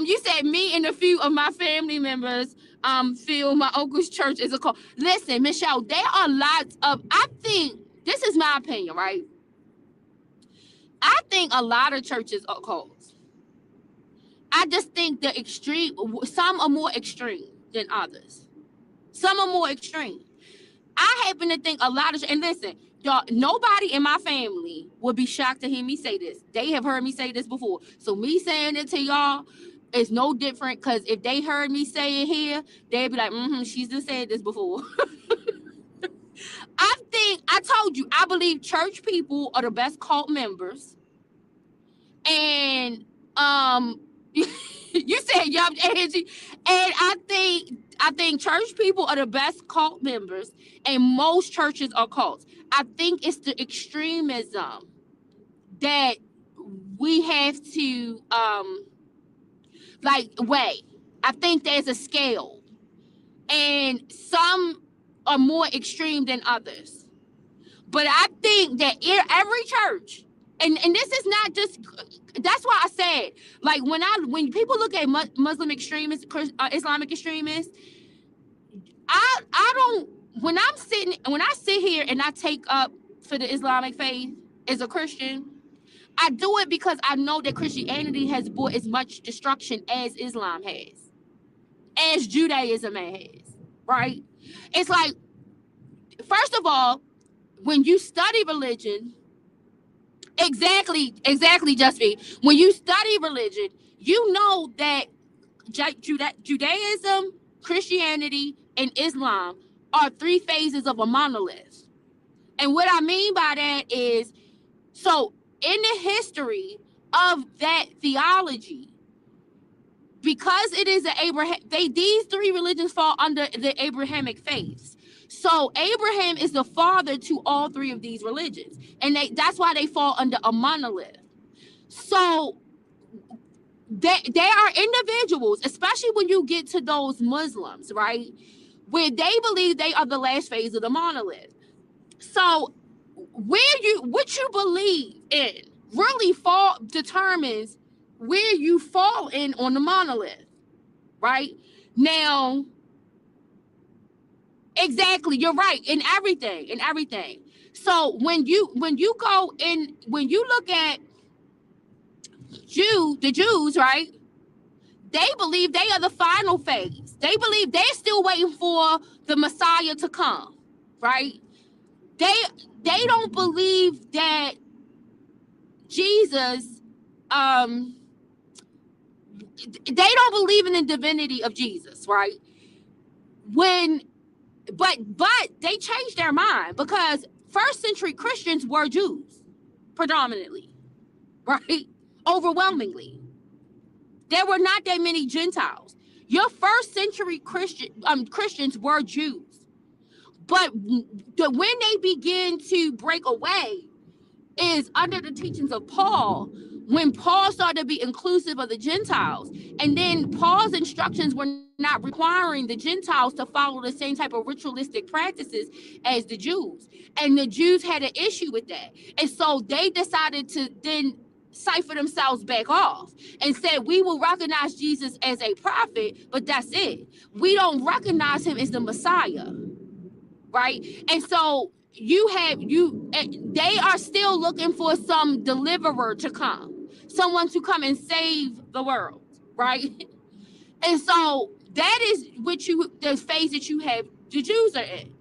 you said me and a few of my family members feel my uncle's church is a cult. Listen, Michelle, there are lots of, I think, this is my opinion, right? I think a lot of churches are cults. I just think the extreme, some are more extreme than others. Some are more extreme. I happen to think a lot of, and listen, y'all, nobody in my family would be shocked to hear me say this. They have heard me say this before. So me saying it to y'all is no different, because if they heard me say it here, they'd be like, she's just said this before. I told you, I believe church people are the best cult members. And you said yup, Angie. And I think church people are the best cult members, and most churches are cults. I think it's the extremism that we have to weigh. I think there's a scale, and some are more extreme than others. But I think that every church, and this is not just, that's why I said, like, when people look at Muslim extremists, Islamic extremists, I don't, when I sit here and I take up for the Islamic faith as a Christian, I do it because I know that Christianity has brought as much destruction as Islam has, as Judaism has, right? It's like, first of all, when you study religion, exactly, just me. When you study religion, you know that Judaism, Christianity, and Islam are three phases of a monolith. And what I mean by that is, so in the history of that theology, because it is these three religions fall under the Abrahamic faiths. So Abraham is the father to all three of these religions, and that's why they fall under a monolith. So there are individuals, especially when you get to those Muslims, right, where they believe they are the last phase of the monolith. So what you believe in really determines where you fall in on the monolith, right? Now, exactly, you're right, in everything. So when you go in, when you look at the Jews, right? They believe they are the final phase. They believe they're still waiting for the Messiah to come, right? They don't believe that Jesus, they don't believe in the divinity of Jesus, right? But they changed their mind, because first century Christians were Jews predominantly, right? Overwhelmingly. There were not that many Gentiles. Your first century Christians were Jews. But when they begin to break away is under the teachings of Paul, when Paul started to be inclusive of the Gentiles. And then Paul's instructions were not requiring the Gentiles to follow the same type of ritualistic practices as the Jews. And the Jews had an issue with that. And so they decided to then cipher themselves back off and said, we will recognize Jesus as a prophet, but that's it. We don't recognize him as the Messiah. right? And so they are still looking for some deliverer to come, someone to come and save the world, right? And so that is the phase that you have the Jews are in.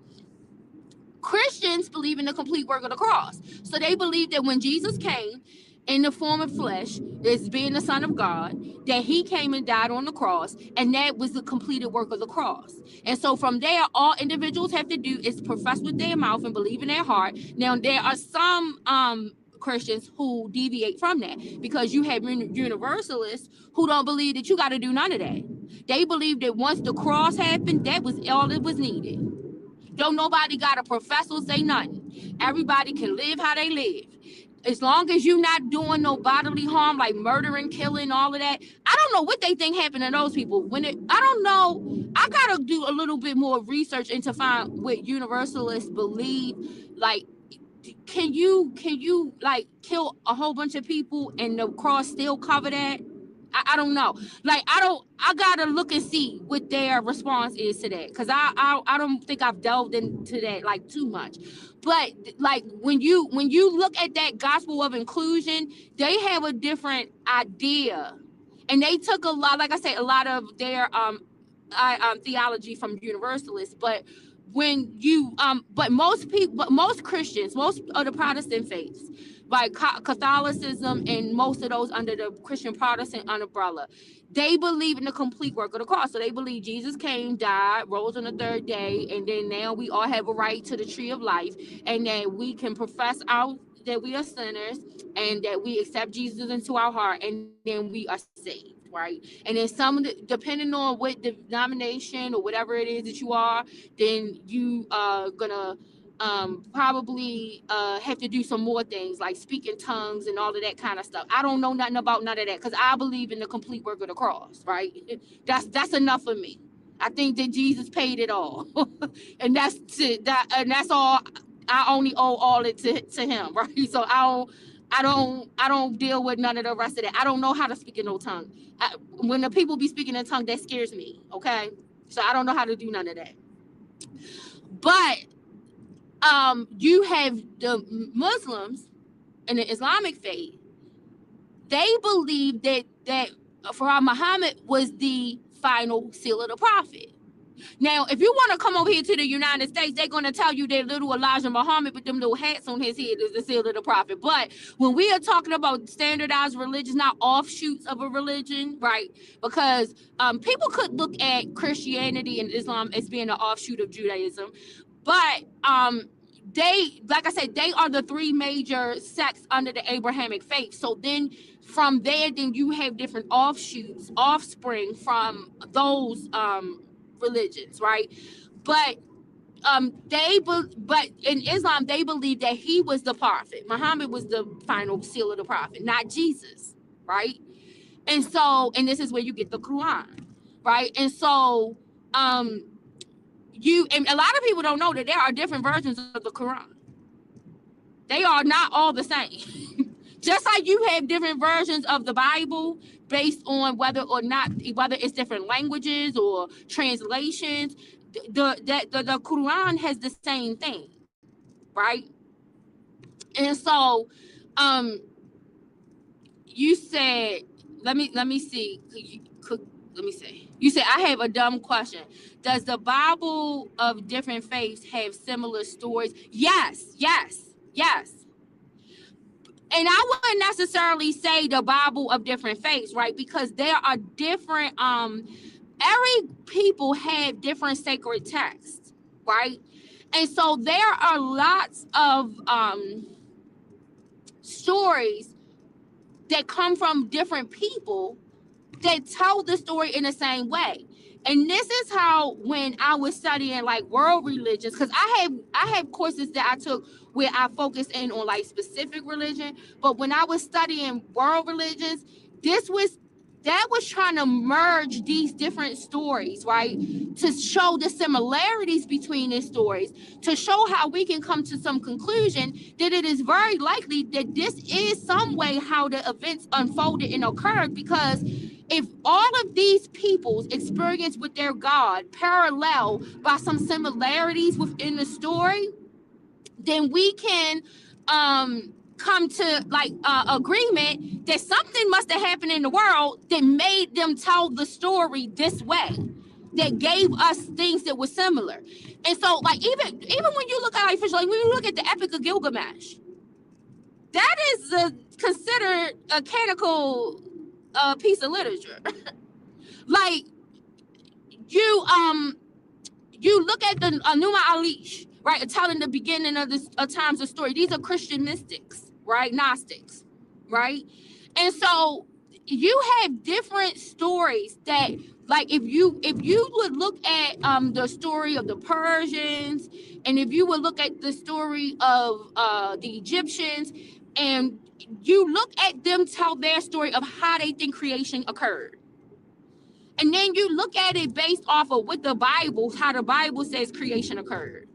Christians believe in the complete work of the cross. So they believe that when Jesus came in the form of flesh, as being the Son of God, that he came and died on the cross, and that was the completed work of the cross. And so from there, all individuals have to do is profess with their mouth and believe in their heart. Now, there are some Christians who deviate from that, because you have universalists who don't believe that you got to do none of that. They believe that once the cross happened, that was all that was needed. Don't nobody got to profess or say nothing. Everybody can live how they live. As long as you're not doing no bodily harm, like murdering, killing, all of that. I don't know what they think happened to those people. I don't know. I gotta do a little bit more research into find what universalists believe. Like, can you like kill a whole bunch of people and the cross still cover that? I don't know. Like, I gotta look and see what their response is to that, because I don't think I've delved into that like too much. But like, when you look at that gospel of inclusion, they have a different idea, and they took a lot, like I say, a lot of their theology from universalists. But when you but most people, most Christians, most of the Protestant faiths, like Catholicism and most of those under the Christian Protestant umbrella, they believe in the complete work of the cross. So they believe Jesus came, died, rose on the third day, and then now we all have a right to the tree of life, and that we can profess out that we are sinners, and that we accept Jesus into our heart, and then we are saved, right? And then depending on what denomination or whatever it is that you are, then you are gonna probably have to do some more things like speak in tongues and all of that kind of stuff. I don't know nothing about none of that, because I believe in the complete work of the cross, right? That's enough for me. I think that Jesus paid it all. And that's all. I only owe all it to him, right? So I don't deal with none of the rest of that. I don't know how to speak in no tongue. When the people be speaking in tongue, that scares me, okay? So I don't know how to do none of that. But you have the Muslims and the Islamic faith. They believe that Farah Muhammad was the final seal of the prophet. Now, if you want to come over here to the United States, they're going to tell you that little Elijah Muhammad with them little hats on his head is the seal of the prophet. But when we are talking about standardized religions, not offshoots of a religion, right? Because people could look at Christianity and Islam as being an offshoot of Judaism. But they, like I said, they are the three major sects under the Abrahamic faith. So then from there, then you have different offspring from those religions, right? But but in Islam, they believe that he was the prophet. Muhammad was the final seal of the prophet, not Jesus, right? And so, and this is where you get the Quran, right? And so and a lot of people don't know that there are different versions of the Quran. They are not all the same. Just like you have different versions of the Bible based on whether it's different languages or translations, the Quran has the same thing, right? And so you said, let me see. Let me see. You said, I have a dumb question. Does the Bible of different faiths have similar stories? Yes. And I wouldn't necessarily say the Bible of different faiths, right? Because there are different, every people have different sacred texts, right? And so there are lots of stories that come from different people that tell the story in the same way. And this is how, when I was studying like world religions, because I have courses that I took where I focused in on like specific religion, but when I was studying world religions, that was trying to merge these different stories, right? To show the similarities between these stories, to show how we can come to some conclusion that it is very likely that this is some way how the events unfolded and occurred, because if all of these people's experience with their God parallel by some similarities within the story, then we can come to like agreement that something must have happened in the world that made them tell the story this way, that gave us things that were similar. And so like even when you look at like, when you look at the Epic of Gilgamesh, that is considered a canonical piece of literature. Like you look at the Numa Alish, right, telling the beginning of this times of story. These are Christian mystics, right, Gnostics, right, and so you have different stories that, like, if you would look at the story of the Persians, and if you would look at the story of the Egyptians, and you look at them tell their story of how they think creation occurred. And then you look at it based off of what the Bible, how the Bible says creation occurred.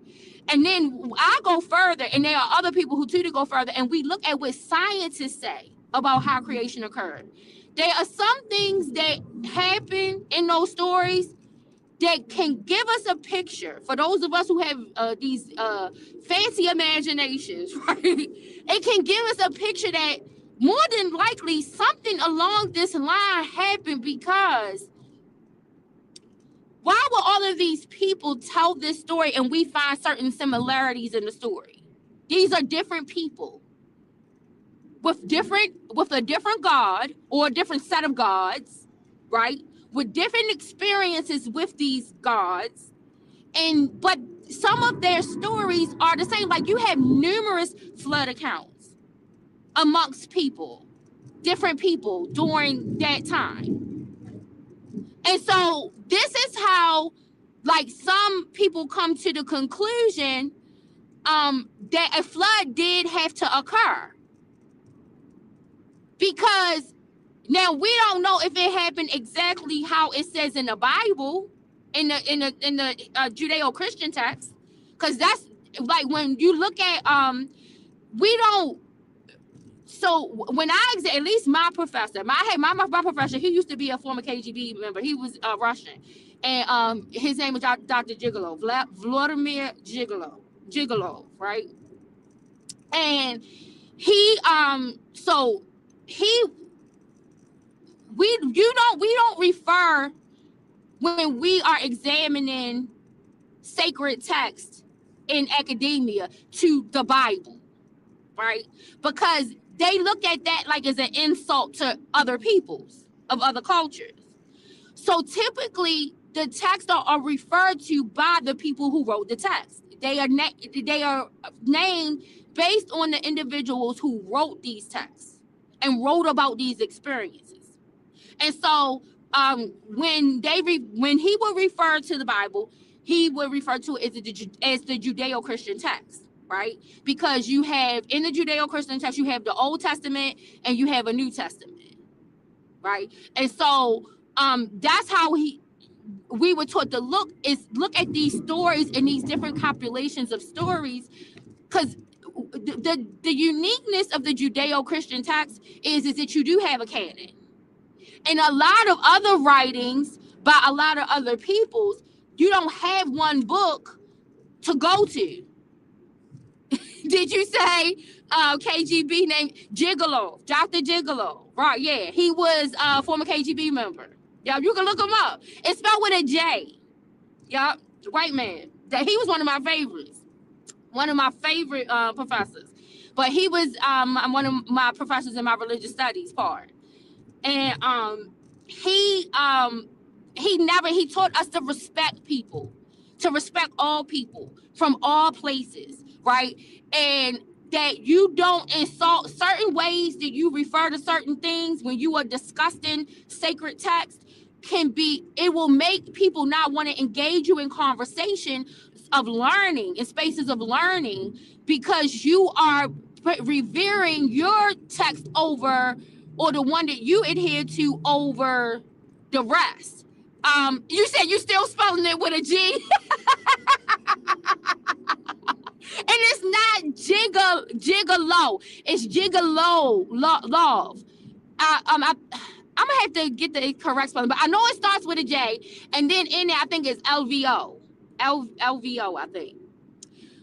And then I go further, and there are other people who too to go further, and we look at what scientists say about how creation occurred. There are some things that happen in those stories that can give us a picture for those of us who have these fancy imaginations, right? It can give us a picture that more than likely something along this line happened, because why would all of these people tell this story and we find certain similarities in the story? These are different people with a different God or a different set of gods, right? With different experiences with these gods, but some of their stories are the same. Like you have numerous flood accounts amongst different people during that time. And so this is how, like, some people come to the conclusion that a flood did have to occur, because now we don't know if it happened exactly how it says in the Bible, in the Judeo-Christian text, because that's like when you look at we don't. So when at least my professor, my professor, he used to be a former KGB member. He was Russian, and his name was Dr. Gigolo, Vladimir Gigolo, right? And he we don't refer, when we are examining sacred text in academia, to the Bible, right? Because they look at that like as an insult to other peoples of other cultures. So typically the texts are referred to by the people who wrote the text. They are named based on the individuals who wrote these texts and wrote about these experiences. And so when he would refer to the Bible, he would refer to it as the Judeo-Christian text, right? Because you have, in the Judeo-Christian text, you have the Old Testament and you have a New Testament, right? And so that's how we were taught to look at these stories and these different compilations of stories, because the uniqueness of the Judeo-Christian text is that you do have a canon. And a lot of other writings by a lot of other peoples, you don't have one book to go to. Did you say KGB named Gigolo, Dr. Gigolo? Right, yeah. He was a former KGB member. Yeah, you can look him up. It's spelled with a J. Yeah, white man. He was one of my favorites. One of my favorite professors. But he was one of my professors in my religious studies part. And he taught us to respect people, to respect all people from all places, right? And that you don't insult certain ways that you refer to certain things when you are discussing sacred text. It will make people not want to engage you in conversation of learning, in spaces of learning, because you are revering your text over, or the one that you adhere to, over the rest. You said you still spelling it with a G. And it's not gigolo. It's gigolo love. I'm gonna have to get the correct spelling, but I know it starts with a J, and then in it I think it's LVO, LVO, I think.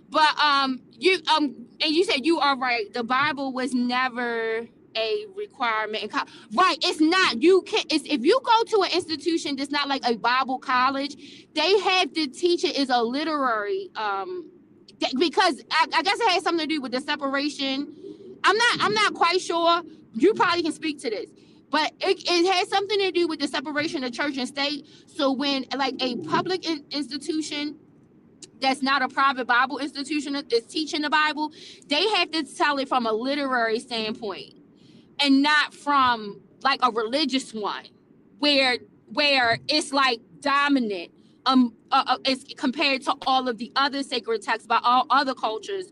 But and you said you are right. The Bible was never a requirement in college. Right, it's not. You can it's if you go to an institution that's not like a Bible college, they have to teach it is a literary because I guess it has something to do with the separation. I'm not quite sure. You probably can speak to this. But it has something to do with the separation of church and state. So when like a public institution that's not a private Bible institution is teaching the Bible, they have to tell it from a literary standpoint and not from like a religious one, where it's like dominant. It's compared to all of the other sacred texts by all other cultures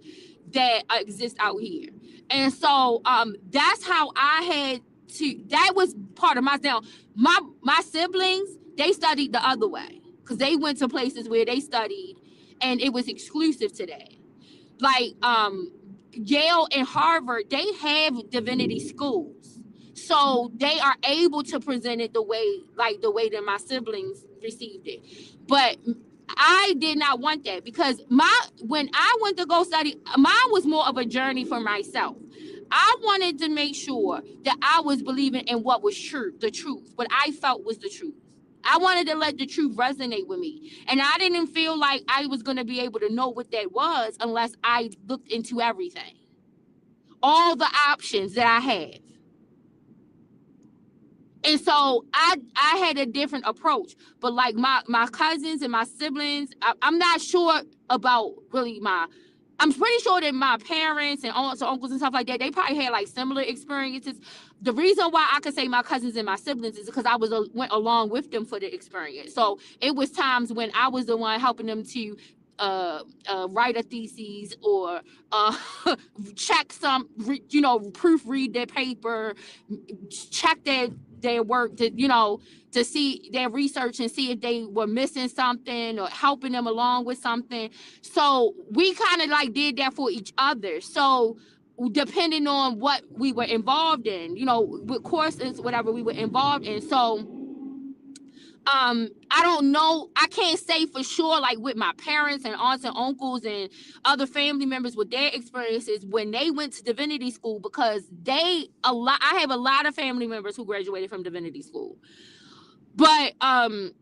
that exist out here. And so that's how I had to. That was part of my now. My siblings, they studied the other way because they went to places where they studied and it was exclusive to that. Like Yale and Harvard, they have divinity schools. So they are able to present it the way that my siblings received it. But I did not want that because when I went to go study, mine was more of a journey for myself. I wanted to make sure that I was believing in what was true, the truth, what I felt was the truth. I wanted to let the truth resonate with me. And I didn't feel like I was going to be able to know what that was unless I looked into everything, all the options that I have. And so I had a different approach. But like my cousins and my siblings, I'm not sure about really I'm pretty sure that my parents and aunts and uncles and stuff like that, they probably had like similar experiences. The reason why I could say my cousins and my siblings is because I went along with them for the experience. So it was times when I was the one helping them to write a thesis or check some, proofread their paper, check their work to see their research and see if they were missing something or helping them along with something. So we kind of like did that for each other. So depending on what we were involved in, with courses, whatever we were involved in. So I don't know. I can't say for sure, like with my parents and aunts and uncles and other family members with their experiences when they went to divinity school, because I have a lot of family members who graduated from divinity school. But when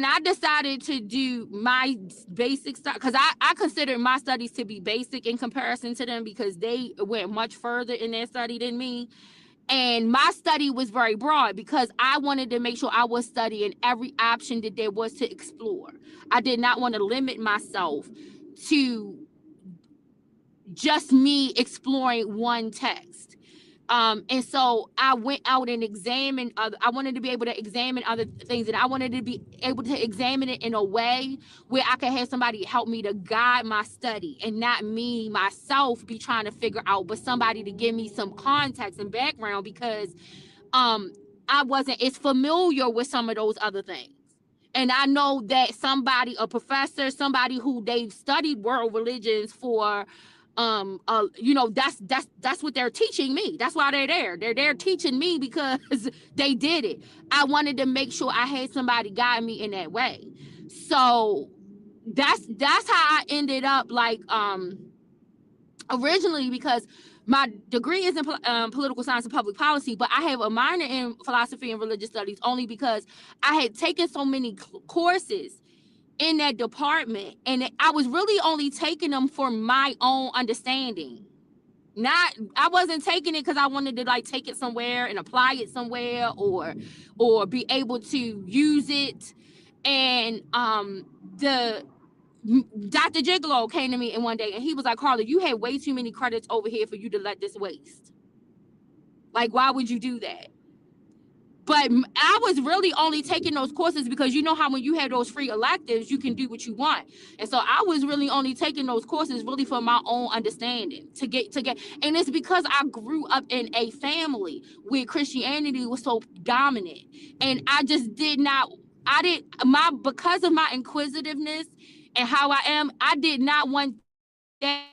I decided to do my basic stuff, because I consider my studies to be basic in comparison to them because they went much further in their study than me. And my study was very broad because I wanted to make sure I was studying every option that there was to explore. I did not want to limit myself to just me exploring one text. And so I went out and examined I wanted to be able to examine other things, and I wanted to be able to examine it in a way where I could have somebody help me to guide my study and not me myself be trying to figure out, but somebody to give me some context and background because I wasn't as familiar with some of those other things. And I know that a professor, somebody who they've studied world religions for that's what they're teaching me. That's why they're there. They're teaching me because they did it. I wanted to make sure I had somebody guide me in that way. So that's how I ended up like originally, because my degree is in political science and public policy, but I have a minor in philosophy and religious studies only because I had taken so many courses in that department, and I was really only taking them for my own understanding. I wasn't taking it because I wanted to like take it somewhere and apply it somewhere or be able to use it. And the Dr. Gigolo came to me in one day and he was like, Carla, you had way too many credits over here for you to let this waste. Like, why would you do that? But I was really only taking those courses because you know how when you have those free electives, you can do what you want. And so I was really only taking those courses really for my own understanding to get. And it's because I grew up in a family where Christianity was so dominant. And I just because of my inquisitiveness and how I am, I did not want that